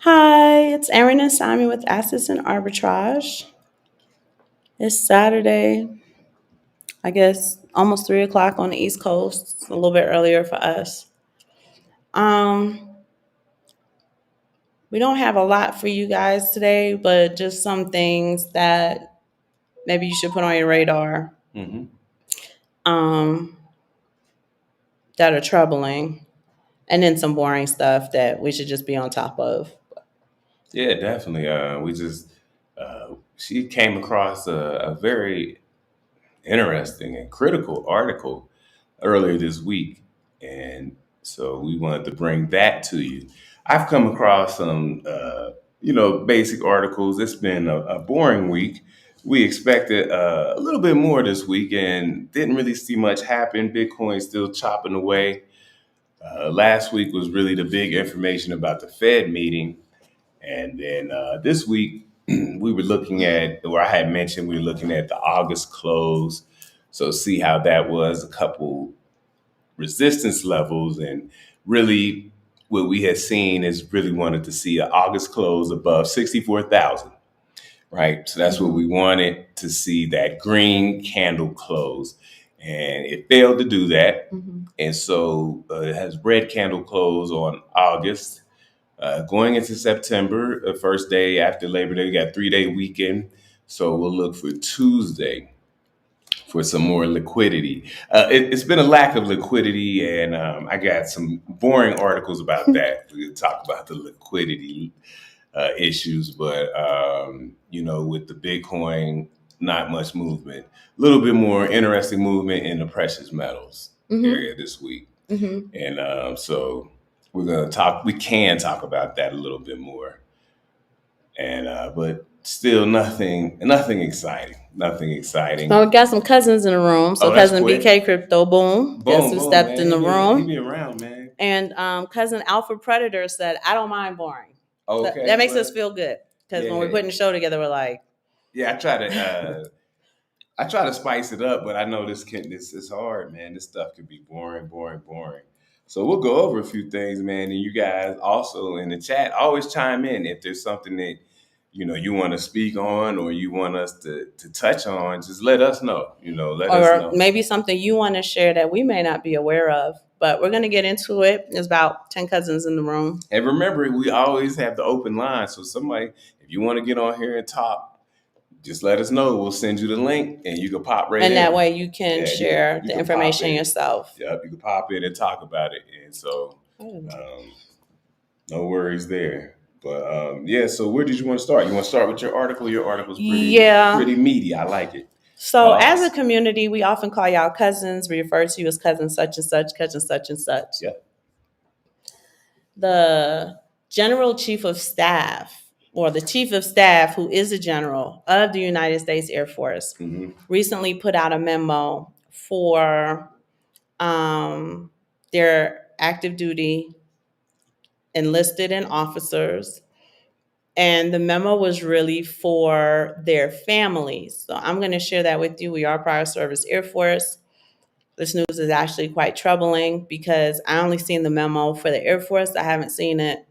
Hi, it's Erin and Simon with Assets and Arbitrage. It's Saturday, I guess almost 3 o'clock on the East Coast. It's a little bit earlier for us. Um, we don't have a lot for you guys today, but just some things that maybe you should put on your radar Hmm. um, that are troubling, and then some boring stuff that we should just be on top of. Yeah, definitely. She came across a very interesting and critical article earlier this week, and so we wanted to bring that to you. I've come across some, basic articles. It's been a boring week. We expected a little bit more this week, and didn't really see much happen. Bitcoin still chopping away. Last week was really the big information about the Fed meeting. And then this week, we were looking at, or I had mentioned, we were looking at the August close. So see how that was, a couple resistance levels. And really, what we had seen is really wanted to see an August close above 64,000, right? So that's what Mhm. we wanted to see, that green candle close. And it failed to do that. Mhm. And so it has red candle close on August. Going into September, the first day after Labor Day, we got 3 day weekend. So we'll look for Tuesday for some more liquidity. It's been a lack of liquidity, and I got some boring articles about that. We'll talk about the liquidity issues, but with the Bitcoin, not much movement. A little bit more interesting movement in the precious metals Mhm. area this week. Mhm. And so we're gonna talk. We can talk about that a little bit more, and but still nothing exciting. Nothing So exciting. we got some cousins in the room. So Oh, that's cousin quick. BK Crypto Boom, guess Boom, who boom, stepped man. in He the been he room? be around, man. And cousin Alpha Predator said, "I don't mind boring." So that Okay, makes us well, feel good because when we're yeah, putting the show together, we're like, yeah. I try to spice it up, but I know this is hard, man. This stuff can be boring, boring, boring. So we'll go over a few things, man. And you guys also in the chat always chime in if there's something that you want to speak on or you want us to touch on. Just let us know. Let us or know. maybe something you want to share that we may not be aware of. But we're gonna get into it. There's about 10 cousins in the room, And remember, we always have the open line. So somebody, if you want to get on here and talk, just let us know. We'll send you the link, and you can pop right and that in. way you can Yeah, you can share you the can pop information in. yourself. Yep, you can pop in and talk about it. And so, um, no worries there. But yeah, so where did you want to start? You want to start with your article? Your article's Yeah. pretty meaty. I like it. So as a August. community, we often call y'all cousins. We refer to you as cousin such and such, cousin such and such. Yep. The general chief of staff, or the chief of staff, who is a general of the United States Air Force, Hmm. recently put out a memo for their active duty enlisted and officers. And the memo was really for their families. So I'm going to share that with you. We are prior service Air Force. This news is actually quite troubling because I only seen the memo for the Air Force. I haven't seen it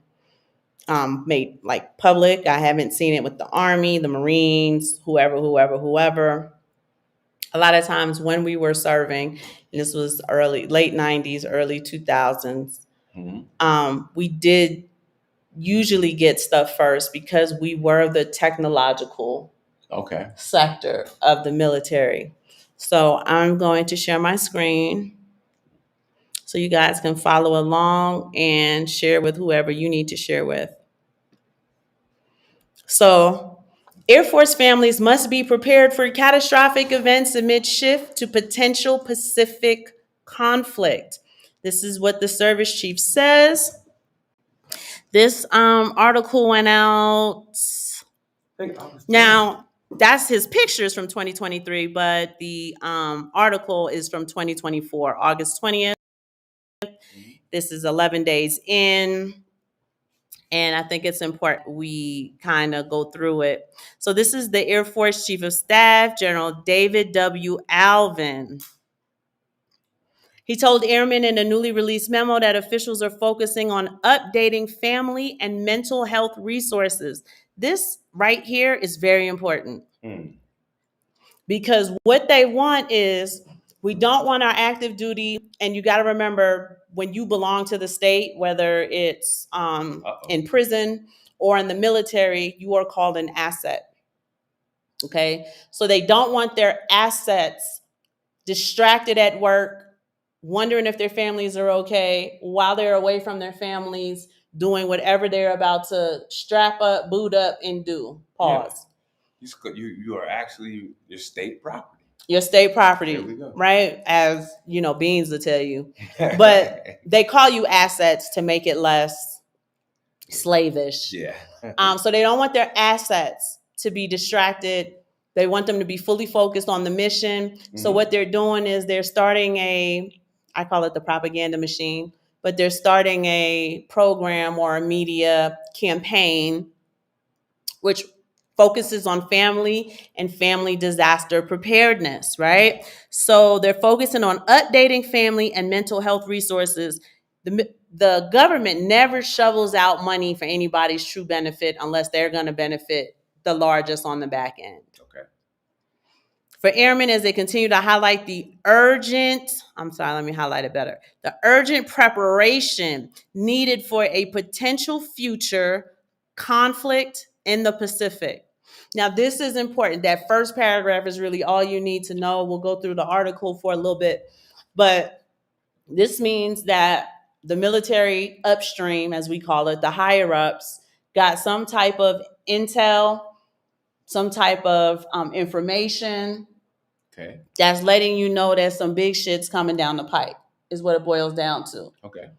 made like public. I haven't seen it with the Army, the Marines, whoever. A lot of times when we were serving, and this was late 90s, early 2000s, Hmm. we did usually get stuff first because we were the technological Okay. sector of the military. So I'm going to share my screen so you guys can follow along and share with whoever you need to share with. So, Air Force families must be prepared for catastrophic events amid shift to potential Pacific conflict. This is what the service chief says. This article went out. Now, that's his pictures from 2023, but the article is from 2024, August 20th. This is 11 days in. And I think it's important we kind of go through it. So, this is the Air Force Chief of Staff, General David W. Alvin. He told airmen in a newly released memo that officials are focusing on updating family and mental health resources. This right here is very important because what they want is we don't want our active duty. And you got to remember, when you belong to the state, whether it's in prison or in the military, you are called an asset. Okay. So they don't want their assets distracted at work, wondering if their families are okay while they're away from their families, doing whatever they're about to strap up, boot up, and do. Pause. Yeah. You are actually your state property. Your state property, right? As you know, Beans will tell you. But they call you assets to make it less slavish. Yeah. So they don't want their assets to be distracted. They want them to be fully focused on the mission. Mm-hmm. So what they're doing is they're starting I call it the propaganda machine, but they're starting a program or a media campaign which focuses on family and family disaster preparedness, right? So they're focusing on updating family and mental health resources. The government never shovels out money for anybody's true benefit unless they're going to benefit the largest on the back end. Okay. For airmen, as they continue to highlight the urgent preparation needed for a potential future conflict in the Pacific. Now, this is important. That first paragraph is really all you need to know. We'll go through the article for a little bit, but this means that the military upstream, as we call it, the higher ups, got some type of intel, some type of information that's letting you know that some big shit's coming down the pipe, is what it boils down to. Okay.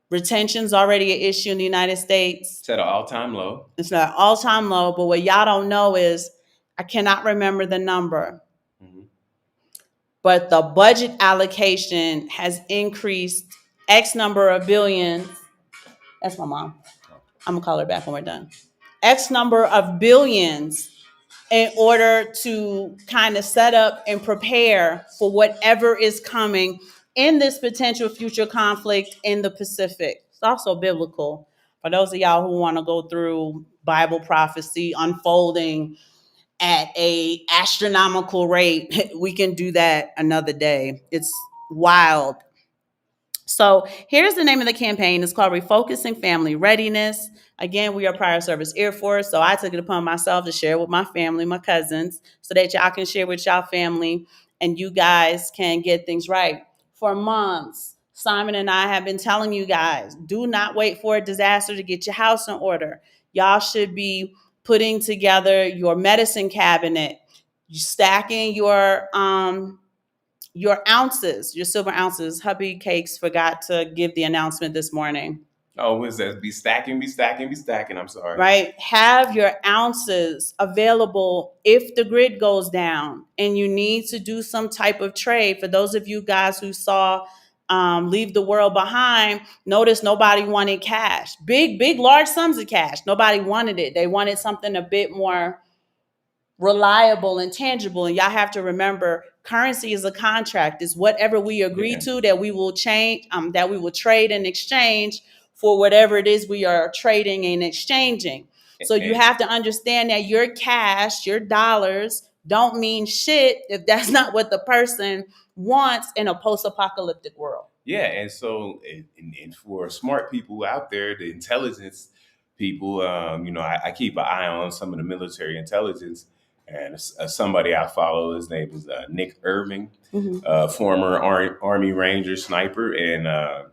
Retention's already an issue in the United States. It's at an all-time low. It's at an all-time low, but what y'all don't know is, I cannot remember the number, but the budget allocation has increased X number of billions. That's my mom. I'm gonna call her back when we're done. X number of billions in order to kind of set up and prepare for whatever is coming in this potential future conflict in the Pacific. It's also biblical. For those of y'all who want to go through Bible prophecy unfolding at a astronomical rate, we can do that another day. It's wild. So here's the name of the campaign. It's called Refocusing Family Readiness. Again, we are Prior Service Air Force, so I took it upon myself to share with my family, my cousins, so that y'all can share with y'all family and you guys can get things right. For months, Simon and I have been telling you guys, do not wait for a disaster to get your house in order. Y'all should be putting together your medicine cabinet, stacking your ounces, your silver ounces. Hubby Cakes forgot to give the announcement this morning. Oh, what is that? Be stacking. I'm sorry. Right? Have your ounces available if the grid goes down and you need to do some type of trade. For those of you guys who saw Leave the World Behind, notice nobody wanted cash. Big, large sums of cash. Nobody wanted it. They wanted something a bit more reliable and tangible. And y'all have to remember, currency is a contract. It's whatever we agree to that we will change, that we will trade and exchange for whatever it is we are trading and exchanging. So you have to understand that your cash, your dollars don't mean shit if that's not what the person wants in a post-apocalyptic world. Yeah, and so and for smart people out there, the intelligence people, I keep an eye on some of the military intelligence. And somebody I follow, his name was Nick Irving, former Army Ranger sniper, and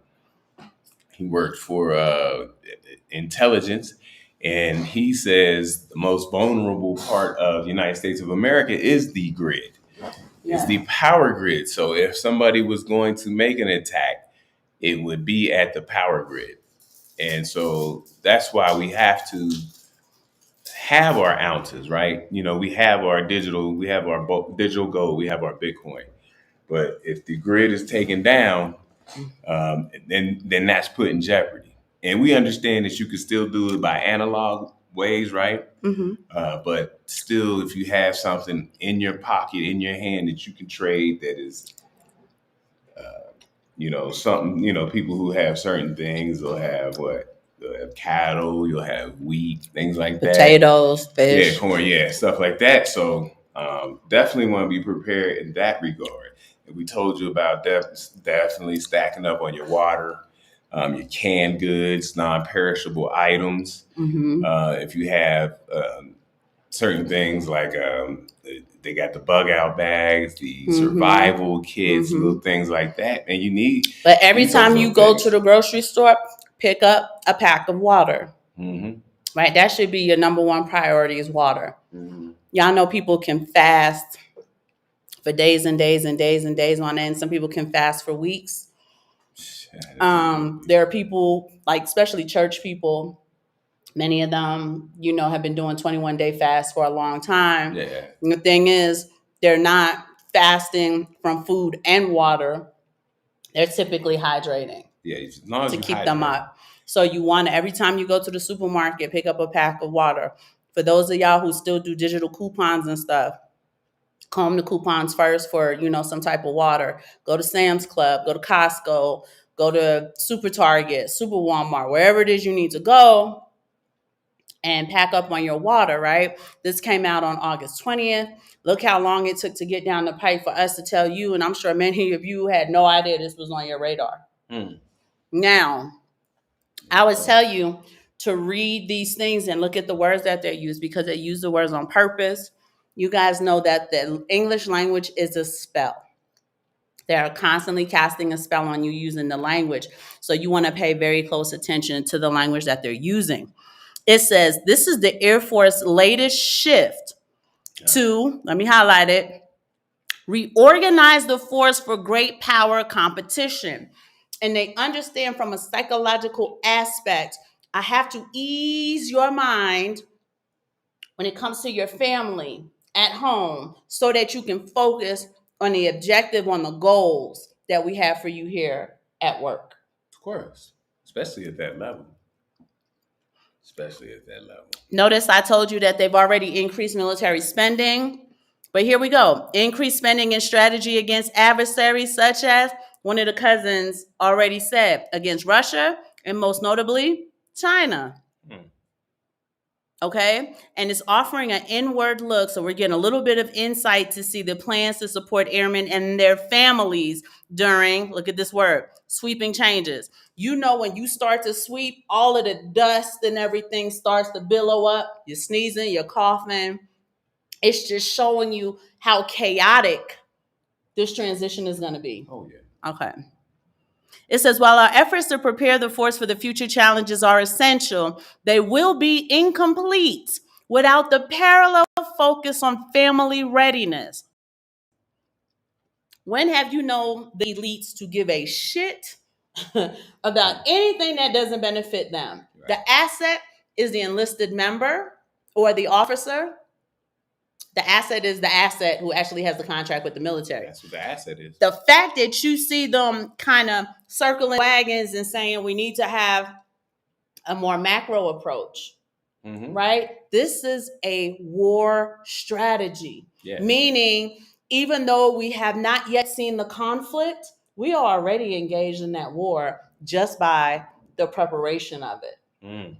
he worked for intelligence. And he says the most vulnerable part of the United States of America is the grid. Yeah. It's the power grid. So if somebody was going to make an attack, it would be at the power grid. And so that's why we have to have our ounces, right? We have our digital gold, we have our Bitcoin. But if the grid is taken down, then that's put in jeopardy. And we understand that you can still do it by analog ways, right? But still, if you have something in your pocket, in your hand that you can trade that is something, people who have certain things will have what? You'll have cattle, you'll have wheat, things like that. Potatoes, Yeah, fish. corn, yeah, stuff like that. So definitely want to be prepared in that regard. And we told you about definitely stacking up on your water, your canned goods, non-perishable items. Mm-hmm. If you have certain things like they got the bug out bags, the survival kits, little things like that, and you need. But every time you go things. to the grocery store, pick up a pack of water. Mm-hmm. Right? That should be your number one priority is water. Mm-hmm. Y'all know people can fast for days and days and days and days on end. Some people can fast for weeks. There are people, like especially church people, many of them, have been doing 21-day fasts for a long time. Yeah. And the thing is, they're not fasting from food and water. They're typically hydrating. Yeah, as long as to you keep hydrate them up. So you want to, every time you go to the supermarket, pick up a pack of water. For those of y'all who still do digital coupons and stuff, comb the coupons first for, some type of water. Go to Sam's Club, go to Costco, go to Super Target, Super Walmart, wherever it is you need to go and pack up on your water, right? This came out on August 20th. Look how long it took to get down the pipe for us to tell you, and I'm sure many of you had no idea this was on your radar. Now, I would tell you to read these things and look at the words that they use because they use the words on purpose. You guys know that the English language is a spell. They're constantly casting a spell on you using the language. So you want to pay very close attention to the language that they're using. It says, this is the Air Force latest shift to, let me highlight it, reorganize the force for great power competition. And they understand from a psychological aspect, I have to ease your mind when it comes to your family at home so that you can focus on the objective, on the goals that we have for you here at work. Of course, especially at that level. Notice I told you that they've already increased military spending. But here we go. Increased spending and strategy against adversaries such as one of the cousins already said, against Russia and most notably China. Okay? And it's offering an inward look. So we're getting a little bit of insight to see the plans to support airmen and their families during, look at this word, sweeping changes. When you start to sweep, all of the dust and everything starts to billow up. You're sneezing, you're coughing. It's just showing you how chaotic this transition is going to be. Oh, yeah. Okay. It says, while our efforts to prepare the force for the future challenges are essential, they will be incomplete without the parallel focus on family readiness. When have you known the elites to give a shit about anything that doesn't benefit them? Right. The asset is the enlisted member or the officer. The asset is the asset who actually has the contract with the military. That's what the asset is. The fact that you see them kind of circling wagons and saying we need to have a more macro approach, right? This is a war strategy, meaning even though we have not yet seen the conflict, we are already engaged in that war just by the preparation of it.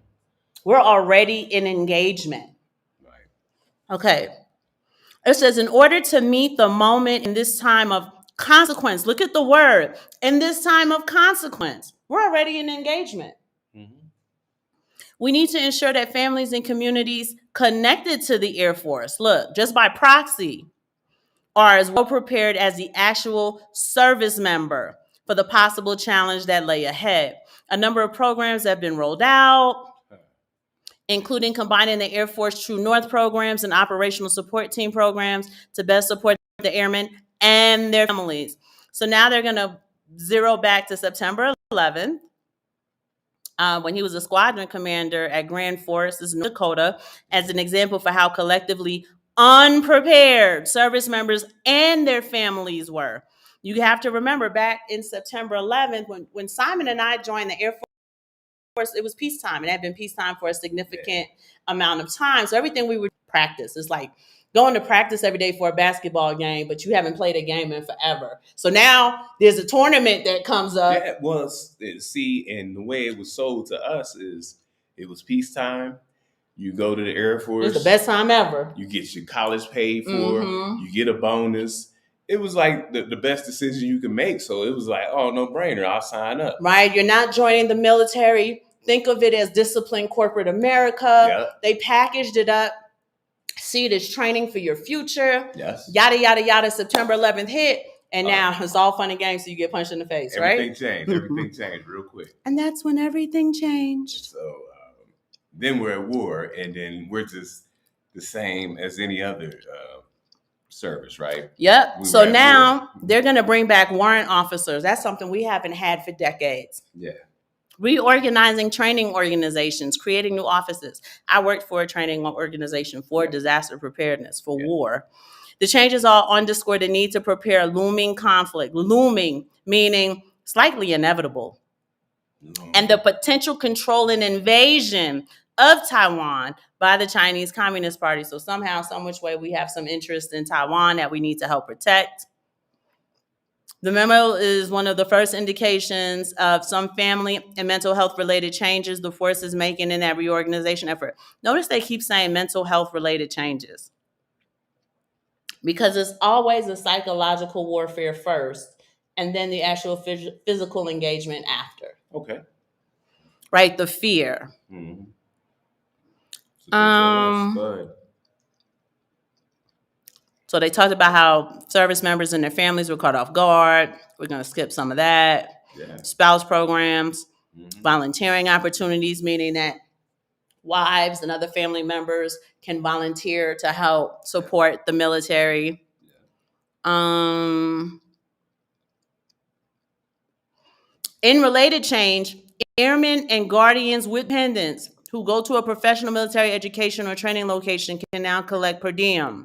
We're already in engagement. Right. Okay. It says, in order to meet the moment in this time of consequence, look at the word, in this time of consequence, we're already in engagement. We need to ensure that families and communities connected to the Air Force, look, just by proxy, are as well prepared as the actual service member for the possible challenge that lay ahead. A number of programs have been rolled out, including combining the Air Force True North programs and operational support team programs to best support the airmen and their families. So now they're going to zero back to September 11th, when he was a squadron commander at Grand Forks, North Dakota, as an example for how collectively unprepared service members and their families were. You have to remember back in September 11th, when Simon and I joined the Air Force, it was peacetime. It had been peacetime for a significant amount of time. So everything we would practice is like going to practice every day for a basketball game, but you haven't played a game in forever. So now there's a tournament that comes up. Yeah, well, see, and the way it was sold to us is it was peacetime. You go to the Air Force. It's the best time ever. You get your college paid for. You get a bonus. It was like the best decision you could make. So it was like, oh, no brainer. I'll sign up. Right. You're not joining the military. Think of it as disciplined corporate America. Yep. They packaged it up. See it as training for your future. Yes. Yada, yada, yada. September 11th hit. And now it's all fun and games, so you get punched in the face, everything changed. Everything changed real quick. And that's when everything changed. So then we're at war, and then we're just the same as any other service, right? Yep. So now they're going to bring back warrant officers. That's something we haven't had for decades. Yeah. Reorganizing training organizations, creating new offices. I worked for a training organization for disaster preparedness, for war. The changes all underscore the need to prepare looming conflict. Looming, meaning slightly inevitable. And the potential control and invasion of Taiwan by the Chinese Communist Party. So somehow, some which way, we have some interest in Taiwan that we need to help protect. The memo is one of the first indications of some family and mental health related changes the force is making in that reorganization effort. Notice they keep saying mental health related changes, because it's always a psychological warfare first and then the actual physical engagement after. Okay. Right, the fear. So they talked about how service members and their families were caught off guard. We're going to skip some of that. Yeah. Spouse programs, volunteering opportunities, meaning that wives and other family members can volunteer to help support the military. In related change, airmen and guardians with dependents who go to a professional military education or training location can now collect per diem.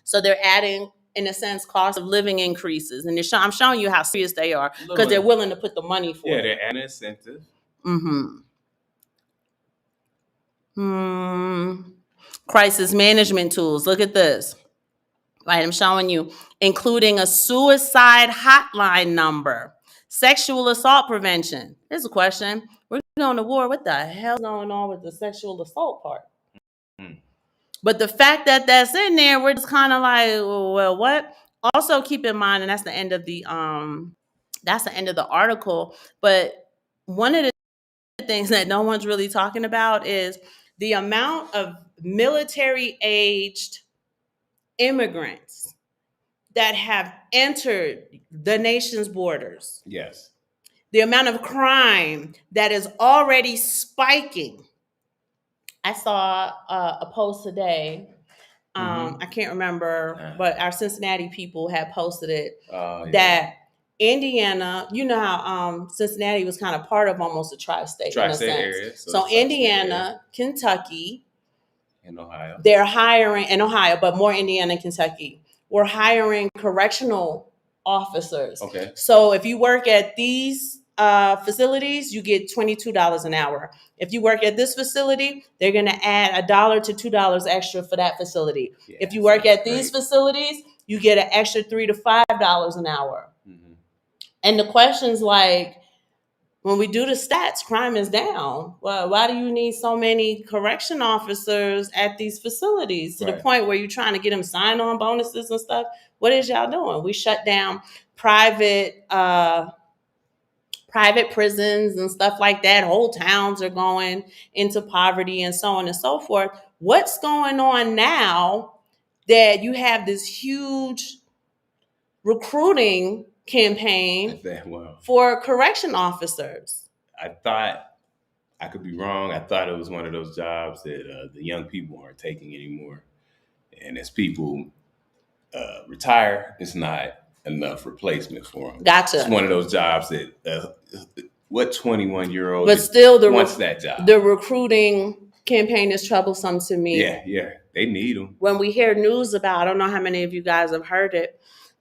So they're adding, in a sense, cost of living increases. And I'm showing you how serious they are, because they're willing to put the money for it. Yeah, they're adding incentive. Crisis management tools. Look at this. Right, I'm showing you, including a suicide hotline number, sexual assault prevention. Here's a question. We're going to war. What the hell's going on with the sexual assault part? But the fact that that's in there, we're just kind of like, well, what? Also keep in mind, and that's the end of the article. But one of the things that no one's really talking about is the amount of military-aged immigrants that have entered the nation's borders. Yes. The amount of crime that is already spiking. I saw a post today. I can't remember, but our Cincinnati people had posted it, that Indiana, you know how Cincinnati was kind of part of almost a tri-state in a sense. Area. So Indiana, Kentucky, and Ohio. They're hiring, in Ohio, but more Indiana and Kentucky. We're hiring correctional officers. Okay. So if you work at these facilities, you get $22 an hour. If you work at this facility, they're going to add $1 to $2 extra for that facility. Yeah, if you work at these facilities, you get an extra $3 to $5 an hour. And the question's like, when we do the stats, crime is down. Well, why do you need so many correction officers at these facilities to the point where you're trying to get them sign-on bonuses and stuff? What is y'all doing? We shut down private prisons and stuff like that. Whole towns are going into poverty and so on and so forth. What's going on now that you have this huge recruiting campaign for correction officers? I thought, I could be wrong, I thought it was one of those jobs that the young people aren't taking anymore. And as people retire, it's not enough replacement for them. Gotcha. It's one of those jobs that what 21-year-old but still wants that job. The recruiting campaign is troublesome to me. Yeah, they need them. When we hear news about, I don't know how many of you guys have heard it,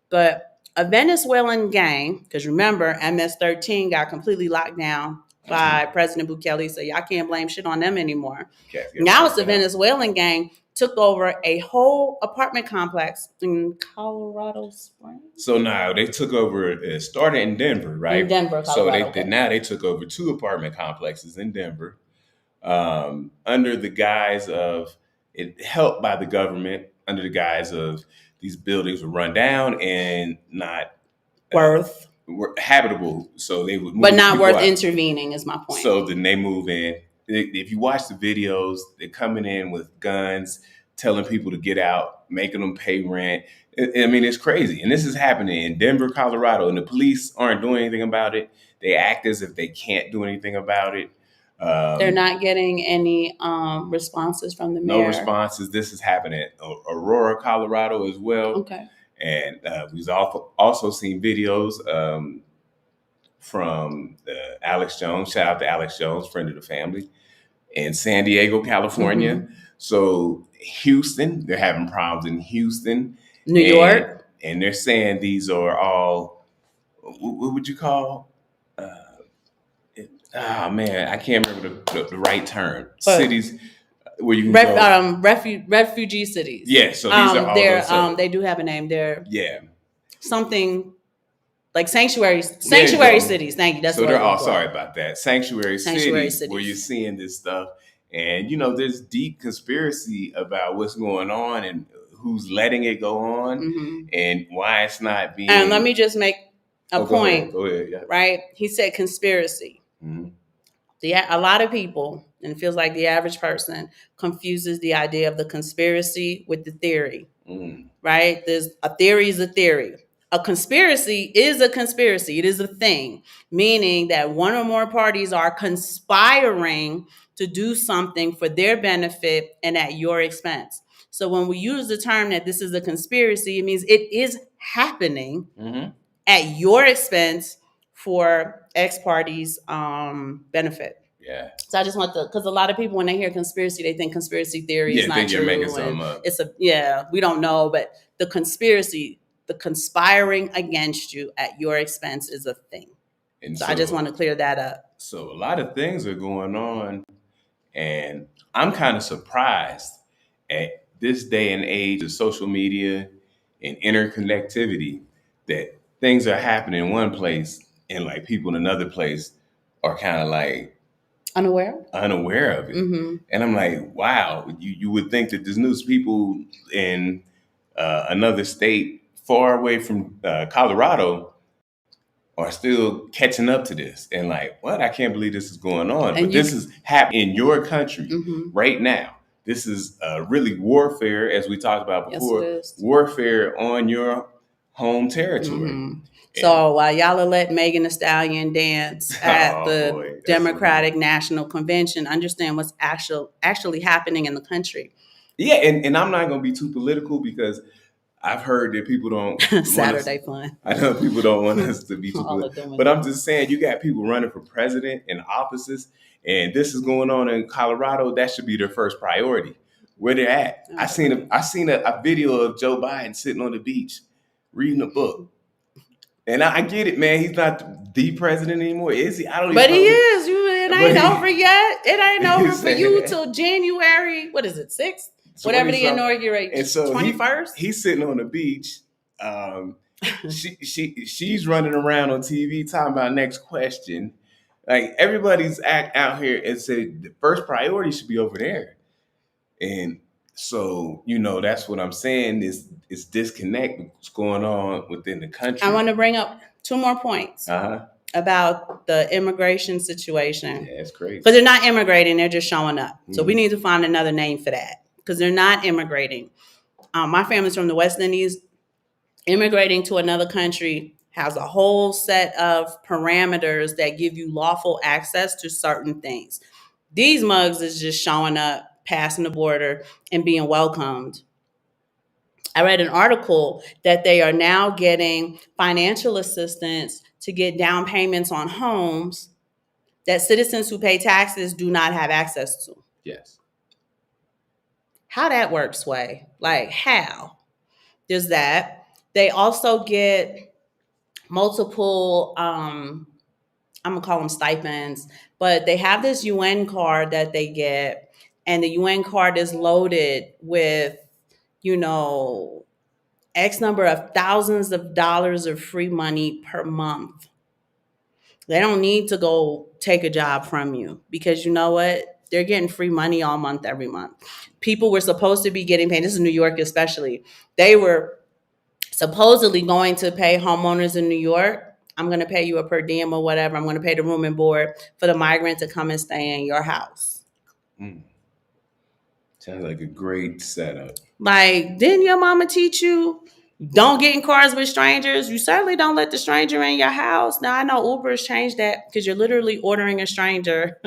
but a Venezuelan gang, because remember, MS-13 got completely locked down by President Bukele. So y'all can't blame shit on them anymore. Okay, Now it's the Venezuelan gang took over a whole apartment complex in Colorado Springs. So now they took over. It started in Denver, right? In Denver, Colorado. So now they took over 2 apartment complexes in Denver, under the guise of it, helped by the government, under the guise of these buildings were run down and not were habitable, so they would move, but not worth out. Intervening is my point. So then they move in. If you watch the videos, they're coming in with guns, telling people to get out, making them pay rent. I mean, it's crazy. And this is happening in Denver, Colorado, and the police aren't doing anything about it. They act as if they can't do anything about it. They're not getting any responses from the mayor. No responses. This is happening in Aurora, Colorado as well. Okay. And we've also seen videos from Alex Jones. Shout out to Alex Jones, friend of the family, in San Diego, California. Mm-hmm. So Houston, they're having problems in Houston. New York. And they're saying these are all, what would you call? Man, I can't remember the right term. But cities where you can refugee cities. Yeah, so these are all those, they do have a name. They're something like sanctuary cities. Thank you. That's so what they're all sorry about that. Sanctuary cities where you're seeing this stuff, and there's deep conspiracy about what's going on and who's letting it go on, and why it's not being. And let me just make a point. Go ahead. Yeah. Right? He said conspiracy. Mm-hmm. A lot of people, and it feels like the average person, confuses the idea of the conspiracy with the theory. Right? There's a theory is a theory. A conspiracy is a conspiracy. It is a thing, meaning that one or more parties are conspiring to do something for their benefit and at your expense. So when we use the term that this is a conspiracy, it means it is happening at your expense for X party's benefit. Yeah. So I just want because a lot of people, when they hear conspiracy, they think conspiracy theory is not true. You're making something up. We don't know, but the conspiracy, the conspiring against you at your expense is a thing. And so I just want to clear that up. So a lot of things are going on, and I'm kind of surprised at this day and age of social media and interconnectivity that things are happening in one place and like people in another place are kind of like unaware of it. Mm-hmm. And I'm like, wow, you would think that there's news people in another state far away from Colorado are still catching up to this. And like, what? I can't believe this is going on. But this is happening in your country right now. This is really warfare, as we talked about before, warfare on your home territory. Mm-hmm. So while y'all are letting Megan Thee Stallion dance at the Democratic National Convention, understand what's actually happening in the country. Yeah, and I'm not going to be too political because I've heard that people don't Saturday fun. I know people don't want us to be too political, but I'm just saying you got people running for president in offices, and this is going on in Colorado. That should be their first priority. Where they're at. I seen a video of Joe Biden sitting on the beach reading a book. And I get it, man. He's not the president anymore, is he? I don't. But he is. It ain't over yet. It ain't over for you till January. What is it? 6th? Whatever the inauguration. And so 21st. He's sitting on the beach. She's running around on TV talking about next question. Like everybody's out here and said the first priority should be over there. And so, that's what I'm saying is disconnect what's going on within the country. I want to bring up 2 more points about the immigration situation. Yeah, it's crazy. Because they're not immigrating, they're just showing up. Mm-hmm. So we need to find another name for that because they're not immigrating. My family's from the West Indies. Immigrating to another country has a whole set of parameters that give you lawful access to certain things. These mugs is just showing up, passing the border, and being welcomed. I read an article that they are now getting financial assistance to get down payments on homes that citizens who pay taxes do not have access to. Yes. How that works, Sway? Like how? There's that. They also get multiple I'm gonna call them stipends, but they have this UN card that they get, and the UN card is loaded with, you know, X number of thousands of dollars of free money per month. They don't need to go take a job from you because you know what? They're getting free money all month, every month. People were supposed to be getting paid. This is New York, especially. They were supposedly going to pay homeowners in New York. I'm going to pay you a per diem or whatever. I'm going to pay the room and board for the migrant to come and stay in your house. Mm. Sounds like a great setup. Like, didn't your mama teach you? Don't get in cars with strangers. You certainly don't let the stranger in your house. Now, I know Uber has changed that because you're literally ordering a stranger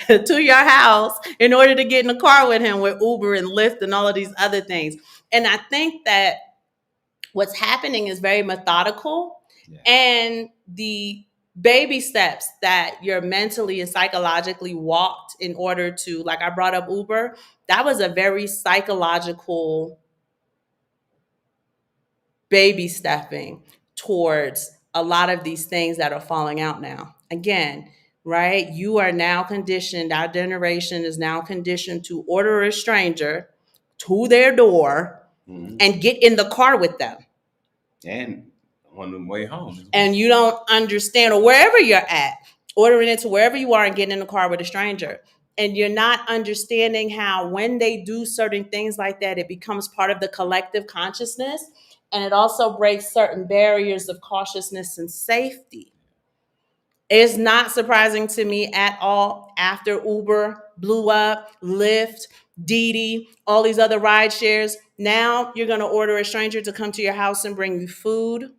to your house in order to get in the car with him with Uber and Lyft and all of these other things. And I think that what's happening is very methodical, Yeah. and the baby steps that you're mentally and psychologically walked in order to, like I brought up Uber, that was a very psychological baby stepping towards a lot of these things that are falling out now. Again, right? You are now conditioned, our generation is now conditioned to order a stranger to their door and get in the car with them. And on the way home. And you don't understand, or wherever you're at, ordering it to wherever you are and getting in the car with a stranger. And you're not understanding how when they do certain things like that, it becomes part of the collective consciousness. And it also breaks certain barriers of cautiousness and safety. It's not surprising to me at all after Uber blew up, Lyft, Didi, all these other ride shares. Now you're going to order a stranger to come to your house and bring you food.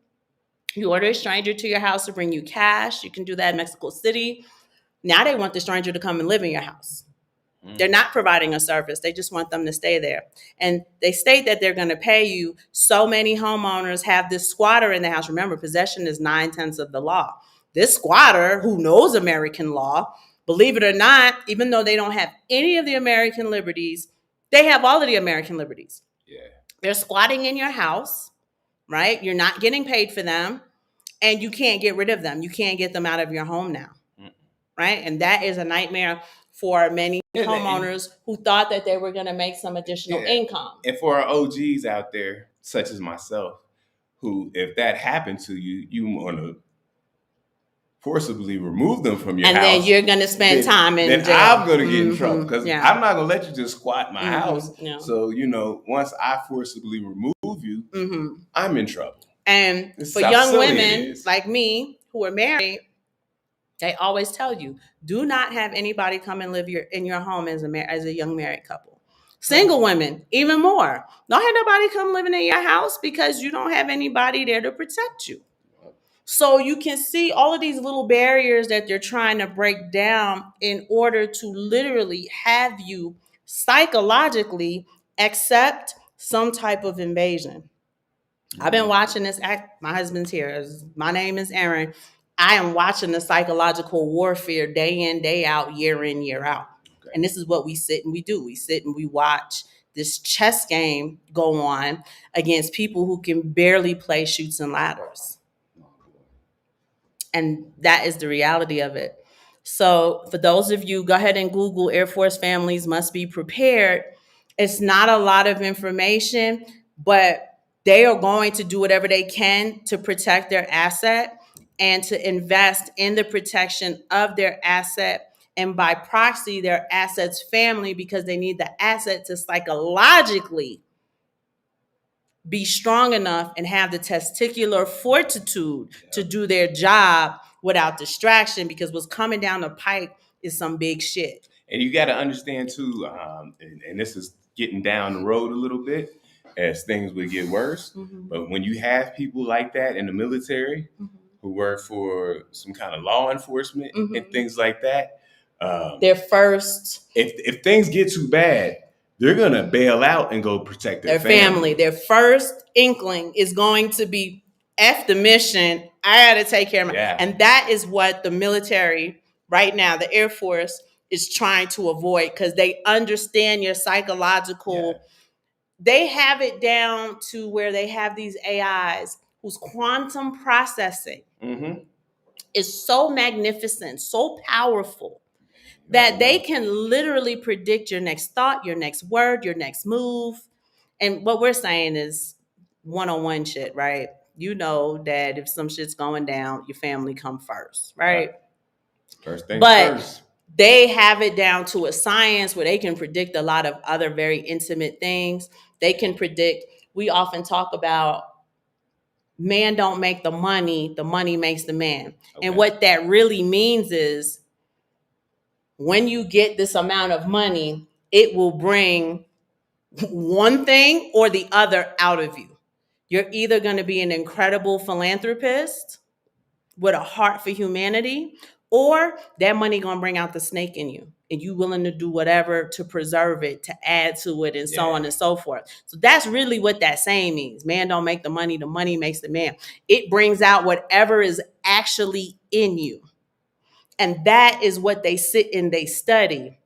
You order a stranger to your house to bring you cash. You can do that in Mexico City. Now they want the stranger to come and live in your house. They're not providing a service. They just want them to stay there. And they state that they're going to pay you. So many homeowners have this squatter in the house. Remember, possession is 9/10 of the law. This squatter, who knows American law, believe it or not, even though they don't have any of the American liberties, they have all of the American liberties. Yeah. They're squatting in your house, right? You're not getting paid for them, and you can't get rid of them. You can't get them out of your home now, right? And that is a nightmare for many homeowners who thought that they were going to make some additional income. And for our OGs out there, such as myself, who, if that happened to you, you want to forcibly remove them from your house. And then you're going to spend time in then jail. I'm going to get in trouble because I'm not going to let you just squat my house. Yeah. So, once I forcibly remove you, I'm in trouble. And for young women like me who are married, they always tell you, do not have anybody come and live in your home as a young married couple. Single women, even more. Don't have nobody come living in your house because you don't have anybody there to protect you. So you can see all of these little barriers that they're trying to break down in order to literally have you psychologically accept some type of invasion. I've been watching this act. My husband's here. My name is Aaron. I am watching the psychological warfare day in, day out, year in, year out. Okay. And this is what we sit and we do. We sit and we watch this chess game go on against people who can barely play Chutes and Ladders. And that is the reality of it. So for those of you, go ahead and Google Air Force families must be prepared. It's not a lot of information, but they are going to do whatever they can to protect their asset and to invest in the protection of their asset, and by proxy, their asset's family, because they need the asset to psychologically be strong enough and have the testicular fortitude to do their job without distraction, because what's coming down the pike is some big shit. And you got to understand too, and this is getting down the road a little bit as things would get worse. But when you have people like that in the military who work for some kind of law enforcement and things like that, their first, if things get too bad, they're going to bail out and go protect their family. Their first inkling is going to be, F the mission, I got to take care of my. And that is what the military right now, the Air Force, is trying to avoid, because they understand your psychological. They have it down to where they have these AIs whose quantum processing is so magnificent, so powerful, that they can literally predict your next thought, your next word, your next move. And what we're saying is one-on-one shit, right? You know that if some shit's going down, your family come first, right? First things But first. they have it down to a science where they can predict a lot of other very intimate things. They can predict, we often talk about man don't make the money makes the man. Okay. And what that really means is when you get this amount of money, it will bring one thing or the other out of you. You're either going to be an incredible philanthropist with a heart for humanity, or that money going to bring out the snake in you, and you willing to do whatever to preserve it, to add to it, and so on and so forth. So that's really what that saying means. Man don't make the money makes the man. It brings out whatever is actually in you. And that is what they sit and they study,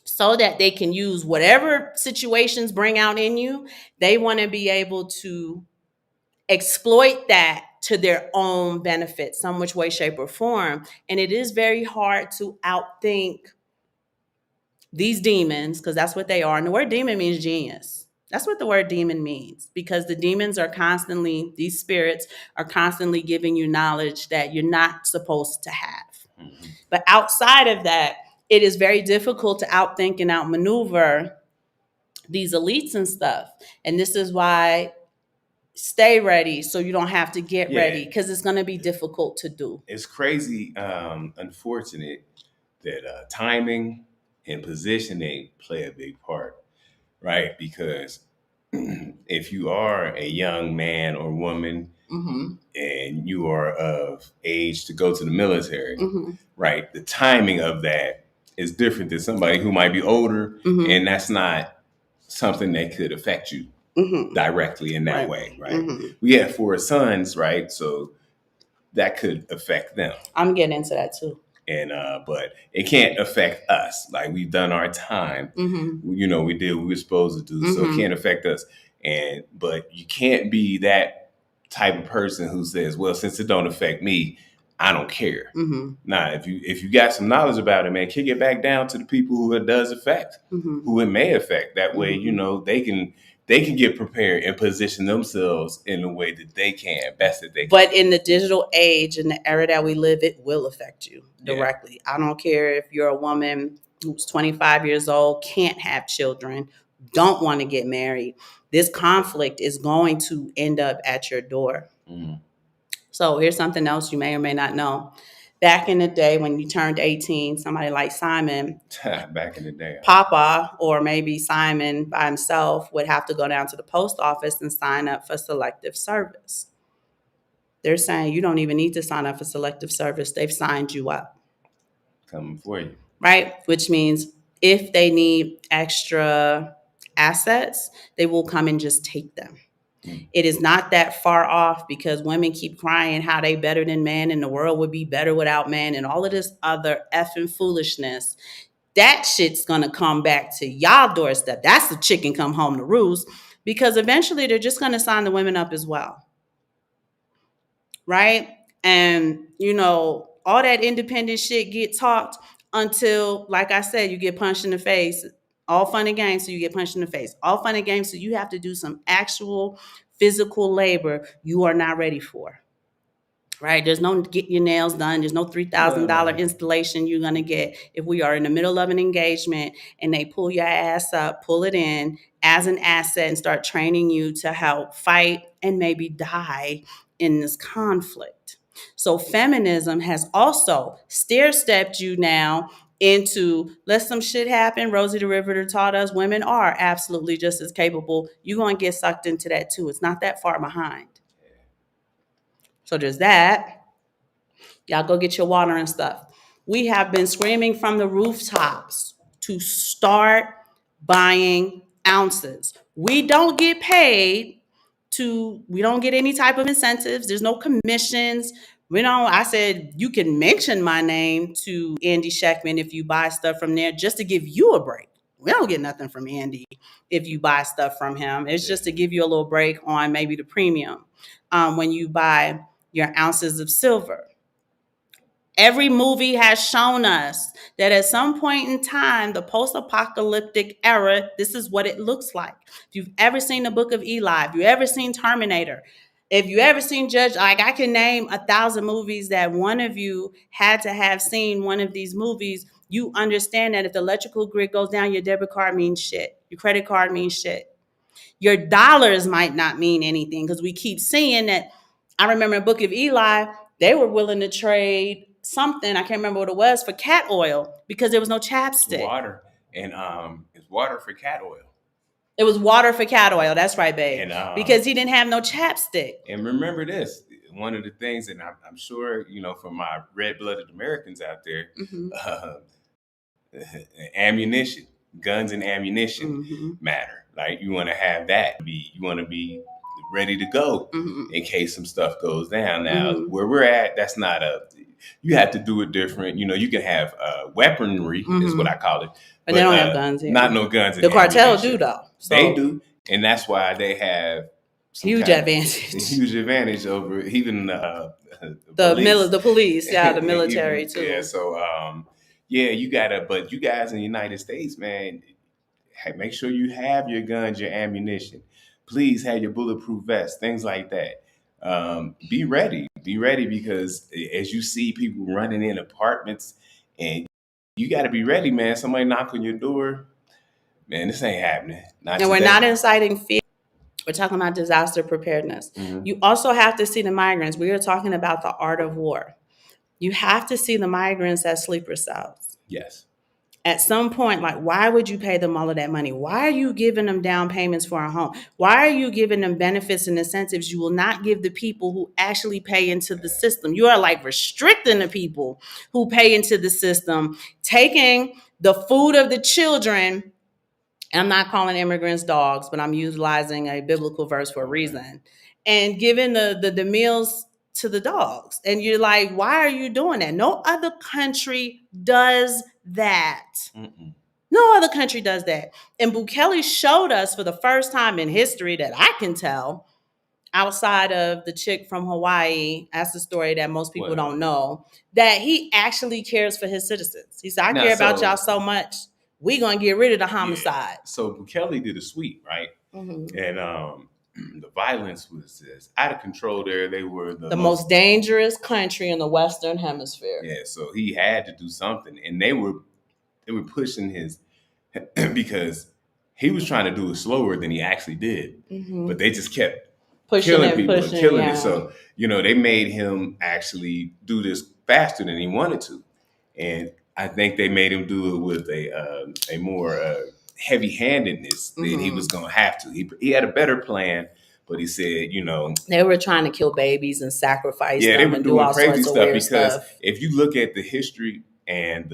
so that they can use whatever situations bring out in you. They want to be able to exploit that to their own benefit, some which way, shape, or form. And it is very hard to outthink these demons, because that's what they are. And the word demon means genius. That's what the word demon means, because the demons are constantly, these spirits are constantly giving you knowledge that you're not supposed to have. Mm-hmm. But outside of that, it is very difficult to outthink and outmaneuver these elites and stuff. And this is why stay ready, so you don't have to get ready, because it's going to be difficult to do. It's crazy, unfortunate that timing and positioning play a big part, right? Because if you are a young man or woman, mm-hmm. and you are of age to go to the military, mm-hmm. right? The timing of that is different than somebody who might be older, mm-hmm. and that's not something that could affect you, mm-hmm. directly in that way, right? Mm-hmm. We have 4 sons, right? So that could affect them. I'm getting into that too. And but it can't affect us. Like, we've done our time. Mm-hmm. You know, we did what we were supposed to do. Mm-hmm. So it can't affect us. But you can't be that type of person who says, well, since it don't affect me, I don't care. Mm-hmm. Nah, if you got some knowledge about it, man, kick it back down to the people who it does affect, mm-hmm. who it may affect. That way, mm-hmm. you know, they can get prepared and position themselves in the way that they can, best that they can. But in the digital age, in the era that we live, it will affect you directly. Yeah. I don't care if you're a woman who's 25 years old, can't have children, don't want to get married. This conflict is going to end up at your door. Mm-hmm. So here's something else you may or may not know. Back in the day when you turned 18, somebody like Simon, back in the day, Papa, or maybe Simon by himself, would have to go down to the post office and sign up for selective service. They're saying you don't even need to sign up for selective service. They've signed you up. Coming for you. Right? Which means if they need extra assets, they will come and just take them. It is not that far off, because women keep crying how they better than men and the world would be better without men and all of this other effing foolishness. That shit's going to come back to y'all doorstep. That's the chicken come home to roost, because eventually they're just going to sign the women up as well. Right? And, you know, all that independent shit get talked until, like I said, you get punched in the face. All fun and games, so you get punched in the face. All fun and games, so you have to do some actual physical labor you are not ready for. Right? There's no get your nails done. There's no $3,000 installation you're going to get if we are in the middle of an engagement and they pull your ass up, pull it in as an asset and start training you to help fight and maybe die in this conflict. So feminism has also stair-stepped you now into, let some shit happen. Rosie the Riveter taught us women are absolutely just as capable. You're going to get sucked into that too. It's not that far behind. So there's that. Y'all go get your water and stuff. We have been screaming from the rooftops to start buying ounces. We don't get paid we don't get any type of incentives. There's no commissions. I said, you can mention my name to Andy Sheckman if you buy stuff from there, just to give you a break. We don't get nothing from Andy if you buy stuff from him. It's just to give you a little break on maybe the premium when you buy your ounces of silver. Every movie has shown us that at some point in time, the post-apocalyptic era, this is what it looks like. If you've ever seen the Book of Eli, if you've ever seen Terminator, if you ever seen Judge, like I can name 1,000 movies that one of you had to have seen one of these movies, you understand that if the electrical grid goes down, your debit card means shit. Your credit card means shit. Your dollars might not mean anything because we keep seeing that. I remember in Book of Eli, they were willing to trade something, I can't remember what it was, for cat oil because there was no chapstick. Water. And it's water for cat oil. It was water for cat oil. That's right, babe. And, because he didn't have no chapstick. And remember this, one of the things, and I'm sure, for my red-blooded Americans out there, ammunition, guns and ammunition matter. Like you want to have that. You want to be ready to go in case some stuff goes down. Now, where we're at, that's not you have to do it different. You can have weaponry, is what I call it. But they don't have guns here. Not no guns. The cartel do, though. So they do. And that's why they have huge advantage over even the police, the military too. Yeah, so you gotta, but you guys in the United States, man, make sure you have your guns, your ammunition. Please have your bulletproof vest, things like that. Be ready because as you see people running in apartments, and you got to be ready, man. Somebody knock on your door, man, this ain't happening. And we're not inciting fear. We're talking about disaster preparedness. You also have to see the migrants. We are talking about the art of war. You have to see the migrants as sleeper cells. Yes. At some point, like, why would you pay them all of that money? Why are you giving them down payments for a home? Why are you giving them benefits and incentives you will not give the people who actually pay into the system? You are like restricting the people who pay into the system, taking the food of the children. I'm not calling immigrants dogs, but I'm utilizing a biblical verse for a reason, and giving the meals to the dogs. And you're like, why are you doing that? No other country does that. No other country does that. And Bukele showed us for the first time in history that I can tell, outside of the chick from Hawaii, that's the story that most people don't know, that he actually cares for his citizens. He said, I care about y'all so much, we're going to get rid of the homicide. Yeah. So Bukele did a sweep, right? And the violence was just out of control there. They were the most dangerous country in the Western Hemisphere. Yeah, so he had to do something. And they were pushing his, because he was trying to do it slower than he actually did. But they just kept killing people and killing it. So, they made him actually do this faster than he wanted to. And I think they made him do it with a more heavy-handedness that he was going to have to. He had a better plan, but he said, they were trying to kill babies and sacrifice them. Yeah, they were and doing do all crazy sorts of stuff weird because stuff. If you look at the history and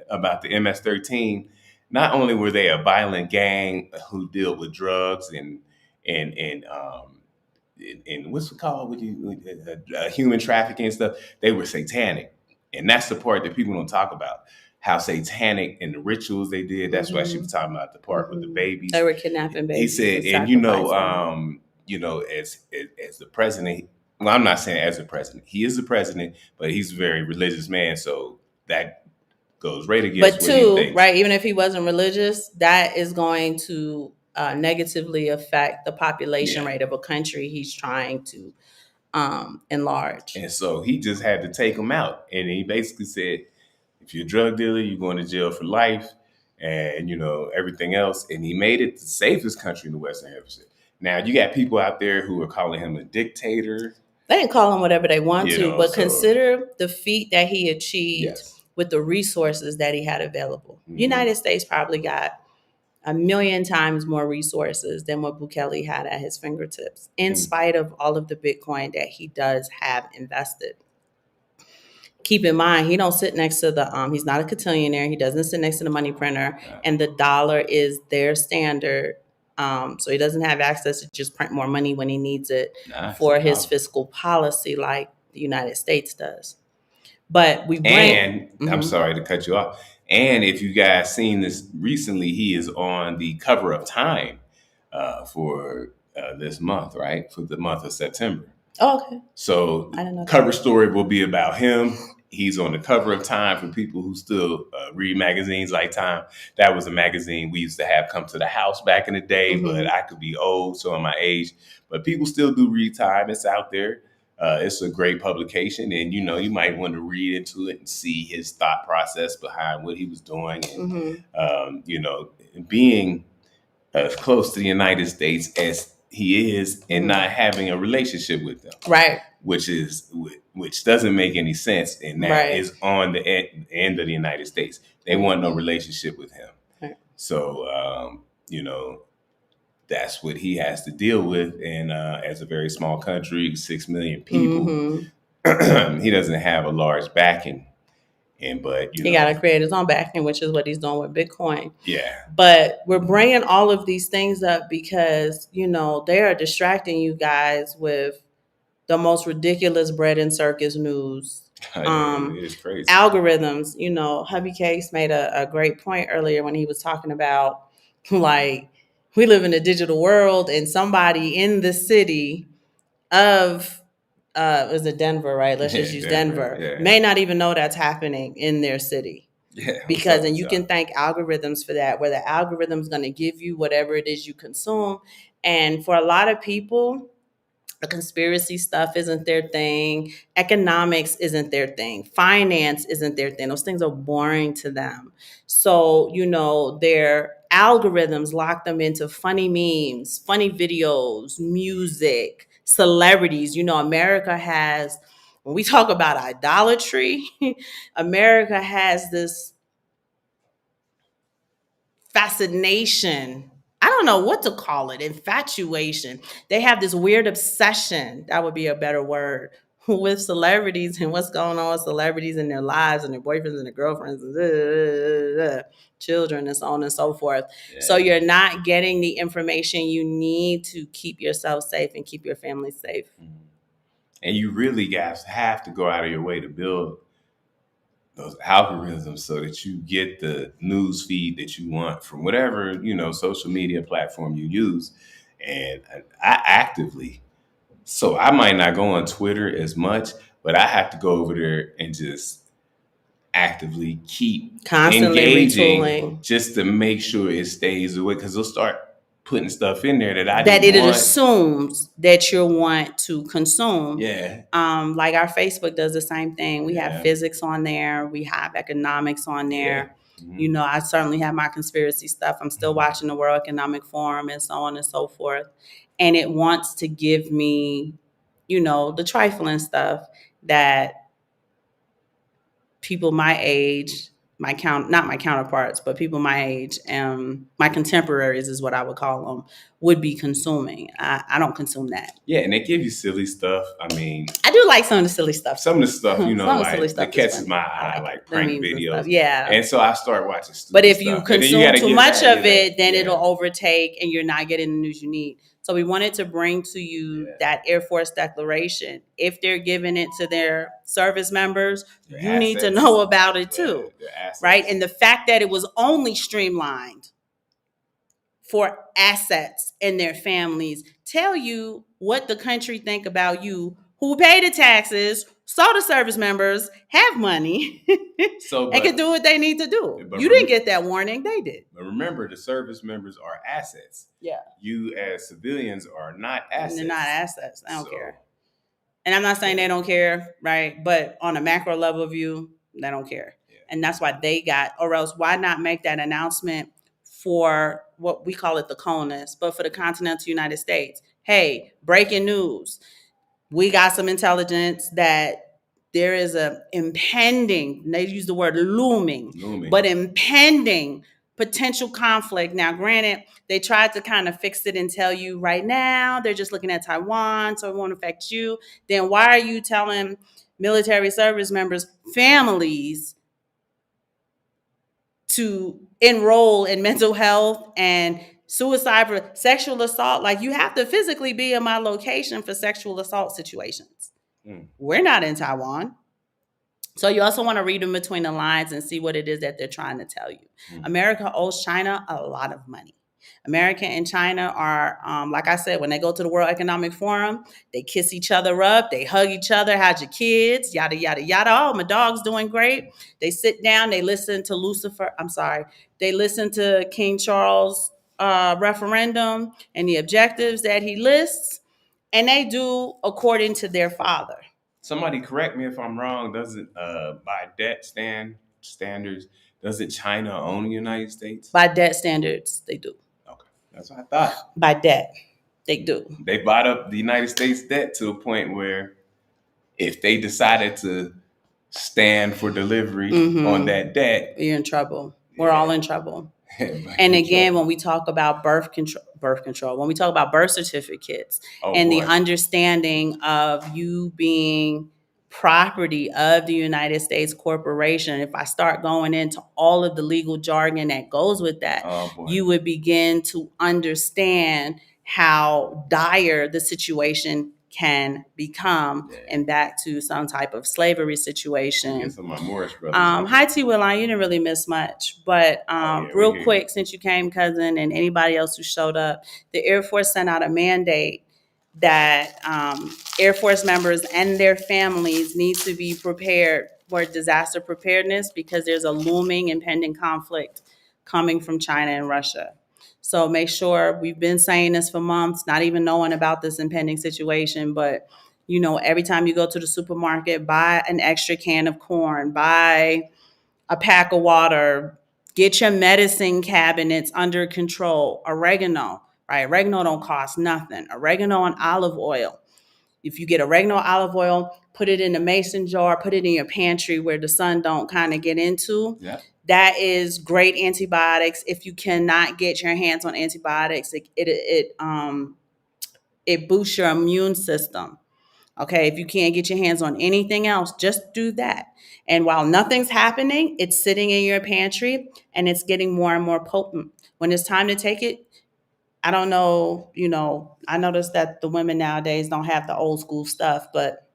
about the MS-13, not only were they a violent gang who dealt with drugs and what's it called human trafficking and stuff, they were satanic. And that's the part that people don't talk about. How satanic and the rituals they did. That's why she was talking about the part with the babies. They were kidnapping babies. He said, and as the president, well, I'm not saying as a president. He is the president, but he's a very religious man. So that goes right against what he thinks. Right, even if he wasn't religious, that is going to negatively affect the population rate of a country he's trying to enlarge. And so he just had to take him out. And he basically said, if you're a drug dealer, you're going to jail for life and, everything else. And he made it the safest country in the Western Hemisphere. Now, you got people out there who are calling him a dictator. They can call him whatever they want but consider the feat that he achieved with the resources that he had available. United States probably got 1,000,000 times more resources than what Bukele had at his fingertips, in spite of all of the Bitcoin that he does have invested. Keep in mind, he don't sit next to he's not a cotillionaire. He doesn't sit next to the money printer, and the dollar is their standard. So he doesn't have access to just print more money when he needs it for his fiscal policy like the United States does. But I'm sorry to cut you off. And if you guys seen this recently, he is on the cover of Time for this month, right? For the month of September. Oh, okay. So cover story will be about him. he's on the cover of Time. For people who still read magazines like Time, that was a magazine we used to have come to the house back in the day. But I could be old, so in my age, but people still do read Time. It's out there. It's a great publication, and you might want to read into it and see his thought process behind what he was doing, and being as close to the United States as he is, and not having a relationship with them, right? Which doesn't make any sense, and that is on the end of the United States. They want no relationship with him, so that's what he has to deal with. And as a very small country, 6 million people, he doesn't have a large backing. But he got to create his own backing, which is what he's doing with Bitcoin. Yeah. But we're bringing all of these things up because they are distracting you guys with the most ridiculous bread and circus news. It is crazy. Algorithms. Hubby Case made a great point earlier when he was talking about, like, we live in a digital world, and somebody in the city of was it Denver, right? Let's just use Denver. May not even know that's happening in their city. Because and you can thank algorithms for that, where the algorithm's going to give you whatever it is you consume. And for a lot of people, the conspiracy stuff isn't their thing. Economics isn't their thing. Finance isn't their thing. Those things are boring to them. So, their algorithms lock them into funny memes, funny videos, music, celebrities. America has, when we talk about idolatry, America has this fascination. I don't know what to call it. Infatuation. They have this weird obsession. That would be a better word. With celebrities and what's going on with celebrities in their lives and their boyfriends and their girlfriends and children and so on and so forth. Yeah. So you're not getting the information you need to keep yourself safe and keep your family safe. And you really guys have to go out of your way to build those algorithms so that you get the news feed that you want from whatever, social media platform you use. And I actively, so I might not go on Twitter as much, but I have to go over there and just actively keep constantly engaging retooling, just to make sure it stays away, because they'll start putting stuff in there that it assumes that you'll want to consume. Yeah. Like our Facebook does the same thing. We have physics on there. We have economics on there. Yeah. I certainly have my conspiracy stuff. I'm still watching the World Economic Forum and so on and so forth. And it wants to give me, the trifling stuff that people my age, not my counterparts, but people my age, my contemporaries is what I would call them, would be consuming. I don't consume that. Yeah, and they give you silly stuff. I mean, I do like some of the silly stuff. Some of the stuff, that catches my eye, like prank videos. Yeah. And so I start watching stupid But if stuff. you consume too much of it, then it'll overtake and you're not getting the news you need. So we wanted to bring to you that Air Force declaration. If they're giving it to their service members, you need to know about it too, right? And the fact that it was only streamlined for assets and their families tell you what the country think about you, who pay the taxes, so the service members have money and can do what they need to do. You didn't get that warning, they did. But remember, the service members are assets. Yeah. You as civilians are not assets. They're not assets. I don't care. And I'm not saying they don't care, right? But on a macro level view, they don't care. Yeah. And that's why they got, or else why not make that announcement for what we call it the CONUS, but for the continental United States? Hey, breaking news. We got some intelligence that there is a impending, they use the word looming, but impending potential conflict. Now, granted, they tried to kind of fix it and tell you right now they're just looking at Taiwan, so it won't affect you. Then why are you telling military service members, families, to enroll in mental health and suicide for sexual assault? Like, you have to physically be in my location for sexual assault situations. We're not in Taiwan. So you also want to read in between the lines and see what it is that they're trying to tell you. America owes China a lot of money. America and China are, like I said, when they go to the World Economic Forum, they kiss each other up, they hug each other, how's your kids, yada, yada, yada. Oh, my dog's doing great. They sit down, they listen to they listen to King Charles' referendum and the objectives that he lists, and they do according to their father. Somebody correct me if I'm wrong. Doesn't by debt standards, doesn't China own the United States? By debt standards, they do. Okay, that's what I thought. By debt, they do. They bought up the United States debt to a point where if they decided to stand for delivery on that debt, you're in trouble. We're all in trouble. And again, when we talk about birth control, when we talk about birth certificates the understanding of you being property of the United States corporation, if I start going into all of the legal jargon that goes with that, you would begin to understand how dire the situation can become and back to some type of slavery situation. Hi T. Willine, you didn't really miss much, but real quick, since you came, cousin, and anybody else who showed up, the Air Force sent out a mandate that Air Force members and their families need to be prepared for disaster preparedness because there's a looming impending conflict coming from China and Russia. So make sure, we've been saying this for months, not even knowing about this impending situation, but every time you go to the supermarket, buy an extra can of corn, buy a pack of water, get your medicine cabinets under control. Oregano, right? Oregano don't cost nothing. Oregano and olive oil. If you get oregano, olive oil, put it in a mason jar, put it in your pantry where the sun don't kind of get into. Yeah. That is great antibiotics. If you cannot get your hands on antibiotics, it boosts your immune system. Okay, if you can't get your hands on anything else, just do that. And while nothing's happening, it's sitting in your pantry and it's getting more and more potent. When it's time to take it, I don't know, I noticed that the women nowadays don't have the old school stuff, but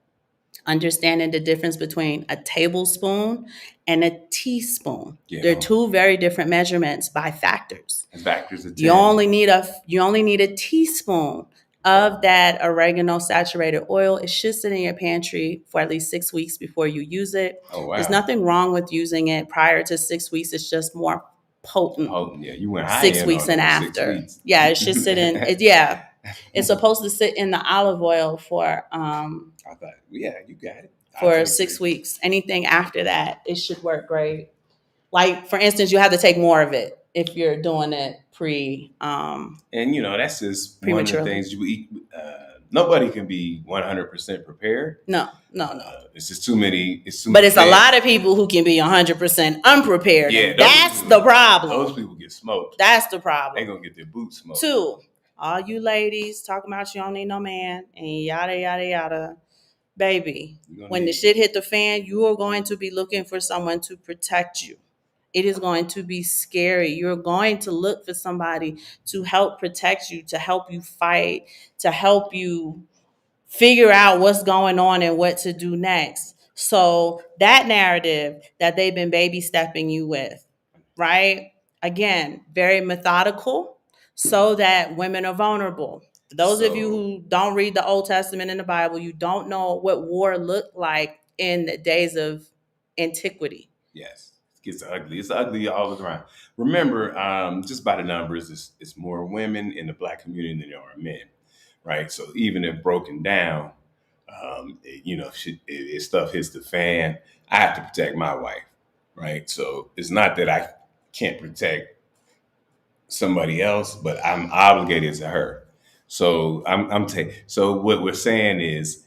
understanding the difference between a tablespoon and a teaspoon. Yeah. They're two very different measurements by factors. Factors of 10. You only need a teaspoon of that oregano saturated oil. It should sit in your pantry for at least 6 weeks before you use it. Oh, wow. There's nothing wrong with using it prior to 6 weeks. It's just more potent. Yeah, you went high 6 weeks and after. 6 weeks. Yeah, it should sit in. It's supposed to sit in the olive oil for. I thought, yeah, you got it. For 6 weeks. Anything after that, it should work great. Like, for instance, you have to take more of it if you're doing it and that's just one of the things you eat. Nobody can be 100% prepared. No. It's just too many. But it's a lot of people who can be 100% unprepared. Yeah, that's the problem. Those people get smoked. That's the problem. They're going to get their boots smoked. 2, all you ladies talking about you don't need no man and yada, yada, yada. Baby, when the shit hit the fan, you are going to be looking for someone to protect you. It is going to be scary. You're going to look for somebody to help protect you, to help you fight, to help you figure out what's going on and what to do next. So that narrative that they've been baby stepping you with, right? Again, very methodical so that women are vulnerable. For those of you who don't read the Old Testament in the Bible, you don't know what war looked like in the days of antiquity. Yes. It's ugly. It's ugly all around. Remember, just by the numbers, it's more women in the Black community than there are men, right? So even if broken down, if stuff hits the fan, I have to protect my wife, right? So it's not that I can't protect somebody else, but I'm obligated to her. So so what we're saying is,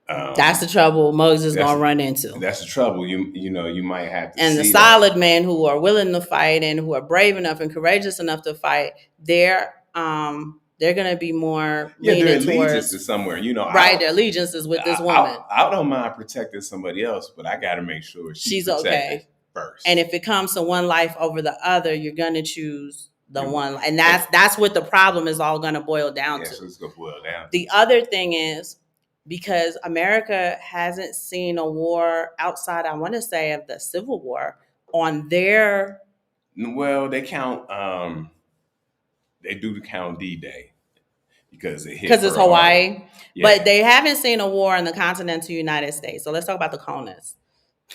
that's the trouble Moses gonna run into. That's the trouble. You might have to. And the solid men who are willing to fight and who are brave enough and courageous enough to fight, they're gonna be more leaning their allegiance is somewhere. Right, their allegiance is with this woman. I don't mind protecting somebody else, but I got to make sure she's okay first. And if it comes to one life over the other, you're gonna choose the one, and that's what the problem is all gonna boil down to. So it's gonna boil down. The other thing is, because America hasn't seen a war outside, I want to say, of the Civil War on their. Well, they count they do count D-Day because it hit because it's Pearl Harbor. Hawaii. Yeah. But they haven't seen a war in the continental United States. So let's talk about the colonists.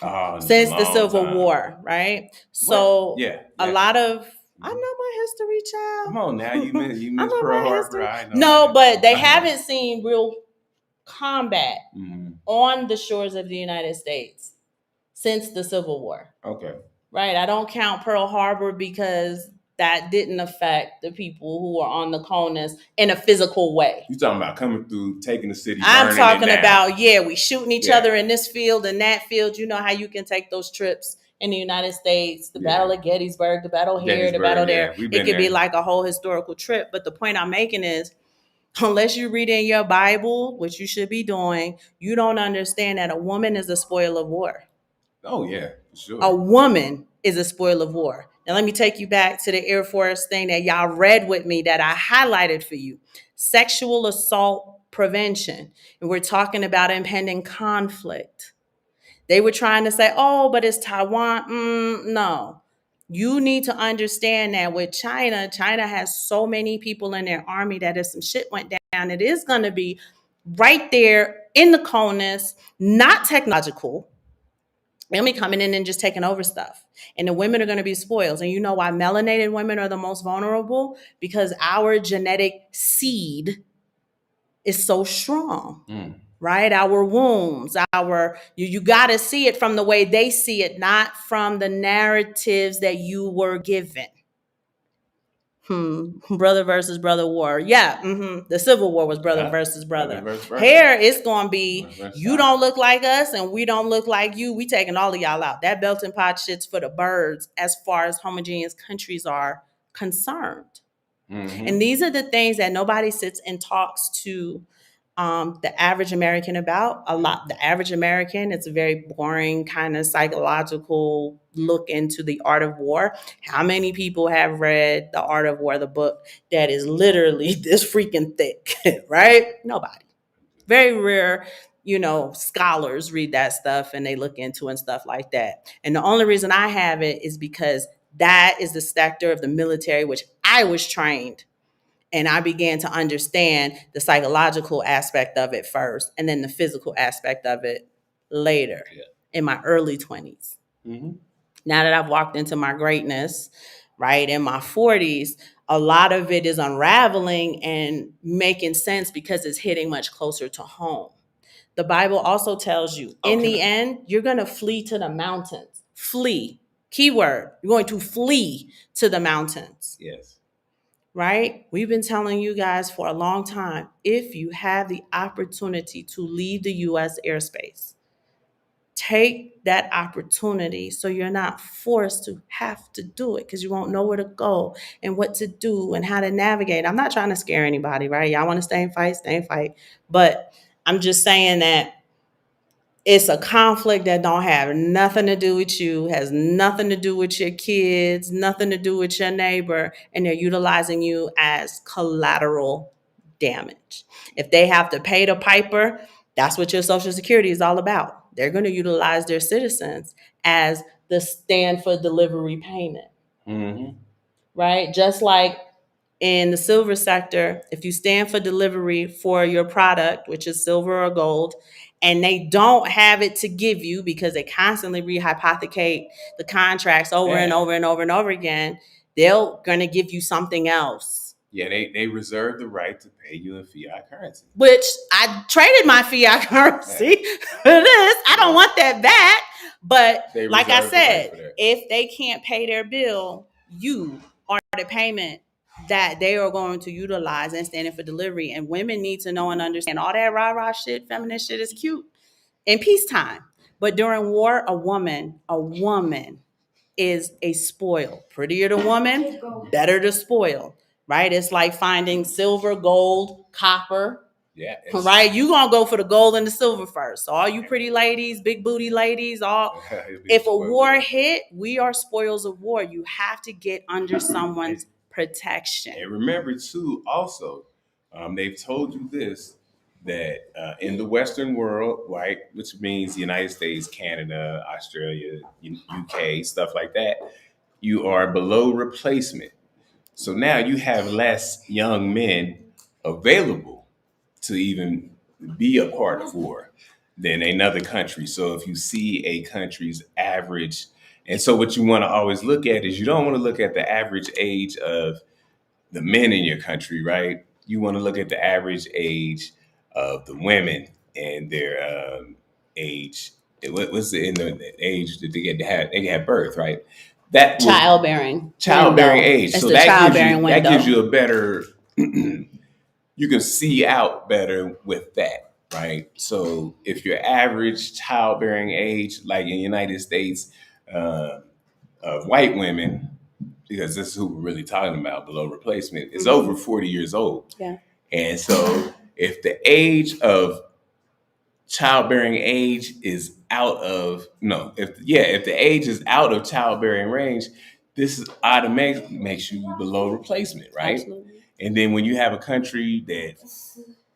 A Since the long Civil time. War, right? What? So Yeah. a Yeah. lot of I know my history, child. Come on now, you I miss know Pearl my Harbor. history. I know. No, but they I know. haven't seen real combat Mhm. on the shores of the United States since the Civil War. Okay. Right? I don't count Pearl Harbor because that didn't affect the people who were on the colonists in a physical way. You talking about coming through, taking the city, I'm burning talking it down. about, we shooting each Yeah. other in this field and that field. You know how you can take those trips in the United States, the Battle of Gettysburg, the battle here, the battle there. We've It been could be there. like a whole historical trip. But the point I'm making is, unless you read in your Bible, which you should be doing, you don't understand that a woman is a spoil of war. Oh yeah, for sure. A woman is a spoil of war. Now let me take you back to the Air Force thing that y'all read with me that I highlighted for you. Sexual assault prevention. And we're talking about impending conflict. They were trying to say, oh, but it's Taiwan. No. You need to understand that with China, China has so many people in their army that if some shit went down, it is going to be right there in the colonists, not technological. They'll be coming in and just taking over stuff. And the women are going to be spoiled. And you know why melanated women are the most vulnerable? Because our genetic seed is so strong. Right? Our wombs, you got to see it from the way they see it, not from the narratives that you were given. Brother versus brother war. Yeah. The Civil War was brother versus brother. Here it's going to be, you don't look like us and we don't look like you. We taking all of y'all out. That melting pot shit's for the birds as far as homogeneous countries are concerned. And these are the things that nobody sits and talks to the average American about a lot. The average American, it's a very boring kind of psychological look into the art of war. How many people have read The Art of War, the book that is literally this freaking thick, right? Nobody. Very rare, scholars read that stuff and they look into and stuff like that. And the only reason I have it is because that is the sector of the military which I was trained. And I began to understand the psychological aspect of it first, and then the physical aspect of it later in my early 20s. Now that I've walked into my greatness, right, in my 40s, a lot of it is unraveling and making sense because it's hitting much closer to home. The Bible also tells you, in the end, you're going to flee to the mountains. Flee. Keyword. You're going to flee to the mountains. Yes. Right? We've been telling you guys for a long time, if you have the opportunity to leave the U.S. airspace, take that opportunity so you're not forced to have to do it because you won't know where to go and what to do and how to navigate. I'm not trying to scare anybody, right? Y'all want to stay and fight. But I'm just saying that it's a conflict that don't have nothing to do with you, has nothing to do with your kids, nothing to do with your neighbor, and they're utilizing you as collateral damage. If they have to pay the piper, that's what your Social Security is all about. They're going to utilize their citizens as the stand for delivery payment. Right? Just like in the silver sector, if you stand for delivery for your product, which is silver or gold, and they don't have it to give you because they constantly rehypothecate the contracts over and over and over and over again, they're going to give you something else. Yeah, they reserve the right to pay you in fiat currency. Which I traded my fiat currency for this. I don't want that back. But like I said, if they can't pay their bill, you are the payment that they are going to utilize and standing for delivery. And women need to know and understand all that rah-rah shit, feminist shit is cute in peacetime. But during war, a woman is a spoil. Prettier the woman, better the spoil. Right? It's like finding silver, gold, copper. Yeah. Right? You gonna go for the gold and the silver first. So all you pretty ladies, big booty ladies, if a war hit, we are spoils of war. You have to get under someone's protection. And remember too, also, they've told you this, that in the Western world, right, which means the United States, Canada, Australia, UK, stuff like that, you are below replacement. So now you have less young men available to even be a part of war than another country. So if you see a country's average, and so what you want to always look at is you don't want to look at the average age of the men in your country, right? You want to look at the average age of the women and their age. What's in the age that they had birth, right? That will Childbearing childbearing window. age. It's So the childbearing that gives window. you a better you can see out better with that, right? So if your average childbearing age, like in the United States, uh, of white women, because this is who we're really talking about, below replacement, is over 40 years old. Yeah. And so if the age of childbearing age is out of no, if the age is out of childbearing range, this is automatically makes you below replacement, right? Absolutely. And then when you have a country that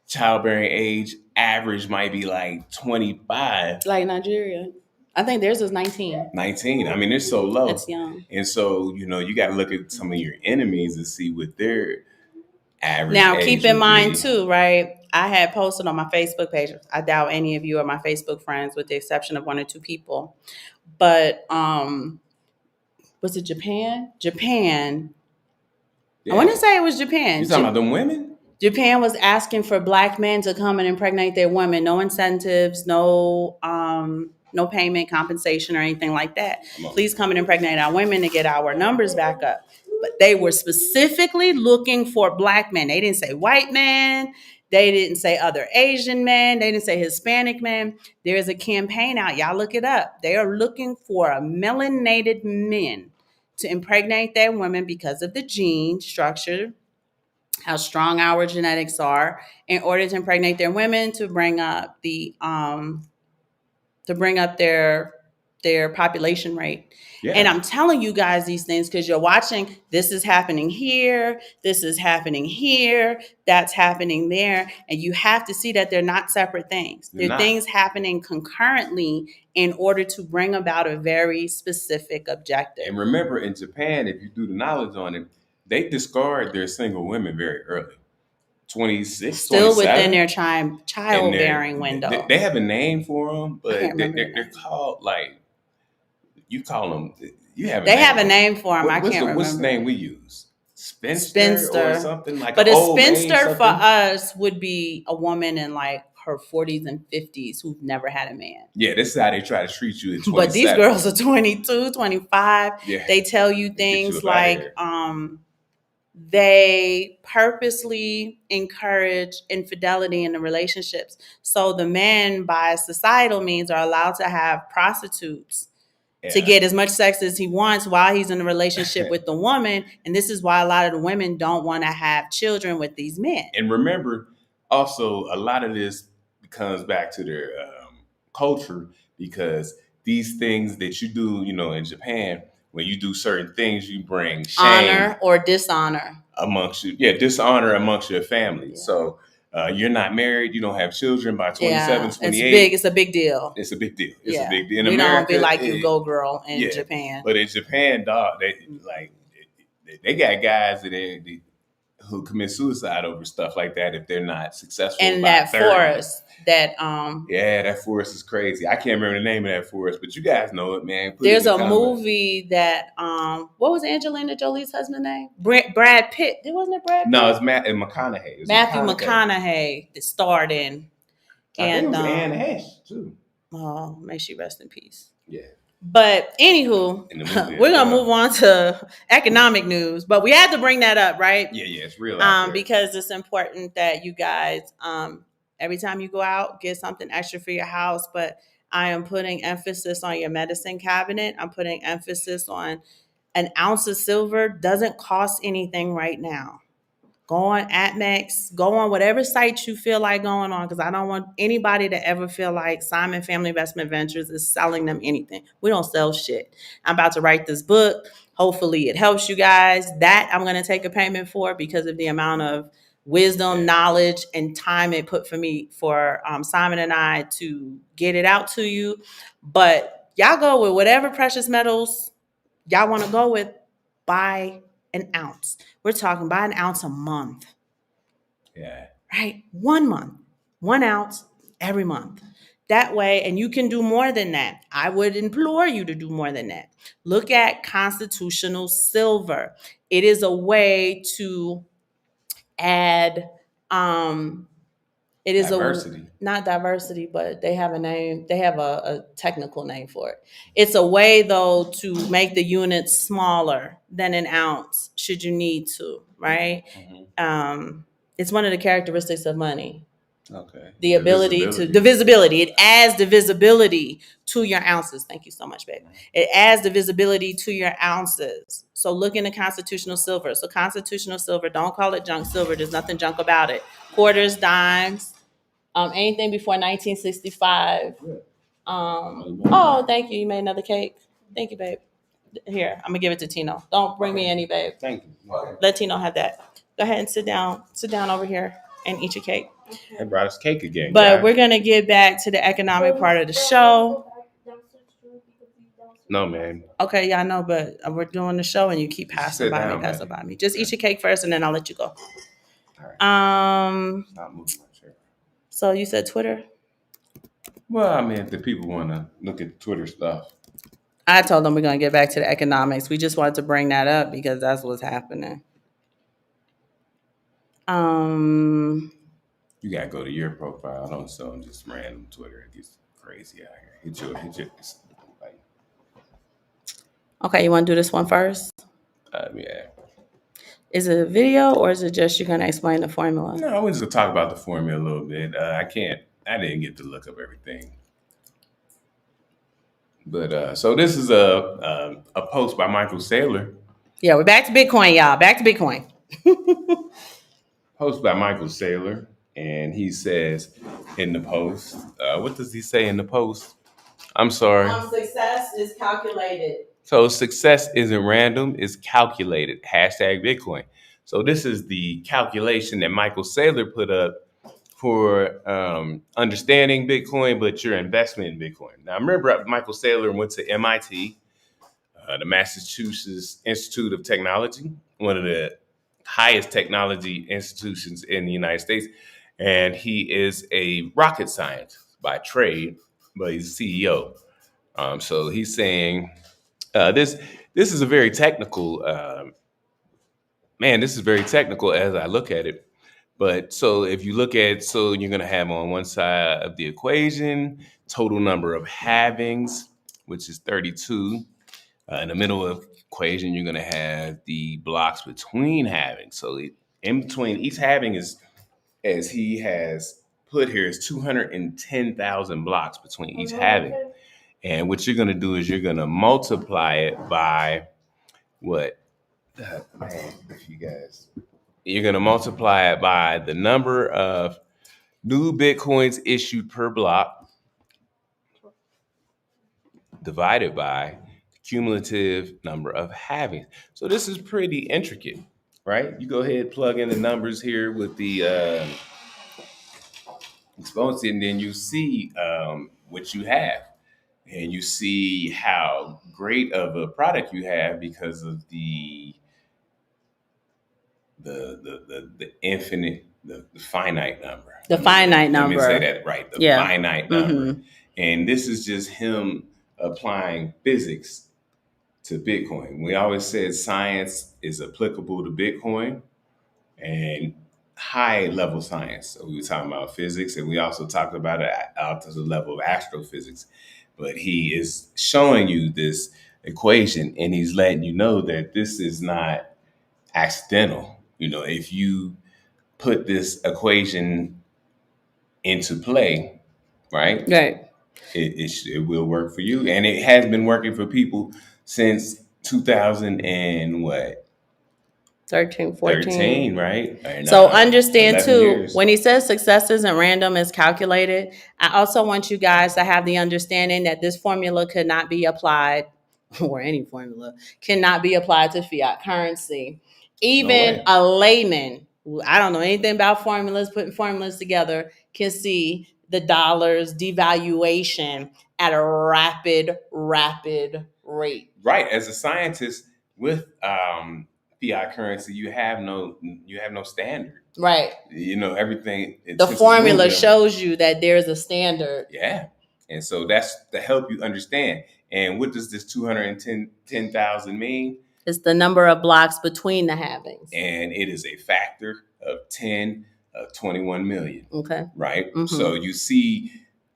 childbearing age average might be like 25, Like Nigeria. I think theirs is 19. 19. I mean, it's so low. It's young. And so, you got to look at some of your enemies and see what their average Now, age keep in would mind be. too, right? I had posted on my Facebook page. I doubt any of you are my Facebook friends, with the exception of one or two people. But was it Japan? Japan. I want to say it was Japan. You talking about them women? Japan was asking for black men to come and impregnate their women. No incentives, no payment, compensation, or anything like that. Please come and impregnate our women to get our numbers back up. But they were specifically looking for black men. They didn't say white men. They didn't say other Asian men. They didn't say Hispanic men. There is a campaign out. Y'all look it up. They are looking for a melanated men to impregnate their women because of the gene structure, how strong our genetics are, in order to impregnate their women to bring up their population rate. Yeah. And I'm telling you guys these things because you're watching. This is happening here. This is happening here. That's happening there. And you have to see that they're not separate things. They're things happening concurrently in order to bring about a very specific objective. And remember, in Japan, if you do the knowledge on it, they discard their single women very early. 26, still 27. Within their childbearing window. They have a name for them, but they're called like, you call them. You have. They have a name for them. I can't remember. What's the name we use? Spinster or something like. But a spinster for us would be a woman in like her 40s and 50s who've never had a man. Yeah, this is how they try to treat you at 27. But these girls are 22, 25. Yeah. They tell you things like they purposely encourage infidelity in the relationships. So the men, by societal means, are allowed to have prostitutes to get as much sex as he wants while he's in a relationship with the woman. And this is why a lot of the women don't want to have children with these men. And remember, also, a lot of this comes back to their culture, because these things that you do, in Japan, when you do certain things, you bring shame, honor or dishonor amongst you. Yeah, dishonor amongst your family. Yeah. So you're not married, you don't have children by 27, 28. It's a big deal. It's a big deal. It's a big deal. In we America, don't be like you go girl in Japan. But in Japan, dog, they got guys who commit suicide over stuff like that if they're not successful. And that 30. Forest that that forest is crazy. I can't remember the name of that forest, but you guys know it, man. There's a movie that what was Angelina Jolie's husband's name? Brad Pitt. Wasn't it Brad Pitt? No, it's McConaughey. Matthew McConaughey that starred in. And it was Anne Hesh too. Oh, may she rest in peace. Yeah. But anywho, we're gonna move on to economic news. But we had to bring that up, right? Yeah, it's real. Because it's important that you guys, every time you go out, get something extra for your house. But I am putting emphasis on your medicine cabinet. I'm putting emphasis on an ounce of silver doesn't cost anything right now. Go on AtMex, go on whatever site you feel like going on, because I don't want anybody to ever feel like Simon Family Investment Ventures is selling them anything. We don't sell shit. I'm about to write this book. Hopefully it helps you guys. That I'm going to take a payment for because of the amount of wisdom, knowledge, and time it put for Simon and I to get it out to you. But y'all go with whatever precious metals y'all want to go with. Buy an ounce. We're talking about an ounce a month. Yeah. Right? 1 month, 1 ounce every month. That way, and you can do more than that. I would implore you to do more than that. Look at constitutional silver. It is a way to add, it is Diversity. not diversity, but they have a name, they have a technical name for it. It's a way, though, to make the units smaller than an ounce should you need to, right? It's one of the characteristics of money. Okay. The ability to divisibility. It adds the visibility to your ounces. Thank you so much, babe. It adds the visibility to your ounces. So look into constitutional silver. So constitutional silver, don't call it junk silver. There's nothing junk about it. Quarters, dimes, anything before 1965. Oh, thank you. You made another cake. Thank you, babe. Here, I'm gonna give it to Tino. Don't bring me any, babe. Thank you. Let Tino have that. Go ahead and sit down. Sit down over here and eat your cake. They brought us cake again. But guys. we're gonna get back to the economic part of the show. No, man. Okay, yeah, I know, but we're doing the show and you keep passing by me. Just eat your cake first and then I'll let you go. All right. Not moving my chair. So you said Twitter? Well, I mean, if the people want to look at Twitter stuff. I told them we're gonna get back to the economics. We just wanted to bring that up because that's what's happening. You gotta go to your profile. Don't show them just random Twitter. It gets crazy out here. Hit your like, Okay, you want to do this one first? yeah. Is it a video or is it just you're gonna explain the formula? No, we're just gonna talk about the formula a little bit. I didn't get to look up everything. But so this is a post by Michael Saylor. Yeah, we're back to Bitcoin, y'all. Back to Bitcoin. Post by Michael Saylor, and he says in the post, what does he say in the post? I'm sorry. Success is calculated. So success isn't random, it's calculated. Hashtag Bitcoin. So this is the calculation that Michael Saylor put up for understanding Bitcoin, but your investment in Bitcoin. Now, remember, Michael Saylor went to MIT, the Massachusetts Institute of Technology, one of the highest technology institutions in the United States. And he is a rocket scientist by trade, but he's a CEO. So he's saying this is a very technical, this is very technical as I look at it. But so if you look at, so you're going to have on one side of the equation, total number of halvings, which is 32. In the middle of the equation, you're going to have the blocks between halvings. So in between each halving is, as he has put here, is 210,000 blocks between each halving. And what you're going to do is you're going to multiply it by what? Man, if you guys, you're going to multiply it by the number of new Bitcoins issued per block divided by the cumulative number of halvings. So this is pretty intricate, right? You go ahead, plug in the numbers here with the exponent, and then you see what you have. And you see how great of a product you have because of the infinite, the finite number. The finite number. Let me say that right. The finite number. And this is just him applying physics to Bitcoin. We always said science is applicable to Bitcoin and high level science. So we were talking about physics, and we also talked about it out to the level of astrophysics. But he is showing you this equation, and he's letting you know that this is not accidental. You know, if you put this equation into play, right? Right. It will work for you, and it has been working for people since 2000 and what? 13, 14. 13, right? And, so understand too, years. When he says success isn't random, it's calculated. I also want you guys to have the understanding that this formula could not be applied, or any formula cannot be applied to fiat currency. Even a layman, I don't know anything about formulas, putting formulas together, can see the dollar's devaluation at a rapid rate. Right. As a scientist with fiat currency, you have no standard. Right. Everything. The formula shows you that there's a standard. Yeah. And so that's to help you understand. And what does this 210,000 mean? It's the number of blocks between the halvings. And it is a factor of 10 of 21 million. Okay. Right? Mm-hmm. So you see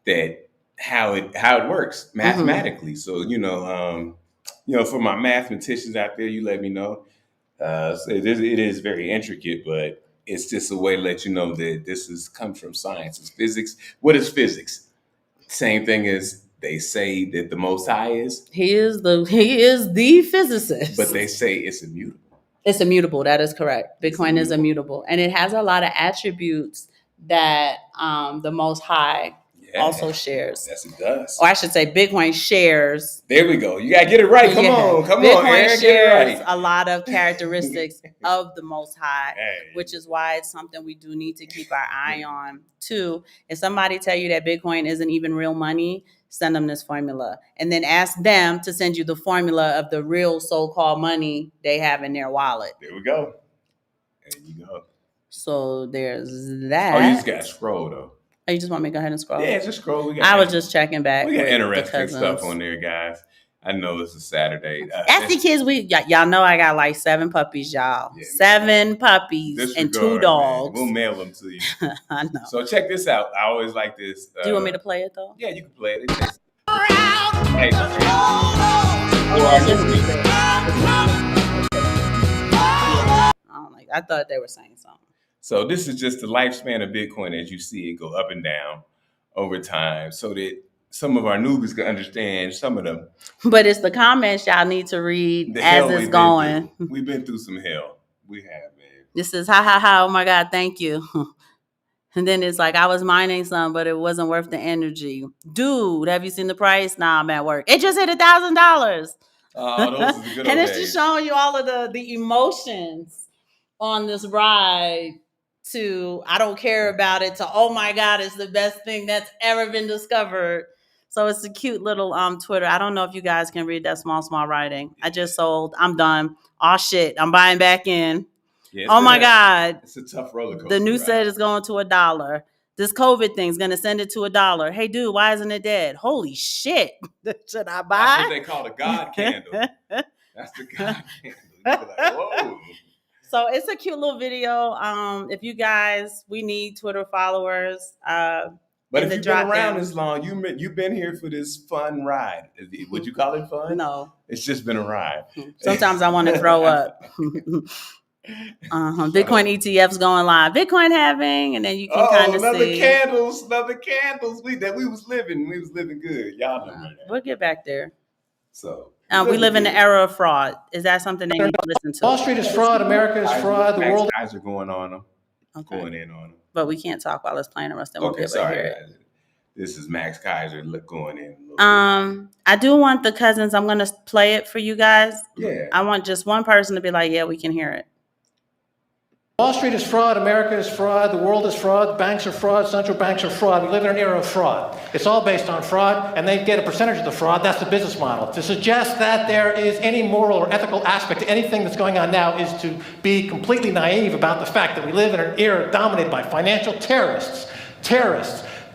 that how it works mathematically. Mm-hmm. So, for my mathematicians out there, you let me know. So it is very intricate, but it's just a way to let you know that comes from science. It's physics. What is physics? Same thing as they say that the Most High is. He is the physicist. But they say it's immutable. It's immutable. That is correct. Bitcoin is immutable. And it has a lot of attributes that the Most High also shares. Yes, it does. Or I should say Bitcoin shares. There we go. You got to get it right. Come on, Bitcoin Aaron, shares a lot of characteristics of the Most High, which is why it's something we do need to keep our eye on too. If somebody tell you that Bitcoin isn't even real money, send them this formula. And then ask them to send you the formula of the real so-called money they have in their wallet. There we go. There you go. So there's that. Oh, you just got to scroll though. Oh, you just want me to go ahead and scroll? Yeah, just scroll. I was just checking back. We got interesting stuff on there, guys. I know it's a Saturday. That's the kids. Y'all know I got like 7 puppies, y'all. Yeah, 7 puppies and 2 dogs. Man. We'll mail them to you. I know. So check this out. I always like this. Do you want me to play it though? Yeah, you can play it. I thought they were saying something. So this is just the lifespan of Bitcoin as you see it go up and down over time so that some of our newbies can understand some of them. But it's the comments y'all need to read as it's going. We've been through some hell. We have, man. This is ha. Oh my God, thank you. And then it's like, I was mining some, but it wasn't worth the energy. Dude, have you seen the price? Nah, I'm at work. It just hit $1,000. Oh, those are the good old And it's days. just showing you all of the emotions on this ride. To I don't care about it, to oh my God, it's the best thing that's ever been discovered. So it's a cute little Twitter. I don't know if you guys can read that small writing. I just sold. I'm done. Oh shit, I'm buying back in. Yeah, oh my God. It's a tough roller coaster. The news said it's going to $1. This COVID thing's gonna send it to $1. Hey dude, why isn't it dead? Holy shit. Should I buy? That's what they call a God candle. That's the God candle. You be like, whoa. So it's a cute little video. If you guys, we need Twitter followers. But if you've been around this long, you've been here for this fun ride. Would you call it fun? No. It's just been a ride. Sometimes I want to throw up. Bitcoin ETFs going live. Bitcoin halving, and then you can kind of see. Another candles. We was living good. Y'all know that. We'll get back there. So. We live in the era of fraud. Is that something they need to listen to? Wall Street is fraud. America is fraud. The world. Guys are going on them. Okay. Going in on them. But we can't talk while it's playing, or else then we'll be able sorry, to hear it. This is Max Kaiser going in. I do want the cousins. I'm going to play it for you guys. Yeah. I want just one person to be like, yeah, we can hear it. Wall Street is fraud. America is fraud. The world is fraud. Banks are fraud. Central banks are fraud. We live in an era of fraud. It's all based on fraud, and they get a percentage of the fraud. That's the business model. To suggest that there is any moral or ethical aspect to anything that's going on now is to be completely naive about the fact that we live in an era dominated by financial terrorists,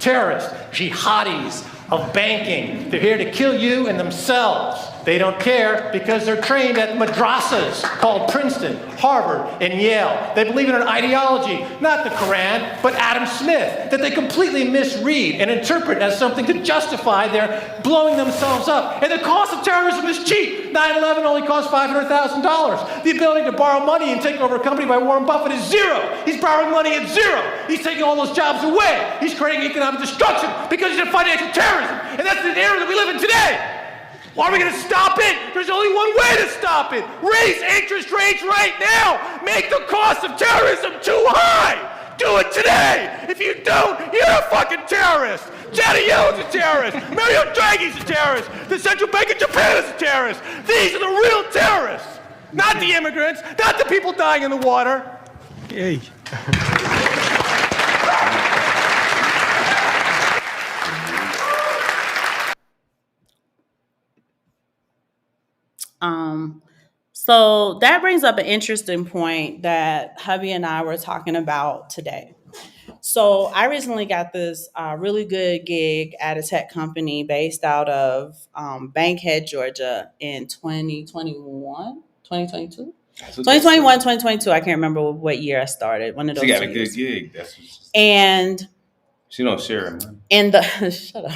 jihadis of banking. They're here to kill you and themselves. They don't care because they're trained at madrasas called Princeton, Harvard, and Yale. They believe in an ideology, not the Quran, but Adam Smith, that they completely misread and interpret as something to justify their blowing themselves up. And the cost of terrorism is cheap. 9/11 only cost $500,000. The ability to borrow money and take over a company by Warren Buffett is zero. He's borrowing money at zero. He's taking all those jobs away. He's creating economic destruction because he's a financial terrorism. And that's the era that we live in today. Are we going to stop it? There's only one way to stop it. Raise interest rates right now. Make the cost of terrorism too high. Do it today. If you don't, you're a fucking terrorist. Janet Yellen's a terrorist. Mario Draghi's a terrorist. The Central Bank of Japan is a terrorist. These are the real terrorists. Not the immigrants. Not the people dying in the water. Hey. So that brings up an interesting point that hubby and I were talking about today. So I recently got this really good gig at a tech company based out of Bankhead, Georgia in 2021, 2022. That's what they 2021, said. 2022. I can't remember what year I started. One of She those got two a good years. gig. That's what And she don't share her money. in the shut up.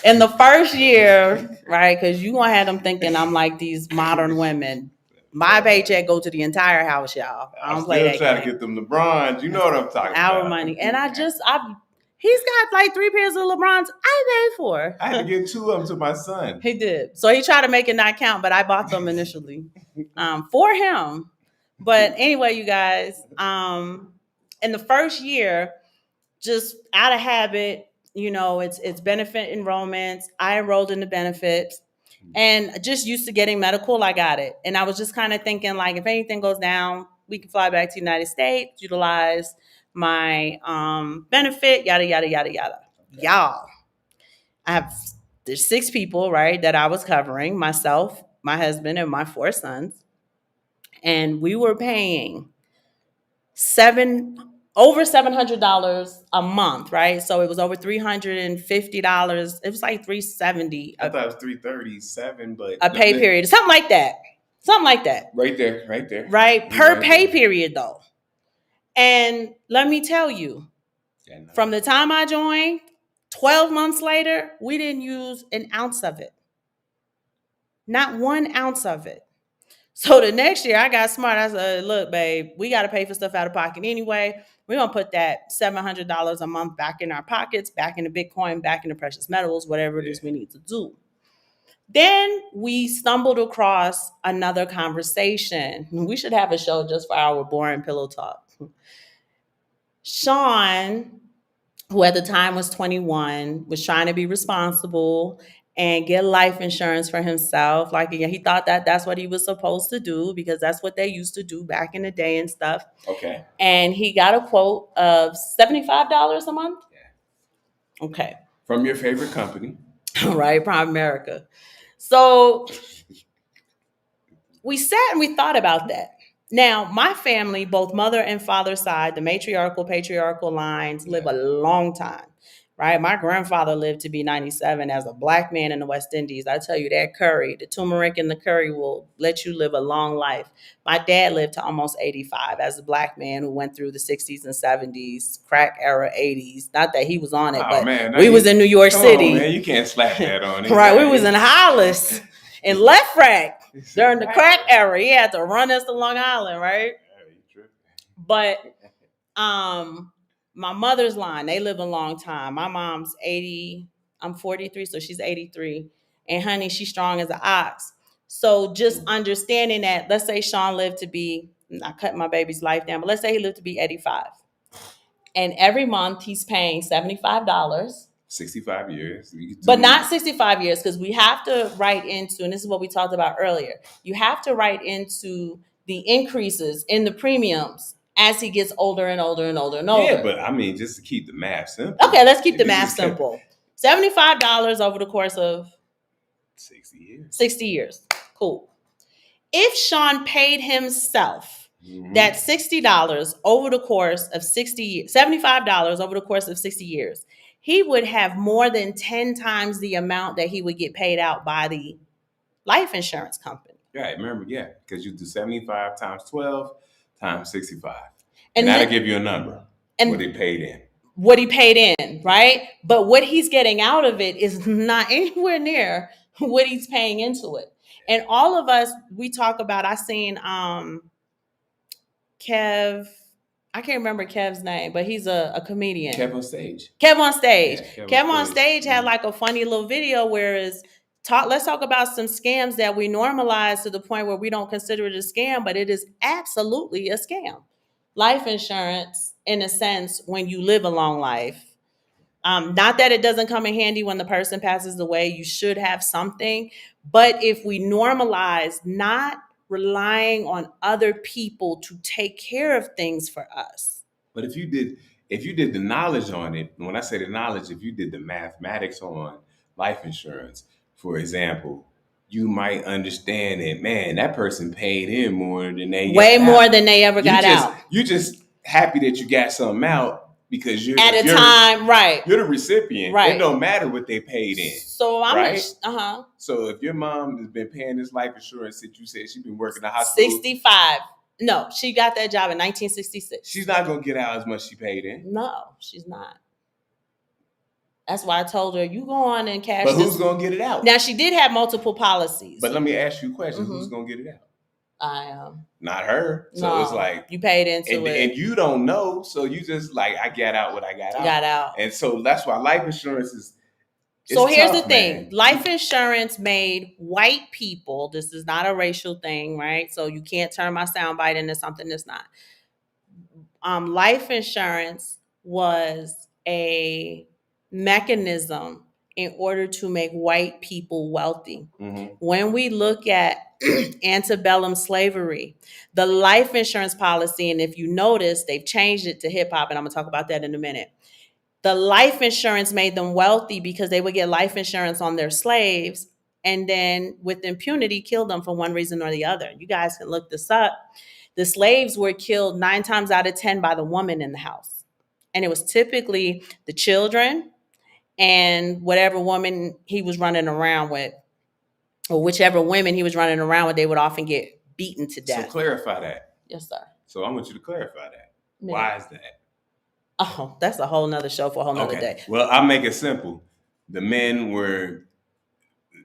In the first year, right? Because you gonna have them thinking I'm like these modern women. My paycheck go to the entire house, y'all. I I'm don't play still that trying game. to get them LeBrons. You know what I'm talking Our about. money, and he's got like 3 pairs of LeBrons I paid for. I had to give 2 of them to my son. He did. So he tried to make it not count, but I bought them initially for him. But anyway, you guys, in the first year, just out of habit, it's benefit enrollments. I enrolled in the benefits and just used to getting medical. I got it. And I was just kind of thinking like, if anything goes down, we can fly back to the United States, utilize my benefit, yada, yada, yada, yada. Okay. Y'all, there's 6 people, right, that I was covering, myself, my husband, and my 4 sons. And we were paying over $700 a month, right? So it was over $350. It was like $370. I thought it was 337, but a pay period, something like that. Right there, right there. Right, per pay period though. And let me tell you, from the time I joined, 12 months later, we didn't use an ounce of it. Not 1 ounce of it. So the next year I got smart. I said, look, babe, we got to pay for stuff out of pocket anyway. We're going to put that $700 a month back in our pockets, back into Bitcoin, back into precious metals, whatever it is we need to do. Then we stumbled across another conversation. We should have a show just for our boring pillow talk. Sean, who at the time was 21, was trying to be responsible and get life insurance for himself. Like, he thought that that's what he was supposed to do because that's what they used to do back in the day and stuff. Okay. And he got a quote of $75 a month. Yeah. Okay. From your favorite company. Right, Prime America. So we sat and we thought about that. Now, my family, both mother and father side, the matriarchal, patriarchal lines, live a long time, right? My grandfather lived to be 97 as a black man in the West Indies. I tell you, that curry, the turmeric in the curry will let you live a long life. My dad lived to almost 85 as a black man who went through the 60s and 70s, crack era 80s. Not that he was on it, but we was in New York City. On, man, you can't slap that on it. Right, we was in Hollis in Left Rack. During the crack era, he had to run us to Long Island, right? But my mother's line, they live a long time. My mom's 80, I'm 43, so she's 83. And honey, she's strong as an ox. So just understanding that, let's say Sean lived to be, I cut my baby's life down, but let's say he lived to be 85. And every month he's paying $75. 65 years. But not 65 years, because we have to write into, and this is what we talked about earlier, you have to write into the increases in the premiums as he gets older and older and older and older. Yeah, but I mean, just to keep the math simple. Okay, let's keep the math simple. $75 over the course of 60 years. 60 years. Cool. If Sean paid himself that $60 over the course of 60 years, $75 over the course of 60 years, he would have more than 10 times the amount that he would get paid out by the life insurance company. Right, remember, yeah, because you do 75 times 12 times 65. And that'll give you a number, and what he paid in. What he paid in, right? But what he's getting out of it is not anywhere near what he's paying into it. And all of us, we talk about, I seen Kev, I can't remember Kev's name, but he's a comedian. Kev on Stage. Kev on Stage. Yeah, Kev on Stage had like a funny little video where let's talk about some scams that we normalize to the point where we don't consider it a scam, but it is absolutely a scam. Life insurance, in a sense, when you live a long life. Not that it doesn't come in handy when the person passes away, you should have something. But if we normalize not relying on other people to take care of things for us. But if you did the knowledge on it, when I say the knowledge, if you did the mathematics on life insurance, for example, you might understand that, man, that person paid in more than they Way got more out. than they ever got out. You just happy that you got something out because you're At a time, right. You're the recipient. Right. It don't matter what they paid in. So I'm right? So if your mom has been paying this life insurance since you said she's been working in the hospital, 65. No, she got that job in 1966. She's not gonna get out as much she paid in. No, she's not. That's why I told her, you go on and cash. But who's gonna get it out? Now, she did have multiple policies. But let me ask you a question: Who's gonna get it out? I am. Not her. So it's like you paid into it, and you don't know. So you just like, I got out what I got out. Got out, and so that's why life insurance is. So here's tough, the thing: man. life insurance made white people. This is not a racial thing, right? So you can't turn my soundbite into something that's not. Life insurance was a mechanism in order to make white people wealthy. Mm-hmm. When we look at antebellum slavery, the life insurance policy, and if you notice, they've changed it to hip hop, and I'm gonna talk about that in a minute. The life insurance made them wealthy because they would get life insurance on their slaves and then with impunity kill them for one reason or the other. You guys can look this up. The slaves were killed 9 times out of 10 by the woman in the house. And it was typically the children and whatever woman he was running around with, or whichever women he was running around with, they would often get beaten to death. So clarify that. Yes, sir. So I want you to clarify that. Why is that? Oh, that's a whole nother show for a whole nother day. Well, I'll make it simple. The men were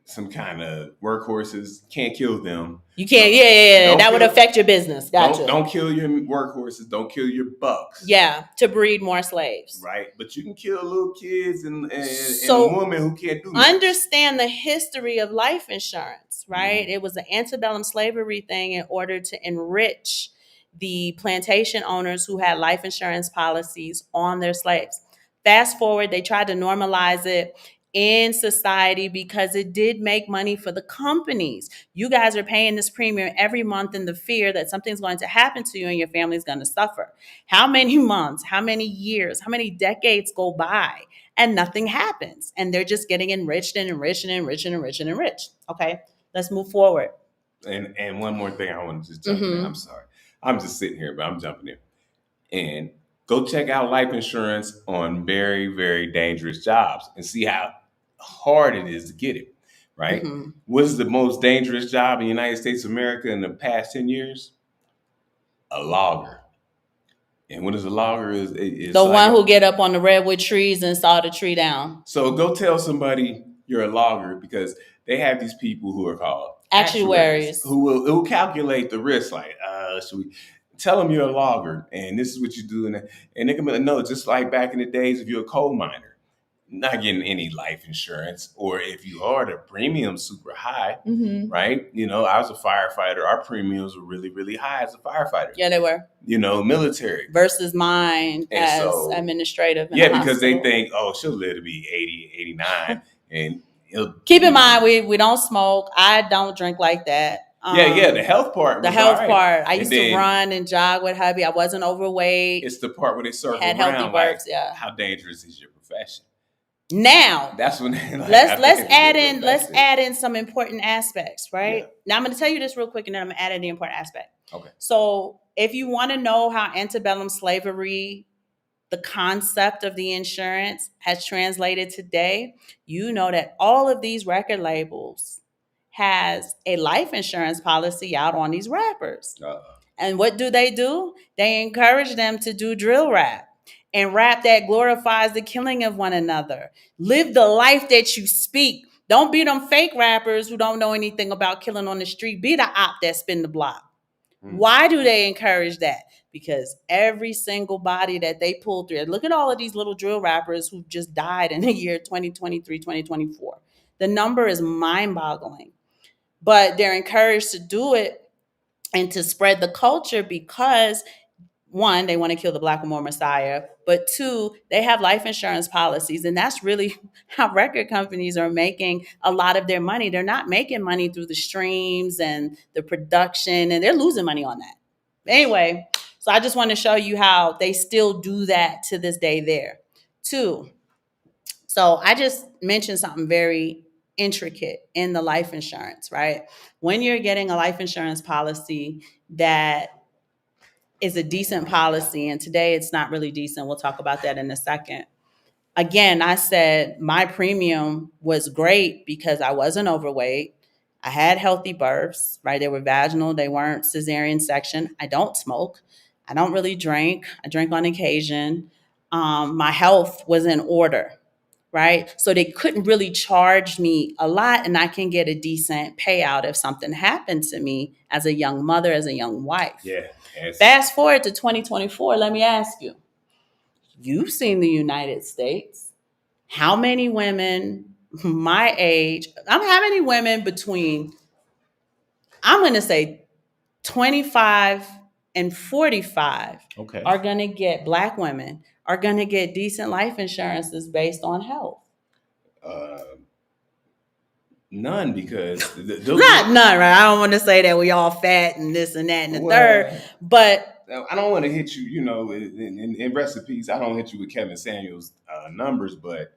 some kind of workhorses. Can't kill them. You can't. Yeah. That would affect your business. Gotcha. Don't kill your workhorses. Don't kill your bucks. Yeah, to breed more slaves. Right. But you can kill little kids and a woman who can't do nothing. Understand the history of life insurance, right? Mm-hmm. It was an antebellum slavery thing in order to enrich the plantation owners who had life insurance policies on their slaves. Fast forward, they tried to normalize it in society because it did make money for the companies. You guys are paying this premium every month in the fear that something's going to happen to you and your family's going to suffer. How many months, how many years, how many decades go by and nothing happens? And they're just getting enriched and enriched and enriched and enriched and enriched. Okay, let's move forward. And one more thing I want to just jump in. I'm sorry. I'm just sitting here, but I'm jumping in. And go check out life insurance on very, very dangerous jobs and see how hard it is to get it, right? Mm-hmm. What's the most dangerous job in the United States of America in the past 10 years? A logger. And what is a logger? Is the one who get up on the redwood trees and saw the tree down. So go tell somebody you're a logger because they have these people who are called actuaries who will calculate the risk. Like, should we tell them you're a logger and this is what you do, and they can be like, no, just like back in the days, if you're a coal miner, not getting any life insurance, or if you are, the premium's super high, mm-hmm. right? You know, I was a firefighter. Our premiums were really, really high as a firefighter. Yeah, they were. You know, military versus mine and as administrative. Because they think, oh, she'll live to be 80, 89, and keep in mind, we don't smoke. I don't drink like that. The health part. I used to run and jog with hubby. I wasn't overweight. It's the part where they circle had around. Healthy births, yeah. How dangerous is your profession? Now that's when let's add in some important aspects, right? Yeah. Now I'm going to tell you this real quick, and then I'm going to add in the important aspect. Okay. So if you want to know how antebellum slavery, the concept of the insurance, has translated today, you know that all of these record labels has a life insurance policy out on these rappers. And what do? They encourage them to do drill rap and rap that glorifies the killing of one another. Live the life that you speak. Don't be them fake rappers who don't know anything about killing on the street. Be the op that spin the block. Why do they encourage that? Because every single body that they pull through, look at all of these little drill rappers who just died in the year 2023, 2024. The number is mind-boggling. But they're encouraged to do it and to spread the culture because, one, they want to kill the Black and More Messiah, but two, they have life insurance policies. And that's really how record companies are making a lot of their money. They're not making money through the streams and the production, and they're losing money on that. Anyway, so I just want to show you how they still do that to this day there. Two, so I just mentioned something very intricate in the life insurance, right? When you're getting a life insurance policy that is a decent policy, and today it's not really decent, we'll talk about that in a second. Again, I said my premium was great because I wasn't overweight. I had healthy births, right? They were vaginal, they weren't cesarean section. I don't smoke. I don't really drink. I drink on occasion. My health was in order, right? So they couldn't really charge me a lot, and I can get a decent payout if something happened to me as a young mother, as a young wife. Yeah. Fast forward to 2024, let me ask you, you've seen the United States. How many women my age, how many women between, I'm going to say 25 and 45 Okay. are going to get, Black women are going to get decent life insurances based on health? None, because Not none, right? I don't want to say that we all fat and this and that and the third, but I don't want to hit you, in recipes. I don't hit you with Kevin Samuels numbers, but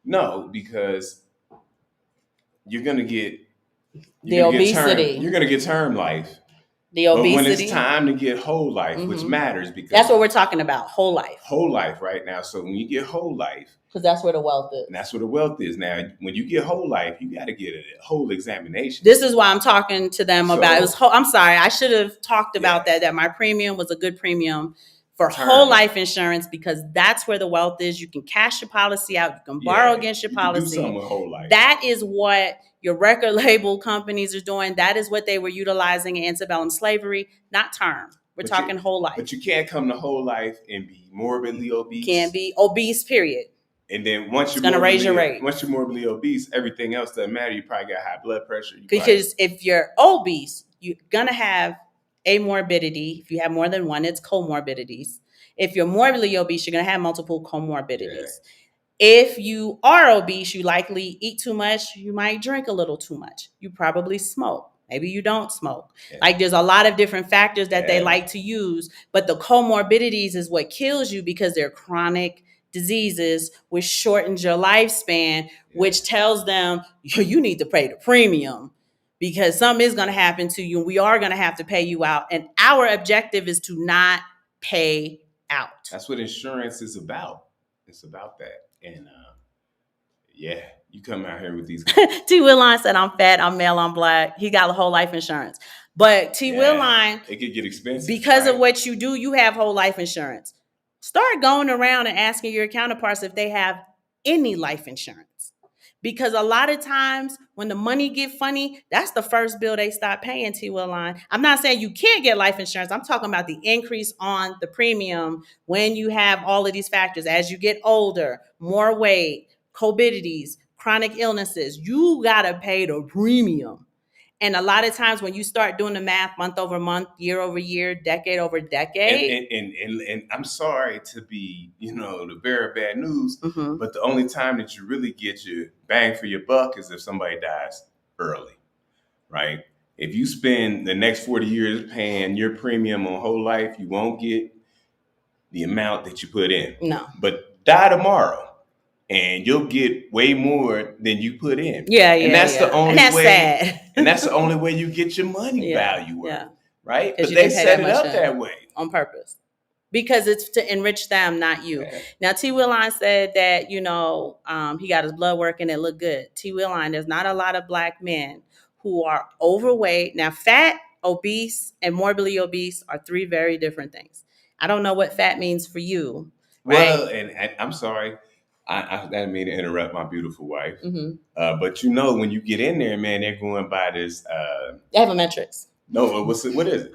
no, because you're gonna get the obesity, you're gonna get term life. The obesity. But when it's time to get whole life, which matters, because that's what we're talking about, whole life. Whole life right now. So when you get whole life, because that's where the wealth is. And that's where the wealth is. Now, when you get whole life, you got to get a whole examination. This is why I'm talking to them about it. Was I'm sorry, I should have talked about that my premium was a good premium for whole life insurance, because that's where the wealth is. You can cash your policy out. You can borrow against your policy. You can do something with whole life. That is what your record label companies are doing. That is what they were utilizing in antebellum slavery, not term. We're talking whole life. But you can't come to whole life and be morbidly obese. Can't be obese, period. And then once you're gonna raise your rate. Once you're morbidly obese, everything else doesn't matter. You probably got high blood pressure. Because if you're obese, you're gonna have a morbidity. If you have more than one, it's comorbidities. If you're morbidly obese, you're gonna have multiple comorbidities. Yeah. If you are obese, you likely eat too much. You might drink a little too much. You probably smoke. Maybe you don't smoke. Yeah. Like there's a lot of different factors that they like to use, but the comorbidities is what kills you, because they're chronic diseases, which shortens your lifespan, which tells them you need to pay the premium because something is going to happen to you and we are going to have to pay you out. And our objective is to not pay out. That's what insurance is about. It's about that. And you come out here with these. T. Willine said, I'm fat, I'm male, I'm Black. He got a whole life insurance. But T. Willine, it could get expensive. Because of what you do, you have whole life insurance. Start going around and asking your counterparts if they have any life insurance. Because a lot of times when the money get funny, that's the first bill they stop paying, T. Willine. I'm not saying you can't get life insurance. I'm talking about the increase on the premium when you have all of these factors. As you get older, more weight, comorbidities, chronic illnesses, you got to pay the premium. And a lot of times when you start doing the math month over month, year over year, decade over decade. And I'm sorry to be, the bearer of bad news, but the only time that you really get your bang for your buck is if somebody dies early, right? If you spend the next 40 years paying your premium on whole life, you won't get the amount that you put in. No. But die tomorrow, and you'll get way more than you put in. Yeah. And that's the only way. Sad. And that's the only way you get your money value worth, right? Because they set it up that way. On purpose. Because it's to enrich them, not you. Yeah. Now, T. Willine said that, he got his blood work and it looked good. T. Willine, there's not a lot of Black men who are overweight. Now, fat, obese, and morbidly obese are three very different things. I don't know what fat means for you. Right? Well, and I'm sorry. I didn't mean to interrupt my beautiful wife. But when you get in there, man, they're going by this. They have a metrics. No, what is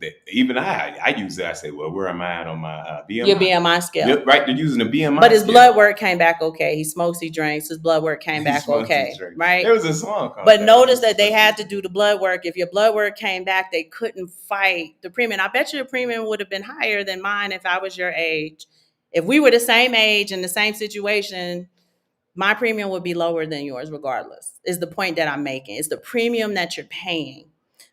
it? Even I use it. I say, well, where am I at on my BMI? Your BMI scale. Right, they're using the BMI But his blood work came back okay. He smokes, he drinks. His blood work came back okay, right? There was a song called But notice that they had to do the blood work. If your blood work came back, they couldn't fight the premium. I bet you the premium would have been higher than mine if I was your age. If we were the same age in the same situation, my premium would be lower than yours regardless, is the point that I'm making. It's the premium that you're paying,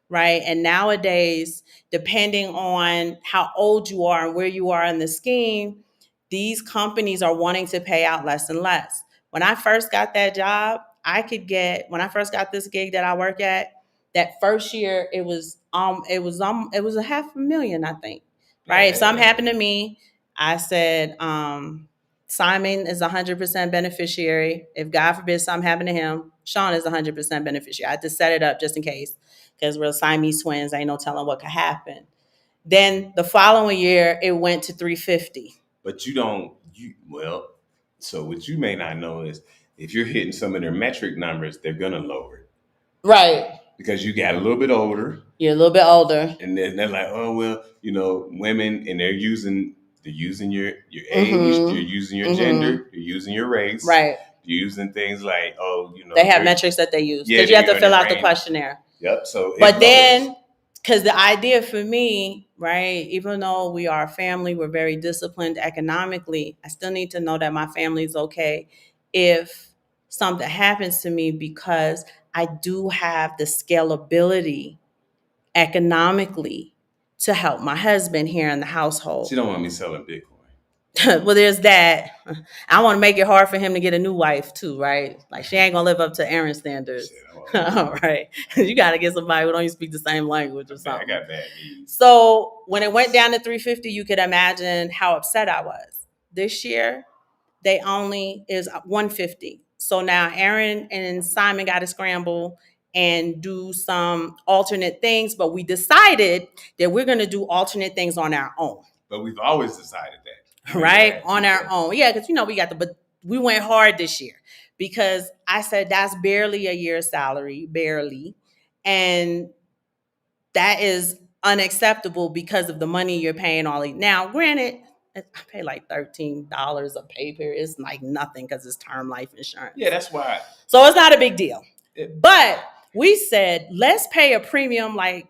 right? And nowadays, depending on how old you are and where you are in the scheme, these companies are wanting to pay out less and less. When I first got that job, I could get, when I first got this gig that I work at, that first year it was a half a million, I think. Right. If something happened to me, I said, Simon is 100% beneficiary. If God forbid something happened to him, Sean is 100% beneficiary. I had to set it up just in case, because we're Siamese twins. Ain't no telling what could happen. Then the following year, it went to 350. But so what you may not know is if you're hitting some of their metric numbers, they're gonna lower it. Right. Because you got a little bit older. You're a little bit older. And then they're like, oh well, women, and they're using your age, you're using your gender, you're using your race. Right. You're using things like, they have metrics that they use. Because you have to fill out the questionnaire. Yep. So but then, because the idea for me, right, even though we are a family, we're very disciplined economically, I still need to know that my family's okay if something happens to me, because I do have the scalability economically to help my husband here in the household. She don't want me selling Bitcoin. Well, there's that. I want to make it hard for him to get a new wife too, right? Like, she ain't gonna live up to Aaron's standards. All right. You got to get somebody who don't even speak the same language or something. I got bad news. So when it went down to 350, you could imagine how upset I was. This year, they only is 150. So now Aaron and Simon got to scramble and do some alternate things, but we decided that we're going to do alternate things on our own. But we've always decided that. Right? On our own. Yeah, because but we went hard this year, because I said that's barely a year's salary, barely. And that is unacceptable because of the money you're paying all these. Now, granted, I pay like $13 a pay period. It's like nothing because it's term life insurance. Yeah, that's why. So it's not a big deal. But we said, let's pay a premium like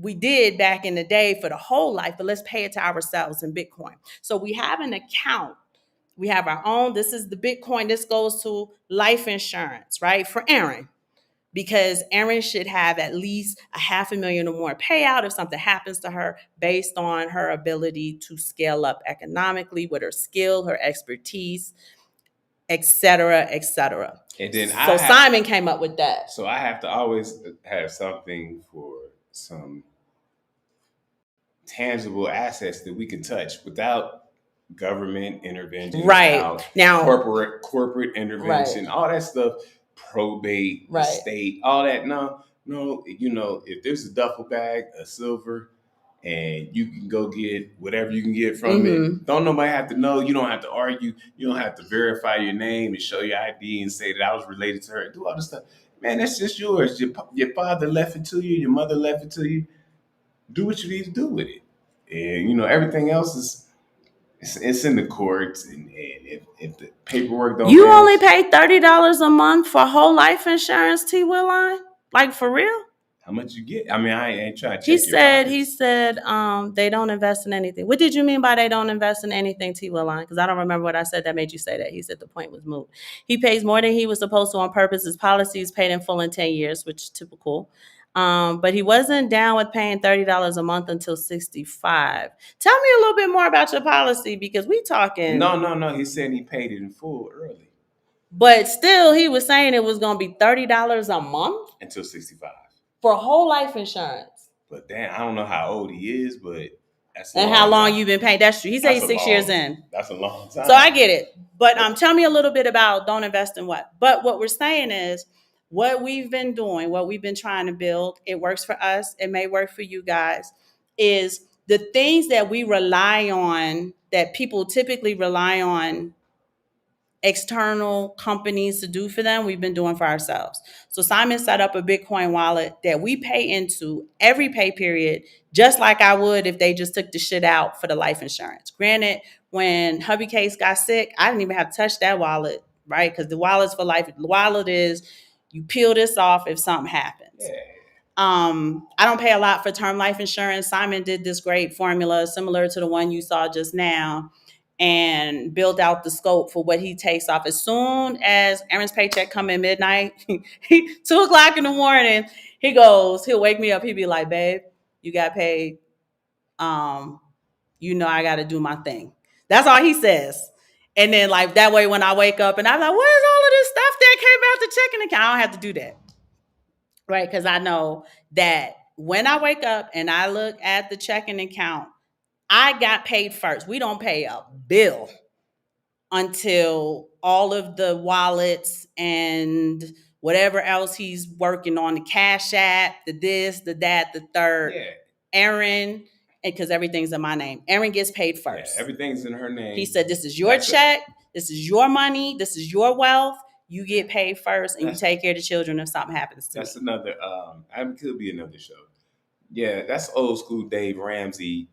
we did back in the day for the whole life, but let's pay it to ourselves in Bitcoin. So we have an account. We have our own. This is the Bitcoin. This goes to life insurance, right? For Aaron, because Aaron should have at least $500,000 or more payout if something happens to her, based on her ability to scale up economically with her skill, her expertise, et cetera, et cetera. And then Simon came up with that. So I have to always have something for some tangible assets that we can touch without government intervention. Right. Now, corporate intervention, right. All that stuff, probate, right. Estate, all that. No, if there's a duffel bag of silver and you can go get whatever you can get from it, don't nobody have to know. You don't have to argue. You don't have to verify your name and show your ID and say that I was related to her. Do all this stuff. Man, that's just yours. Your father left it to you. Your mother left it to you. Do what you need to do with it. And, everything else is it's in the courts. And if the paperwork don't... You only pay $30 a month for whole life insurance, T. Willine? Like, for real? How much you get? I mean, I ain't trying to check He said they don't invest in anything. What did you mean by they don't invest in anything, T. Willine? Because I don't remember what I said that made you say that. He said the point was moot. He pays more than he was supposed to on purpose. His policy is paid in full in 10 years, which is typical. But he wasn't down with paying $30 a month until 65. Tell me a little bit more about your policy, because we talking... No. He said he paid it in full early. But still, he was saying it was going to be $30 a month? Until 65. For whole life insurance. But damn, I don't know how old he is, but that's and how long you've been paying. That's true. He said he's 6 years in. That's a long time. So I get it. But tell me a little bit about don't invest in what. But what we're saying is, what we've been doing, what we've been trying to build, it works for us. It may work for you guys, is the things that we rely on, that people typically rely on external companies to do for them, we've been doing for ourselves. So Simon set up a Bitcoin wallet that we pay into every pay period, just like I would if they just took the shit out for the life insurance. Granted, when hubby case got sick, I didn't even have to touch that wallet, right? Because the wallet's for life. The wallet is, you peel this off if something happens. Yeah. I don't pay a lot for term life insurance. Simon did this great formula similar to the one you saw just now, and build out the scope for what he takes off. As soon as Aaron's paycheck come in midnight, 2:00 in the morning, he'll wake me up. He'll be like, babe, you got paid. I got to do my thing. That's all he says. And then like that way, when I wake up and I'm like, where's all of this stuff check came out the checking account. I don't have to do that. Right? Because I know that when I wake up and I look at the checking account, I got paid first. We don't pay a bill until all of the wallets and whatever else he's working on, the Cash App, the this, the that, the third. Yeah. Aaron, and because everything's in my name, Aaron gets paid first. Yeah, everything's in her name. He said, "This is your check. This is your money. This is your wealth. You get paid first, and you take care of the children if something happens to That's me." another. It could be another show. Yeah, that's old school Dave Ramsey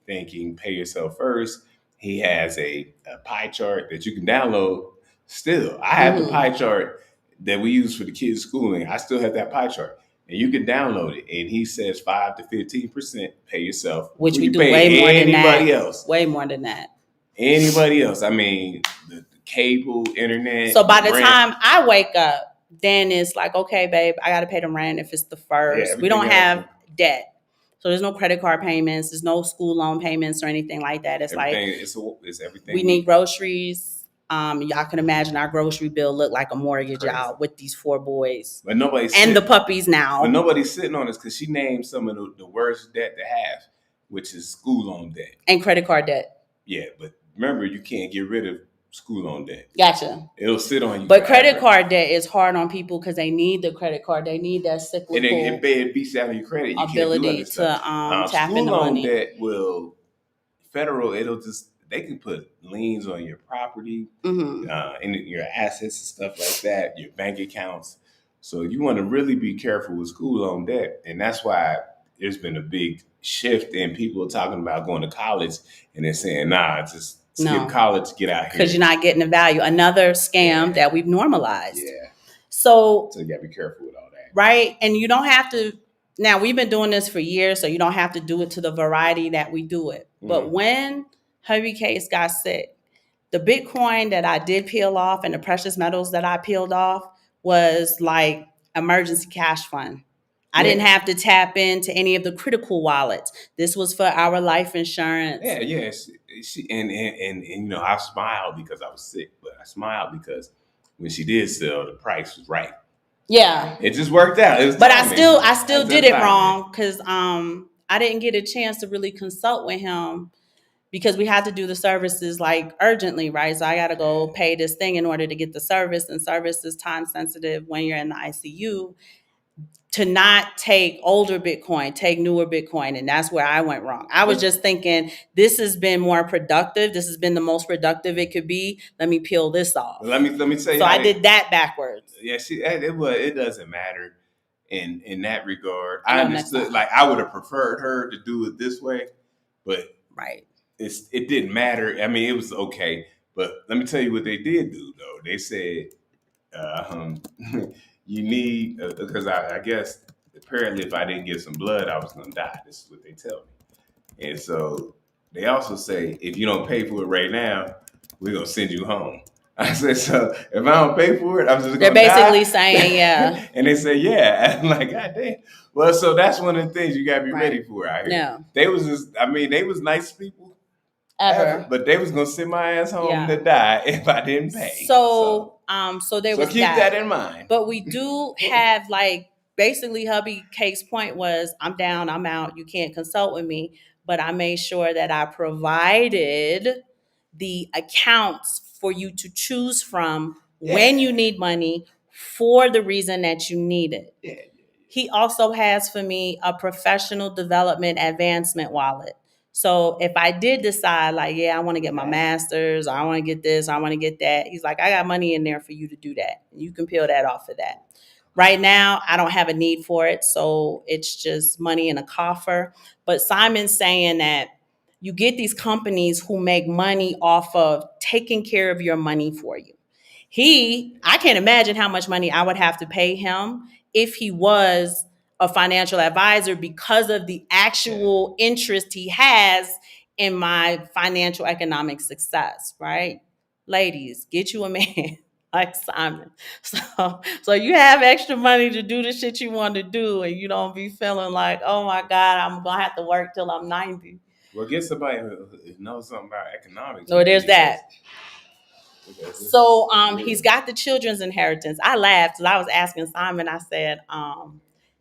thinking. Pay yourself first. He has a pie chart that you can download. Still, I have the pie chart that we use for the kids' schooling. I still have that pie chart. And you can download it, and he says 5 to 15% pay yourself, which we do way more than that. Anybody else? Way more than that. Anybody else? I mean, the cable, internet. So by the time I wake up, then it's like, okay, babe, I got to pay the rent if it's the first. Yeah, we don't have debt, so there's no credit card payments, there's no school loan payments or anything like that. It's it's everything. We need groceries. Y'all can imagine our grocery bill looked like a mortgage out with these 4 boys. But nobody's the puppies now. But nobody's sitting on this because she named some of the worst debt to have, which is school loan debt. And credit card debt. Yeah, but remember, you can't get rid of school loan debt. Gotcha. It'll sit on you. But credit card debt is hard on people because they need the credit card. They need that cyclical and it beats out of your credit. You ability to tap into money. School loan debt they can put liens on your property, and your assets and stuff like that, your bank accounts. So you want to really be careful with school loan debt. And that's why there's been a big shift in people talking about going to college, and they're saying, nah, just skip college, get out here. Because you're not getting the value. Another scam that we've normalized. Yeah. So you got to be careful with all that. Right? And you don't have to. Now, we've been doing this for years, so you don't have to do it to the variety that we do it. But when Hubby Case got sick, the Bitcoin that I did peel off and the precious metals that I peeled off was like emergency cash fund. I didn't have to tap into any of the critical wallets. This was for our life insurance. Yeah, yes. And I smiled because I was sick, but I smiled because when she did sell, the price was right. Yeah. It just worked out. But I still did it wrong because I didn't get a chance to really consult with him because we had to do the services like urgently, right? So I got to go pay this thing in order to get the service, and service is time sensitive when you're in the ICU. To not take older Bitcoin, take newer Bitcoin. And that's where I went wrong. I was just thinking, this has been more productive. This has been the most productive it could be. Let me peel this off. Let me tell you. So I did that backwards. Yeah, it doesn't matter in that regard. I understood, like I would have preferred her to do it this way, but it didn't matter. I mean, it was okay. But let me tell you what they did do, though. They said, you need, because I guess apparently if I didn't get some blood, I was going to die. This is what they tell me. And so they also say, if you don't pay for it right now, we're going to send you home. I said, so if I don't pay for it, I'm just going to die? They're basically saying, yeah. And they say, yeah. I'm like, God damn. Well, so that's one of the things you got to be ready for out here. Yeah. They was nice people. Ever. But they was going to send my ass home to die if I didn't pay. So there was keep that in mind. But we do have basically hubby Cake's point was, I'm down, I'm out, you can't consult with me. But I made sure that I provided the accounts for you to choose from when you need money for the reason that you need it. Yeah. He also has for me a professional development advancement wallet. So if I did decide I want to get my master's, or I want to get this, or I want to get that, he's like, I got money in there for you to do that. You can peel that off of that. Right now, I don't have a need for it. So it's just money in a coffer. But Simon's saying that you get these companies who make money off of taking care of your money for you. I can't imagine how much money I would have to pay him if he was a financial advisor because of the actual interest he has in my financial economic success, right? Ladies, get you a man like Simon. So you have extra money to do the shit you want to do, and you don't be feeling like, oh my God, I'm going to have to work till I'm 90. Well, get somebody who knows something about economics. So there's that. So he's got the children's inheritance. I laughed because I was asking Simon, I said,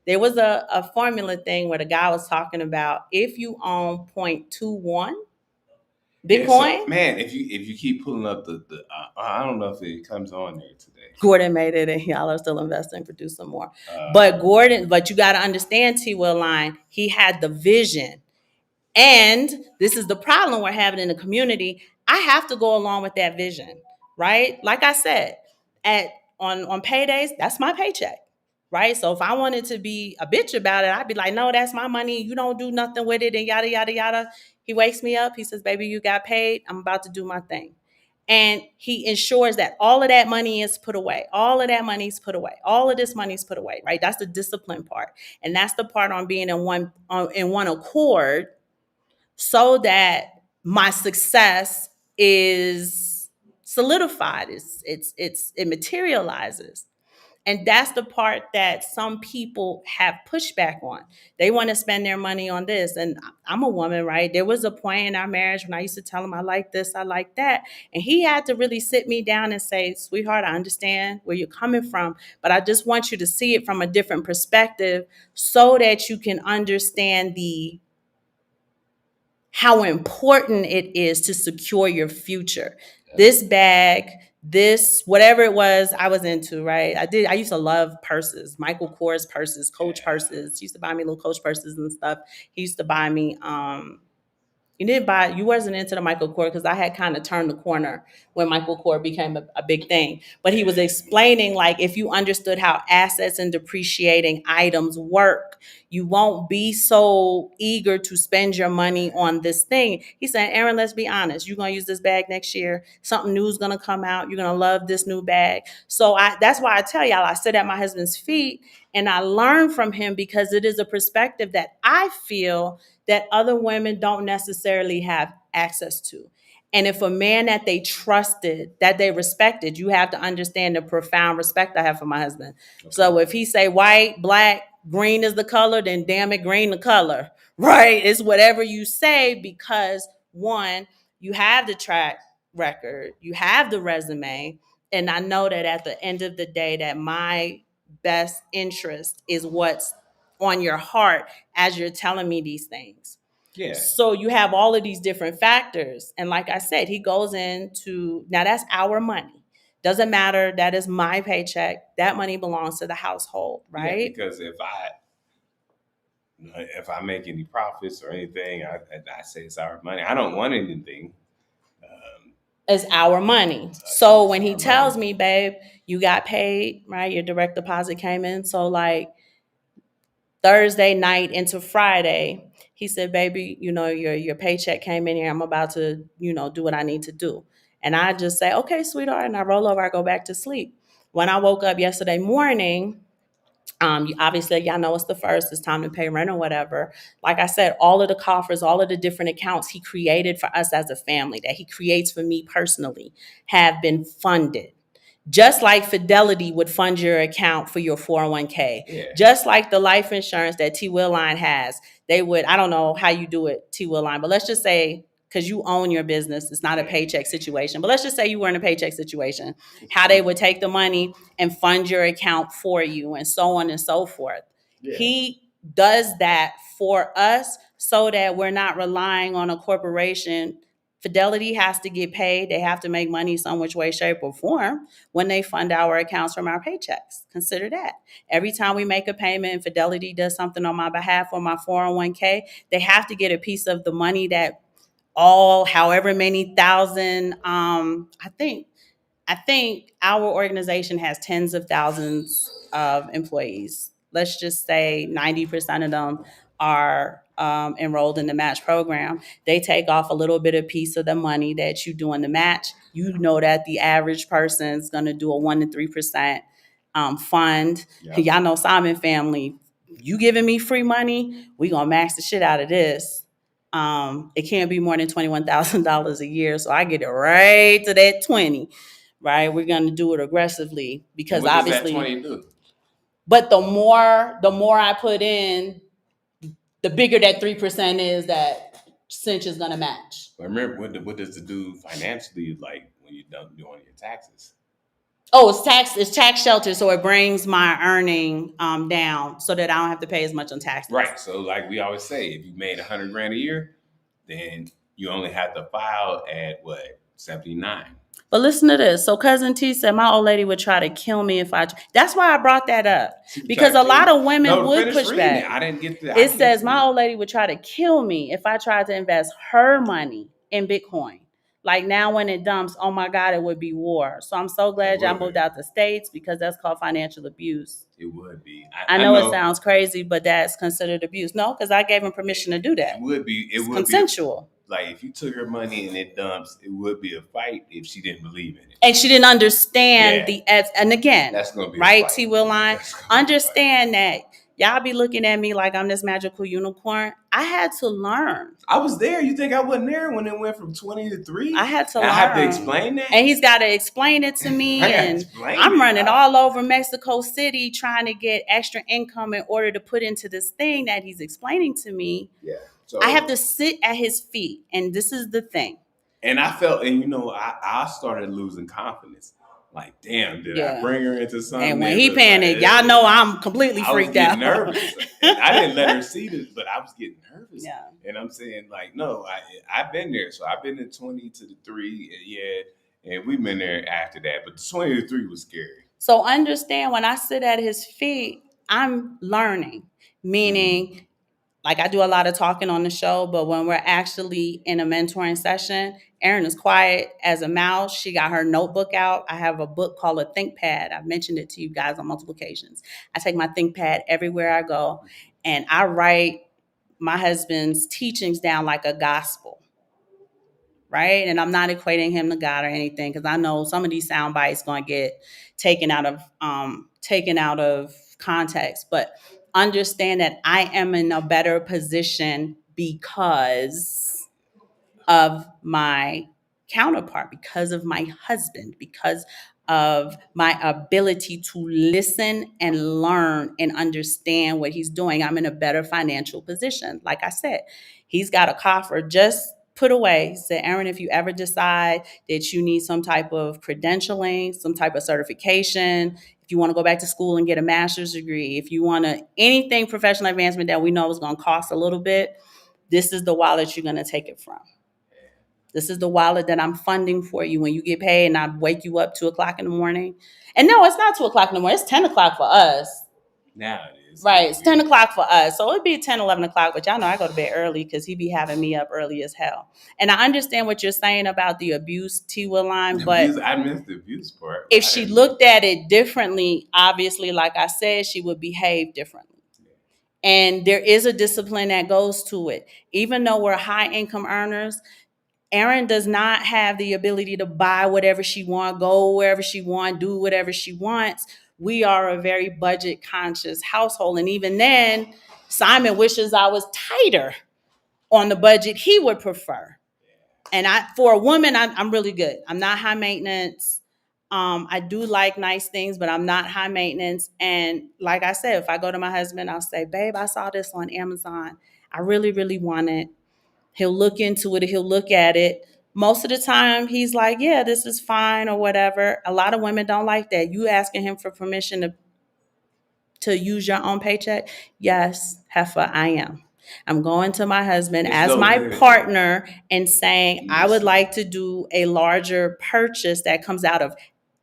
there was a formula thing where the guy was talking about if you own 0.21 Yeah, Bitcoin. so, man, if you keep pulling up I don't know if it comes on there today. Gordon made it, and y'all are still investing, produce some more. But you got to understand, T. Will Line, he had the vision. And this is the problem we're having in the community. I have to go along with that vision, right? Like I said, on paydays, that's my paycheck, right? So if I wanted to be a bitch about it, I'd be like, no, that's my money. You don't do nothing with it, and yada yada yada. He wakes me up. He says, baby, you got paid. I'm about to do my thing. And he ensures that all of that money is put away. All of that money is put away. All of this money is put away, right? That's the discipline part. And that's the part on being in one accord, so that my success is solidified. It materializes. And that's the part that some people have pushback on. They want to spend their money on this. And I'm a woman, right? There was a point in our marriage when I used to tell him I like this, I like that. And he had to really sit me down and say, sweetheart, I understand where you're coming from, but I just want you to see it from a different perspective so that you can understand how important it is to secure your future. This bag, this whatever it was I was into, right? I used to love purses, Michael Kors purses, Coach purses. He used to buy me little Coach purses and stuff. He used to buy me you wasn't into the Michael Kors because I had kind of turned the corner when Michael Kors became a big thing. But he was explaining, like, if you understood how assets and depreciating items work, you won't be so eager to spend your money on this thing. He said, Aaron, let's be honest. You're going to use this bag next year. Something new is going to come out. You're going to love this new bag. So that's why I tell y'all, I sit at my husband's feet and I learn from him, because it is a perspective that I feel that other women don't necessarily have access to. And if a man that they trusted, that they respected, you have to understand the profound respect I have for my husband. Okay. So if he say white, black, green is the color, then damn it, green the color, right? It's whatever you say, because one, you have the track record, you have the resume, and I know that at the end of the day that my best interest is what's on your heart as you're telling me these things. Yeah. So you have all of these different factors. And like I said, he goes into, now that's our money. Doesn't matter. That is my paycheck. That money belongs to the household, right? Yeah, because if I make any profits or anything, I say it's our money. I don't want anything. It's our money. So when he tells me, babe, you got paid, right? Your direct deposit came in. So like Thursday night into Friday, he said, baby, your paycheck came in here. I'm about to, do what I need to do. And I just say, okay, sweetheart. And I roll over, I go back to sleep. When I woke up yesterday morning, obviously, y'all know it's the first, it's time to pay rent or whatever. Like I said, all of the coffers, all of the different accounts he created for us as a family, that he creates for me personally, have been funded. Just like Fidelity would fund your account for your 401k. Yeah. Just like the life insurance that T. Will Line has, they would, I don't know how you do it, T. Will Line, but let's just say, because you own your business, it's not a paycheck situation, but let's just say you were in a paycheck situation, how they would take the money and fund your account for you and so on and so forth. Yeah. He does that for us so that we're not relying on a corporation. Fidelity has to get paid. They have to make money some which way, shape, or form when they fund our accounts from our paychecks. Consider that. Every time we make a payment and Fidelity does something on my behalf or my 401k, they have to get a piece of the money that however many thousand, I think our organization has tens of thousands of employees. Let's just say 90% of them are enrolled in the match program. They take off a little bit of piece of the money that you do in the match. You know that the average person is going to do a 1% to 3% fund. Yep. Y'all know Simon family, you giving me free money, we going to max the shit out of this. It can't be more than $21,000 a year. So I get it right to that 20, right? We're going to do it aggressively because what obviously, does that 20 do? But the more I put in, the bigger that 3% is that Cinch is going to match. But remember, what does it do financially? Like when you don't do on your taxes. Oh, it's tax sheltered, so it brings my earning down so that I don't have to pay as much on taxes. Right. So like we always say, if you made $100,000 a year, then you only have to file at what, 79. But listen to this. So Cousin T said my old lady would try to kill me if I. That's why I brought that up, because a lot of women would push back. I didn't get that. It says my old lady would try to kill me if I tried to invest her money in Bitcoin. Like now when it dumps, oh my God, it would be war. So I'm so glad y'all moved out the States, because that's called financial abuse. It would be. I know it sounds crazy, but that's considered abuse. No, because I gave him permission to do that. It would be. It would consensual. Like if you took her money and it dumps, it would be a fight if she didn't believe in it. And she didn't understand the ads. And again, that's gonna be right, T. Will Line, understand that y'all be looking at me like I'm this magical unicorn. I had to learn. I was there. You think I wasn't there when it went from 20 to 3? I had to learn. I have to explain that. And he's got to explain it to me. And I'm running all over Mexico City trying to get extra income in order to put into this thing that he's explaining to me. Yeah. So I have to sit at his feet. And this is the thing. And I felt, and I started losing confidence. Like, damn, did I bring her into something? And when he panicked, y'all know I'm completely freaked out. I was getting nervous. And I didn't let her see this, but I was getting nervous. Yeah. And I'm saying, like, no, I've been there. So I've been in 20 to the 3, and we've been there after that. But the 20 to 3 was scary. So understand, when I sit at his feet, I'm learning, meaning like I do a lot of talking on the show, but when we're actually in a mentoring session, Erin is quiet as a mouse. She got her notebook out. I have a book called a ThinkPad. I've mentioned it to you guys on multiple occasions. I take my ThinkPad everywhere I go, and I write my husband's teachings down like a gospel, right? And I'm not equating him to God or anything, because I know some of these sound bites going to get taken out of context, but understand that I am in a better position because of my counterpart, because of my husband, because of my ability to listen and learn and understand what he's doing. I'm in a better financial position. Like I said, he's got a coffer just put away. He said, Erin, if you ever decide that you need some type of credentialing, some type of certification, if you want to go back to school and get a master's degree, if you want to anything professional advancement that we know is going to cost a little bit, this is the wallet you're going to take it from. This is the wallet that I'm funding for you when you get paid, and I wake you up 2:00 in the morning. And no, it's not 2:00 in the morning. It's 10:00 for us. Now it is. Right. It's 10:00 for us. So it'd be 10, 11 o'clock, but y'all know I go to bed early because he be having me up early as hell. And I understand what you're saying about the abuse, T. Will Line, but I missed the abuse part. If she looked at it differently, obviously, like I said, she would behave differently. And there is a discipline that goes to it. Even though we're high income earners, Erin does not have the ability to buy whatever she wants, go wherever she wants, do whatever she wants. We are a very budget conscious household. And even then, Simon wishes I was tighter on the budget he would prefer. And for a woman, I'm really good. I'm not high maintenance. I do like nice things, but I'm not high maintenance. And like I said, if I go to my husband, I'll say, babe, I saw this on Amazon. I really, really want it. He'll look into it. He'll look at it. Most of the time, he's like, yeah, this is fine or whatever. A lot of women don't like that. You asking him for permission to use your own paycheck? Yes, heifer, I am. I'm going to my husband as my partner and saying, I would like to do a larger purchase that comes out of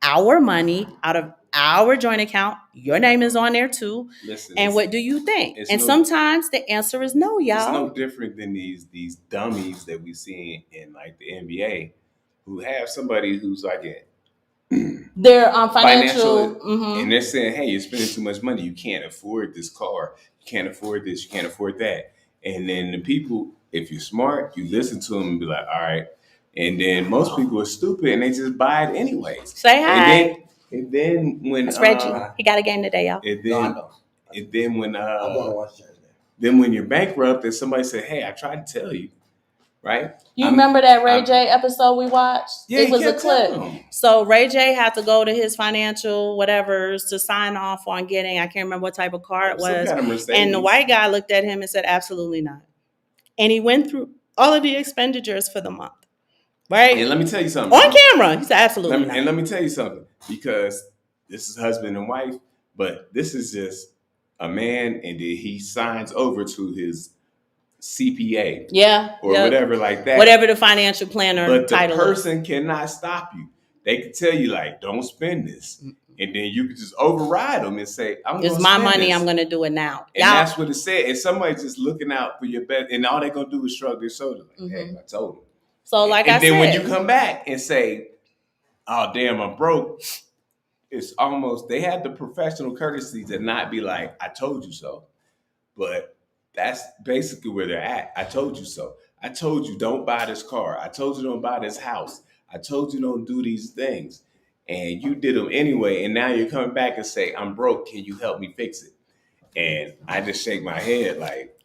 our money, out of our joint account. Your name is on there too. Listen, and what do you think? And sometimes the answer is no, y'all. It's no different than these dummies that we see in like the NBA who have somebody who's like they're financial and they're saying, hey, you're spending too much money. You can't afford this car. You can't afford this. You can't afford that. And then the people, if you're smart, you listen to them and be like, all right. And then most people are stupid and they just buy it anyways. Say hi. And then when it's Reggie, he got a game today, y'all. And then when you're bankrupt, and somebody said, "Hey, I tried to tell you," right? You remember that Ray J episode we watched? Yeah, it was a clip. So Ray J had to go to his financial whatevers to sign off on getting, I can't remember what type of car it was. Kind of and the white guy looked at him and said, absolutely not. And he went through all of the expenditures for the month. right? And let me tell you something. On camera. He said, absolutely not. And let me tell you something, because this is husband and wife, but this is just a man, and then he signs over to his CPA, Yeah. or whatever like that. Whatever the financial planner but the title person cannot stop you. They can tell you, like, don't spend this, and then you can just override them and say, I'm it's going to my spend money. this. I'm going to do it now. And that's what it said. And somebody's just looking out for your best, and all they're going to do is shrug their shoulders. Like, hey, I told them. So, like and I then said, when you come back and say, oh, damn, I'm broke, it's almost, they have the professional courtesy to not be like, I told you so. But that's basically where they're at. I told you so. I told you don't buy this car. I told you don't buy this house. I told you don't do these things. And you did them anyway. And now you're coming back and say, I'm broke. Can you help me fix it? And I just shake my head like,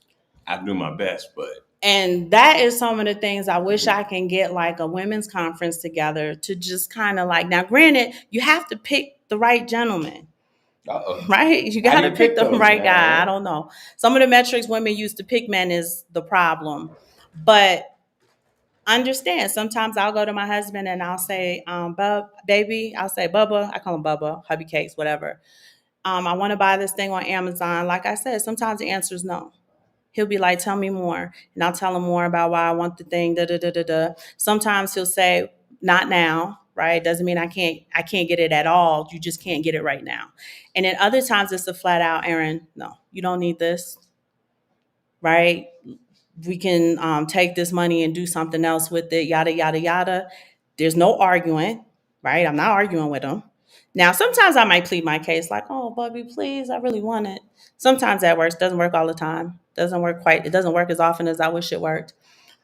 I do my best, but. And that is some of the things I wish I can get like a women's conference together to just kind of like, now granted, you have to pick the right gentleman. Uh-oh. Right? You got to pick the right guy. I don't know. Some of the metrics women use to pick men is the problem. But understand, sometimes I'll go to my husband and I'll say, baby, I'll say, Bubba, I call him Bubba, hubby cakes, whatever. I want to buy this thing on Amazon. Like I said, sometimes the answer is no. He'll be like, tell me more. And I'll tell him more about why I want the thing, da da da da da. Sometimes he'll say, not now, right? Doesn't mean I can't get it at all. You just can't get it right now. And then other times it's a flat out, Aaron, no, you don't need this, right? We can take this money and do something else with it, yada, yada, yada. There's no arguing, right? I'm not arguing with him. Now, sometimes I might plead my case like, oh, Bubby, please, I really want it. Sometimes that works. Doesn't work all the time. It doesn't work as often as I wish it worked.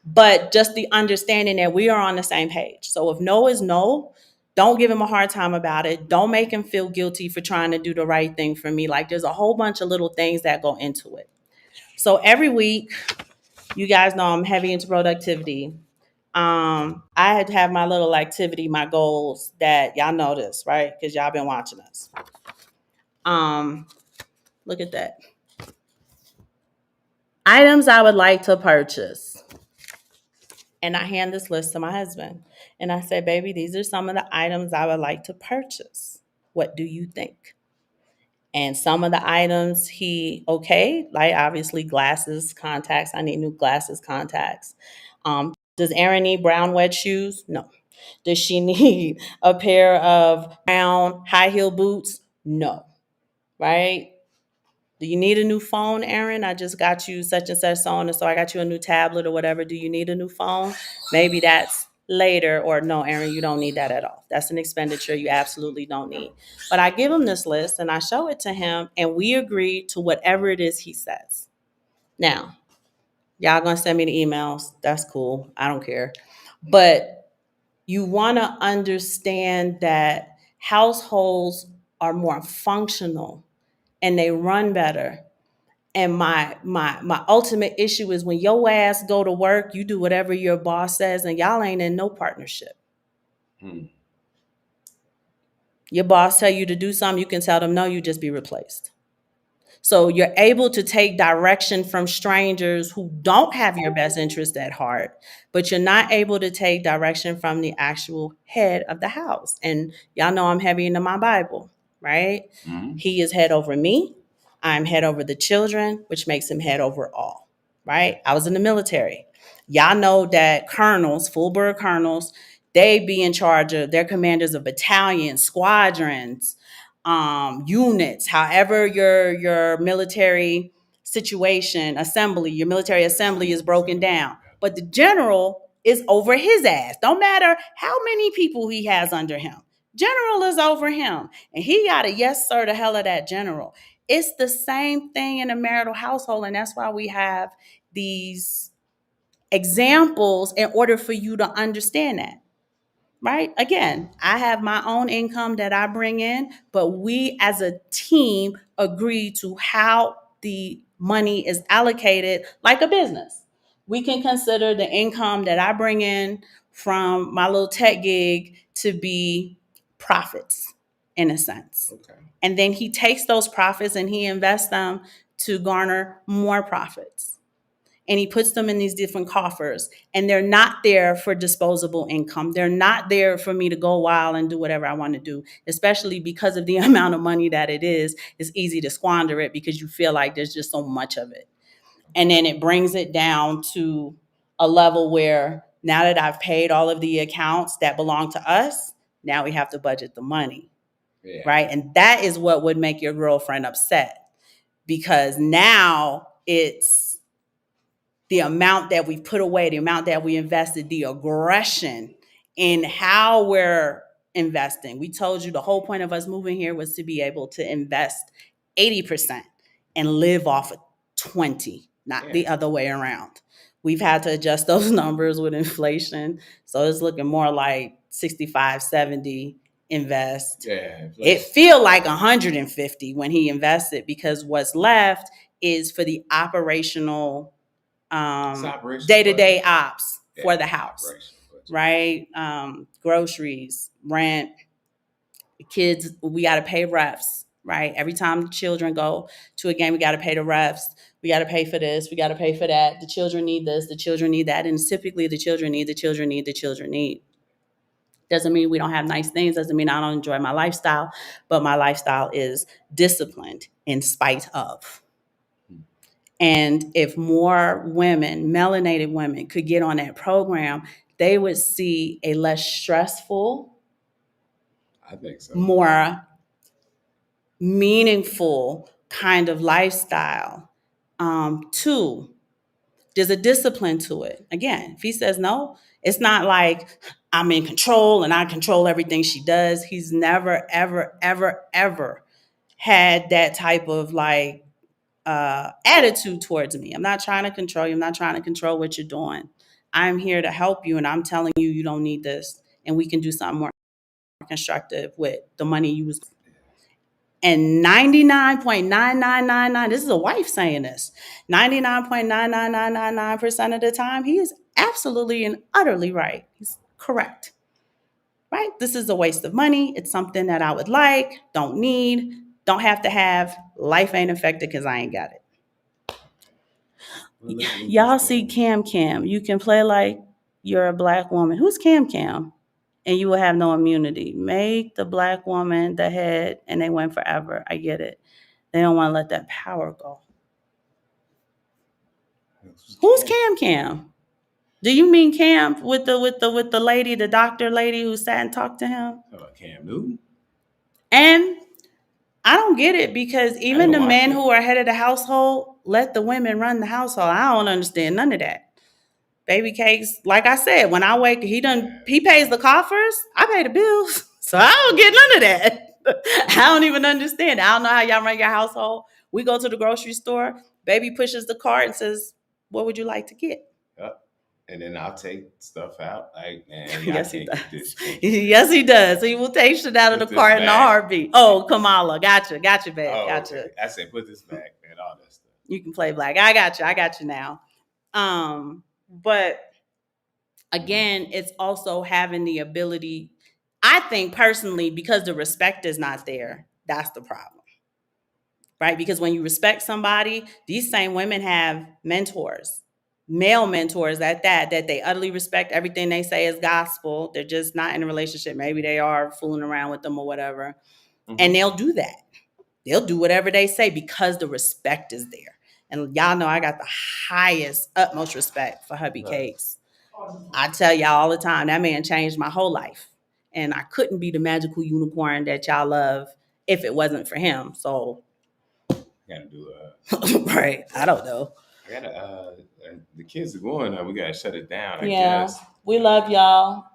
But just the understanding that we are on the same page. So if no is no, don't give him a hard time about it. Don't make him feel guilty for trying to do the right thing for me. Like there's a whole bunch of little things that go into it. So every week, you guys know I'm heavy into productivity. I had to have my little activity, my goals that y'all know this, right? Because y'all been watching us. Look at that. Items I would like to purchase. And I hand this list to my husband. And I say, baby, these are some of the items I would like to purchase. What do you think? And some of the items like obviously glasses, contacts. I need new glasses, contacts. Does Erin need brown wedge shoes? No. Does she need a pair of brown high heel boots? No. Right? Do you need a new phone, Erin? I just got you such and such on, and so I got you a new tablet or whatever. Do you need a new phone? Maybe that's later, or no, Erin, you don't need that at all. That's an expenditure you absolutely don't need. But I give him this list and I show it to him, and we agree to whatever it is he says. Now, y'all gonna send me the emails. That's cool. I don't care. But you want to understand that households are more functional and they run better. And my ultimate issue is when your ass go to work, you do whatever your boss says, and y'all ain't in no partnership. Your boss tell you to do something, you can tell them no, you just be replaced. So you're able to take direction from strangers who don't have your best interest at heart, but you're not able to take direction from the actual head of the house. And y'all know I'm heavy into my Bible, right? Mm-hmm. He is head over me. I'm head over the children, which makes him head over all, right? I was in the military. Y'all know that colonels, full bird colonels, they be in charge of, they're commanders of battalions, squadrons, units, however your military situation, your military assembly is broken down. But the general is over his ass. Don't matter how many people he has under him. General is over him. And he got a yes, sir, the hell of that general. It's the same thing in a marital household. And that's why we have these examples in order for you to understand that. Right? Again, I have my own income that I bring in, but we as a team agree to how the money is allocated like a business. We can consider the income that I bring in from my little tech gig to be profits in a sense. Okay. And then he takes those profits and he invests them to garner more profits. and he puts them in these different coffers, and they're not there for disposable income. They're not there for me to go wild and do whatever I want to do, especially because of the amount of money that it is. It's easy to squander it because you feel like there's just so much of it. And then it brings it down to a level where now that I've paid all of the accounts that belong to us, now we have to budget the money. Yeah. Right? And that is what would make your girlfriend upset, because now it's the amount that we put away, the amount that we invested, the aggression in how we're investing. We told you the whole point of us moving here was to be able to invest 80% and live off of 20, not the other way around. We've had to adjust those numbers with inflation. So it's looking more like 65, 70 invest. Yeah, it feel like 150 when he invested, because what's left is for the operational day-to-day ops for the house, right? Groceries, rent, kids, we got to pay refs, right? Every time the children go to a game, we got to pay the refs. We got to pay for this. We got to pay for that. The children need this. The children need that. And typically the children need. Doesn't mean we don't have nice things. Doesn't mean I don't enjoy my lifestyle. But my lifestyle is disciplined in spite of. And if more women, melanated women, could get on that program, they would see a less stressful, I think so, more meaningful kind of lifestyle. Two, there's a discipline to it. Again, if he says no, it's not like I'm in control and I control everything she does. He's never, ever, ever, ever had that type of like attitude towards me. I'm not trying to control you. I'm not trying to control what you're doing. I'm here to help you, and I'm telling you, you don't need this, and we can do something more constructive with the money you was. And 99.9999, this is a wife saying this, 99.99999% of the time, he is absolutely and utterly right. He's correct. Right? This is a waste of money. It's something that I would like, don't need, don't have to have. Life ain't affected because I ain't got it. Y'all see Cam Cam. You can play like you're a black woman. Who's Cam Cam? And you will have no immunity. Make the black woman the head and they win forever. I get it. They don't want to let that power go. Who's Cam Cam? Do you mean Cam with the lady, the doctor lady who sat and talked to him? Cam Newton. And I don't get it, because even the men who are head of the household let the women run the household. I don't understand none of that. Baby Cakes, like I said, when I wake, he pays the coffers. I pay the bills, so I don't get none of that. I don't even understand. I don't know how y'all run your household. We go to the grocery store. Baby pushes the cart and says, "What would you like to get?" Yep. And then I'll take stuff out. Like, man, yes, he does. Yes, he does. He will take shit out of the cart in a heartbeat. Oh, Kamala, gotcha, babe, gotcha. Okay. I said, put this back, man. All that stuff. You can play black. I got you now. But again, it's also having the ability, I think personally, because the respect is not there, that's the problem. Right? Because when you respect somebody, these same women have mentors, male mentors at that they utterly respect. Everything they say is gospel. They're just not in a relationship. Maybe they are fooling around with them or whatever. Mm-hmm. And they'll do that. They'll do whatever they say because the respect is there. And y'all know I got the highest, utmost respect for hubby Cakes. I tell y'all all the time, that man changed my whole life. And I couldn't be the magical unicorn that y'all love if it wasn't for him. So gotta do right. I don't know. The kids are going now. We gotta shut it down. I guess. We love y'all.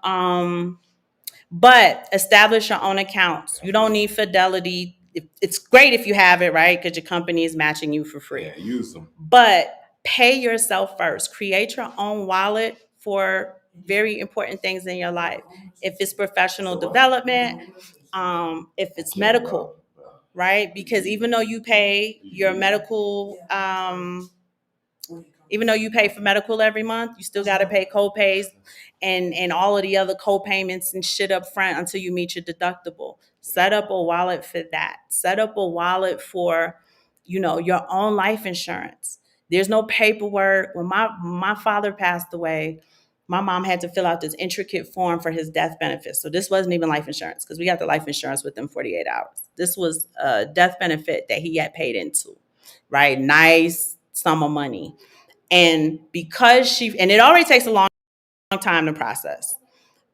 But establish your own accounts. You don't need Fidelity. It's great if you have it, right? Because your company is matching you for free. Yeah, use them. But pay yourself first. Create your own wallet for very important things in your life. If it's professional development, if it's medical, right? Because even though you pay your medical, even though you pay for medical every month, you still got to pay co-pays and all of the other co-payments and shit up front until you meet your deductible. Set up a wallet for that. Set up a wallet for, your own life insurance. There's no paperwork. When my father passed away, my mom had to fill out this intricate form for his death benefit. So this wasn't even life insurance because we got the life insurance within 48 hours. This was a death benefit that he had paid into, right? Nice sum of money. And because and it already takes a long time to process.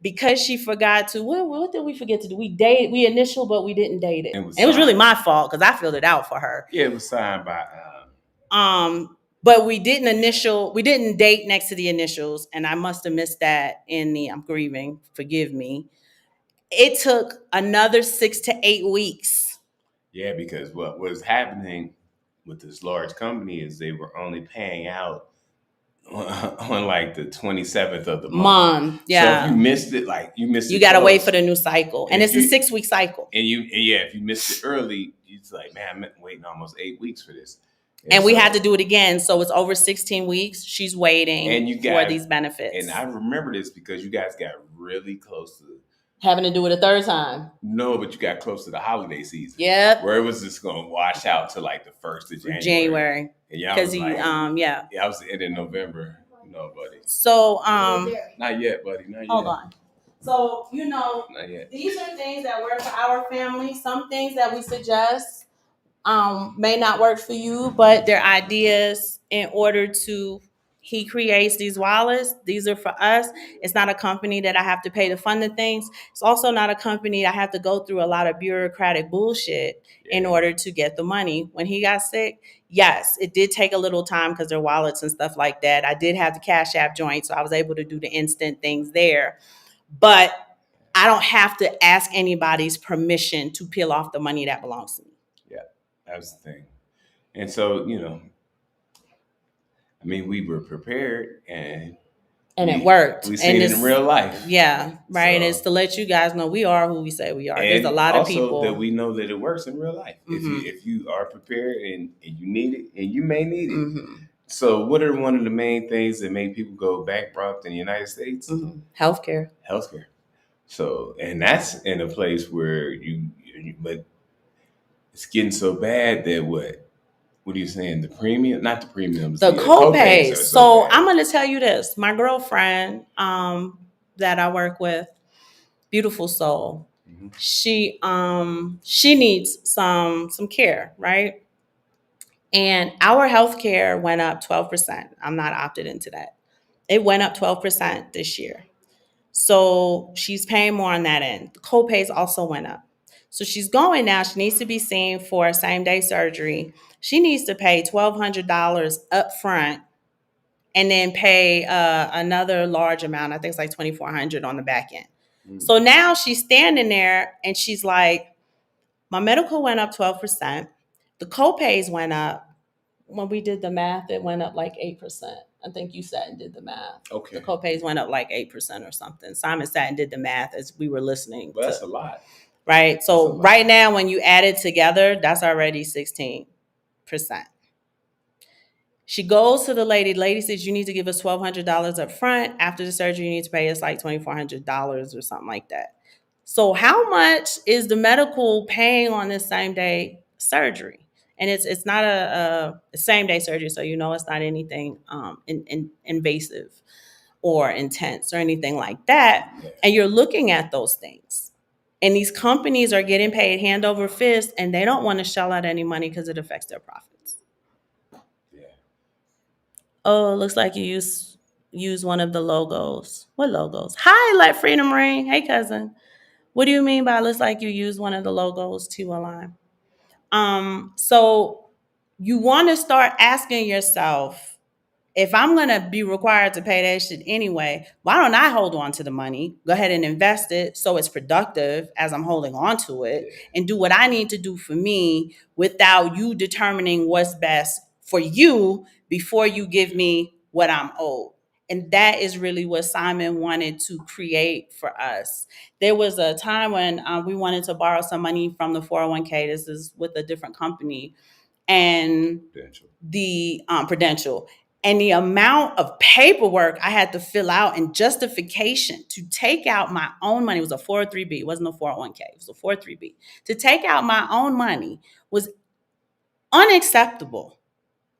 Because she forgot to, what did we forget to do? We initial, but we didn't date it. It was really my fault because I filled it out for her. Yeah, it was signed by. But we didn't date next to the initials, and I must have missed that in the I'm grieving, forgive me. It took another 6 to 8 weeks. Yeah, because what was happening with this large company is they were only paying out on like the 27th of the month. Yeah. So if you missed it, like you missed it. You got to wait for the new cycle. And it's a 6-week cycle. And if you missed it early, it's like, man, I'm waiting almost 8 weeks for this. And we had to do it again. So it's over 16 weeks. She's waiting for these benefits. And I remember this because you guys got really close to having to do it a third time. No, but you got close to the holiday season. Yep. Where it was just going to wash out to like the 1st of January. And y'all was like, yeah, I was the end of November. No, buddy. So, not yet, buddy. Not yet. Hold on. So, not yet. These are things that work for our family. Some things that we suggest may not work for you, but they're ideas in order to. He creates these wallets. These are for us. It's not a company that I have to pay to fund the things. It's also not a company I have to go through a lot of bureaucratic bullshit in order to get the money. When he got sick, yes, it did take a little time because they're wallets and stuff like that. I did have the Cash App joint, so I was able to do the instant things there. But I don't have to ask anybody's permission to peel off the money that belongs to me. Yeah, that's the thing. And so, I mean, we were prepared and it worked. We seen it in real life. Yeah, right. So, and it's to let you guys know we are who we say we are. There's a lot of people. Also that we know that it works in real life. Mm-hmm. If you are prepared and you need it, and you may need it. Mm-hmm. So what are one of the main things that make people go bankrupt in the United States? Mm-hmm. Healthcare. So, and that's in a place where but it's getting so bad that what are you saying? The premium, not the premiums, the copays. So I'm going to tell you this. My girlfriend that I work with, beautiful soul. Mm-hmm. She needs some care, right? And our healthcare went up 12%. I'm not opted into that. It went up 12% this year. So she's paying more on that end. The copays also went up. So she's going now. She needs to be seen for same-day surgery. She needs to pay $1,200 up front and then pay another large amount. I think it's like $2,400 on the back end. Mm. So now she's standing there and she's like, my medical went up 12%. The copays went up. When we did the math, it went up like 8%. I think you sat and did the math. Okay. The copays went up like 8% or something. Simon sat and did the math as we were listening. Well, that's a lot. Right. So right now, when you add it together, that's already 16%. She goes to the lady. The lady says, you need to give us $1,200 up front. After the surgery, you need to pay us like $2,400 or something like that. So how much is the medical paying on this same day surgery? And it's not a same day surgery. So, it's not anything invasive or intense or anything like that. Yeah. And you're looking at those things. And these companies are getting paid hand over fist, and they don't want to shell out any money because it affects their profits. Yeah. Oh, it looks like you use one of the logos. What logos? Hi, Let Freedom Ring. Hey, cousin. What do you mean by looks like you use one of the logos to align? So you want to start asking yourself, if I'm going to be required to pay that shit anyway, why don't I hold on to the money, go ahead and invest it so it's productive as I'm holding on to it, and do what I need to do for me without you determining what's best for you before you give me what I'm owed. And that is really what Simon wanted to create for us. There was a time when we wanted to borrow some money from the 401k. This is with a different company. And the Prudential. And the amount of paperwork I had to fill out and justification to take out my own money, it was a 403B. It wasn't a 401k. It was a 403B. To take out my own money was unacceptable.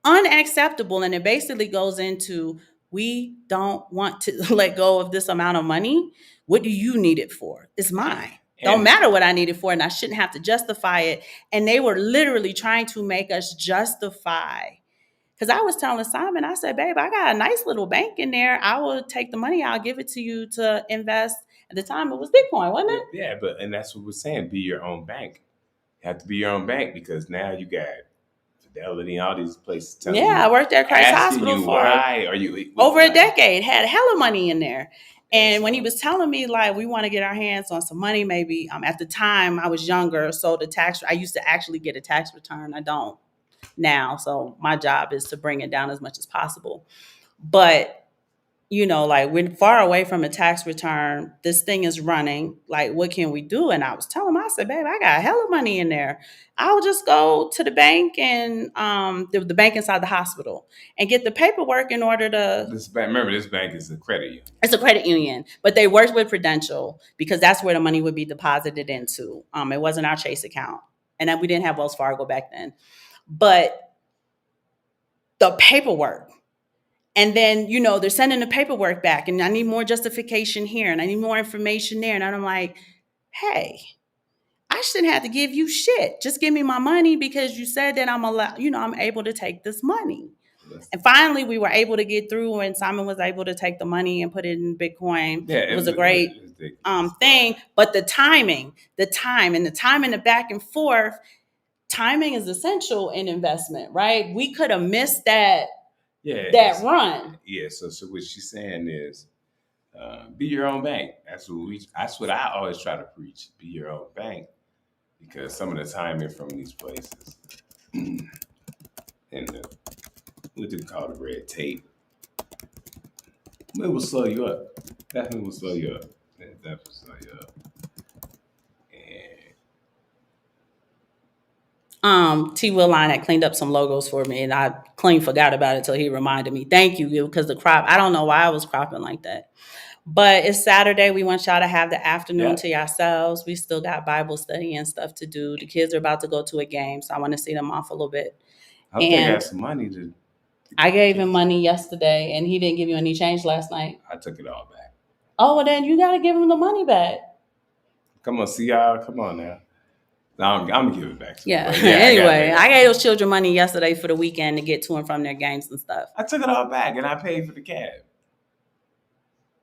unacceptable. And it basically goes into, we don't want to let go of this amount of money. What do you need it for? It's mine. Don't And matter what I need it for, and I shouldn't have to justify it. And they were literally trying to make us justify. Because I was telling Simon, I said, babe, I got a nice little bank in there. I will take the money, I'll give it to you to invest. At the time, it was Bitcoin, wasn't it? yeah, and that's what we're saying. Be your own bank. You have to be your own bank because now you got Fidelity and all these places telling you. Yeah, I worked at Christ asking Hospital you for why are you over a like, decade, had hella money in there. And when he so- was telling me, like, we want to get our hands on some money, maybe at the time I was younger. So I used to actually get a tax return. I don't now. So my job is to bring it down as much as possible. But like, we're far away from a tax return. This thing is running. Like, what can we do? And I was telling him, I said, babe, I got hella money in there. I'll just go to the bank and the bank inside the hospital and get the paperwork in order to. Remember, this bank is a credit union. It's a credit union, but they worked with Prudential because that's where the money would be deposited into. It wasn't our Chase account, and then we didn't have Wells Fargo back then. But the paperwork. And then, they're sending the paperwork back, and I need more justification here, and I need more information there. And I'm like, hey, I shouldn't have to give you shit. Just give me my money because you said that I'm allowed, I'm able to take this money. And finally, we were able to get through, and Simon was able to take the money and put it in Bitcoin. Yeah, it was a great thing. But the time in the back and forth, timing is essential in investment, right? We could have missed that run. Yeah, so what she's saying is, be your own bank. That's what I always try to preach. Be your own bank, because some of the timing from these places, and what do you call the red tape? It will slow you up. Definitely will slow you up. It definitely slow you up. T. Willine had cleaned up some logos for me, and I clean forgot about it until he reminded me. Thank you, because the crop, I don't know why I was cropping like that. But it's Saturday. We want y'all to have the afternoon to yourselves. We still got Bible study and stuff to do. The kids are about to go to a game, so I want to see them off a little bit. I hope they got some money to. I gave him money yesterday, and he didn't give you any change last night. I took it all back. Oh, well, then you got to give him the money back. Come on, see y'all. Come on now. No, I'm going to give it back to you. Anyway, I gave those children money yesterday for the weekend to get to and from their games and stuff. I took it all back, and I paid for the cab.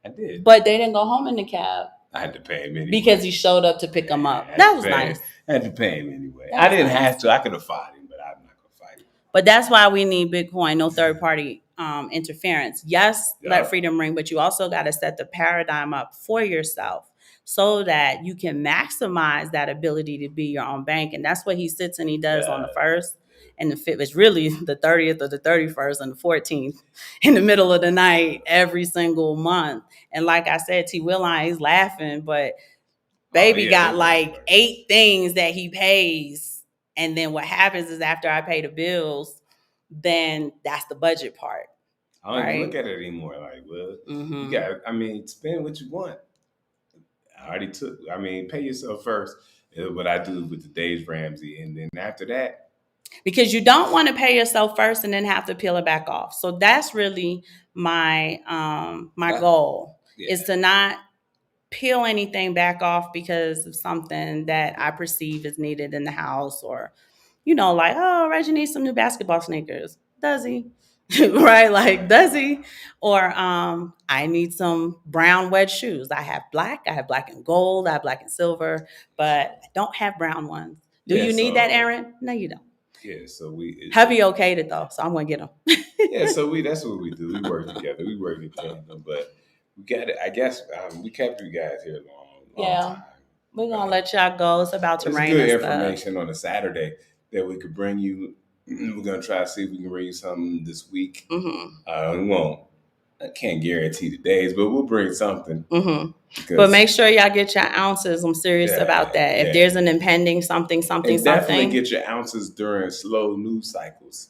I did. But they didn't go home in the cab. I had to pay him anyway. Because he showed up to pick them up. That was nice. I had to pay him anyway. I didn't have to. I could have fought him, but I'm not going to fight him. But that's why we need Bitcoin, no third-party interference. Yes, let freedom ring, but you also got to set the paradigm up for yourself so that you can maximize that ability to be your own bank. And that's what he sits and he does on the 1st. And the 5th is really the 30th or the 31st and the 14th in the middle of the night every single month. And like I said, T. Willine, he's laughing, but baby got like 8 things that he pays. And then what happens is after I pay the bills, then that's the budget part. I don't even look at it anymore. Like, well, you got, spend what you want. I already pay yourself first. Is what I do with the Dave Ramsey. And then after that. Because you don't want to pay yourself first and then have to peel it back off. So that's really my goal is to not peel anything back off because of something that I perceive is needed in the house, or, like, oh, Reggie needs some new basketball sneakers. Does he? Right? Like, does he? Or I need some brown wedge shoes. I have black and gold, I have black and silver, but I don't have brown ones. Do you need that, Aaron? No, you don't. Yeah, so Hubby okayed it though, so I'm gonna get them. Yeah, so that's what we do. We work together. We work together, but we got it. I guess we kept you guys here a long time. We're gonna let y'all go. It's about to rain. Good information on a Saturday that we could bring you. We're gonna try to see if we can bring you something this week. Mm-hmm. We won't. I can't guarantee the days, but we'll bring something. Mm-hmm. But make sure y'all get your ounces. I'm serious about that. If there's an impending something, definitely get your ounces during slow news cycles.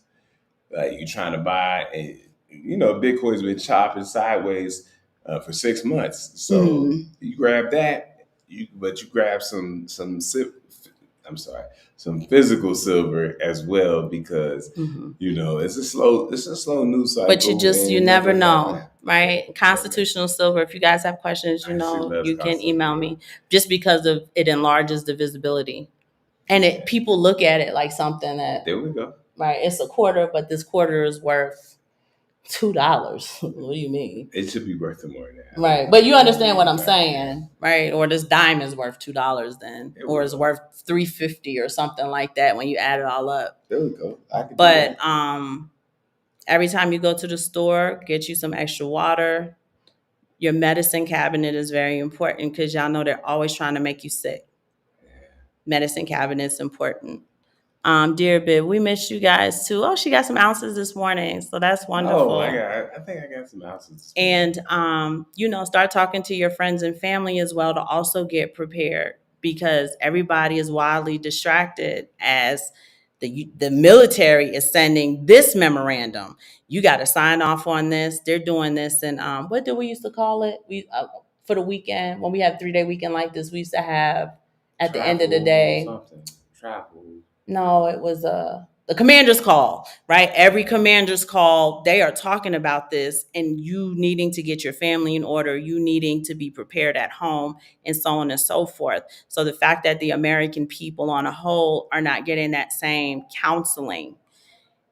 Like you're trying to buy, and Bitcoin's been chopping sideways for 6 months. So you grab that, but you grab some some physical silver as well, because it's a slow news cycle. But you and never nothing know, happen. right? Constitutional silver. If you guys have questions, I actually love you can constitutional email silver. me, just because of it enlarges the visibility. And people look at it like something that, There we go. right, it's a quarter, but this quarter is worth $2. What do you mean? It should be worth more than that. Right. But you understand what I'm saying, right? Or this dime is worth $2 then, There we or it's go. worth $3.50 or something like that when you add it all up. There we go. I could do But that. every time you go to the store, get you some extra water. Your medicine cabinet is very important, because y'all know they're always trying to make you sick. Medicine cabinet's important. Dear Bib, we missed you guys too. Oh, she got some ounces this morning, so that's wonderful. Oh, I think I got some ounces. And start talking to your friends and family as well, to also get prepared, because everybody is wildly distracted as the military is sending this memorandum. You got to sign off on this. They're doing this, and what did we used to call it? We for the weekend, when we had 3-day weekend like this, we used to have at the end of the day. Travel. No, it was the commander's call, right? Every commander's call, they are talking about this, and you needing to get your family in order, you needing to be prepared at home, and so on and so forth. So the fact that the American people on a whole are not getting that same counseling,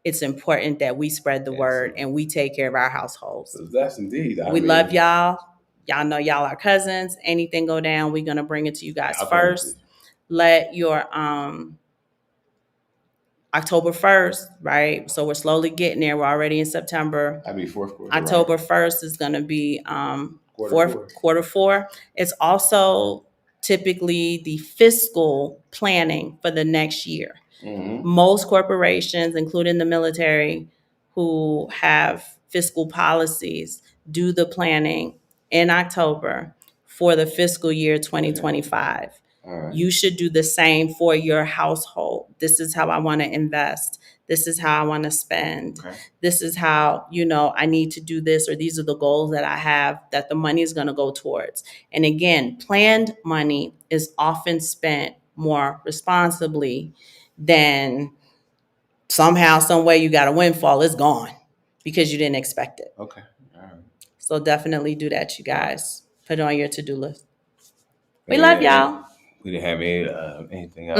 it's important that we spread the word and we take care of our households. So that's indeed. We love y'all. Y'all know y'all are cousins. Anything go down, we're gonna bring it to you guys first. Let your October 1st, right? So we're slowly getting there. We're already in September. That'd be fourth quarter. October 1st is going to be quarter four. It's also typically the fiscal planning for the next year. Mm-hmm. Most corporations, including the military, who have fiscal policies, do the planning in October for the fiscal year 2025. Right. You should do the same for your household. This is how I want to invest. This is how I want to spend. Okay. This is how, I need to do this, or these are the goals that I have that the money is going to go towards. And again, planned money is often spent more responsibly than somehow, some way you got a windfall. It's gone because you didn't expect it. Okay. All right. So definitely do that, you guys. Put it on your to-do list. We love y'all. We didn't have anything else.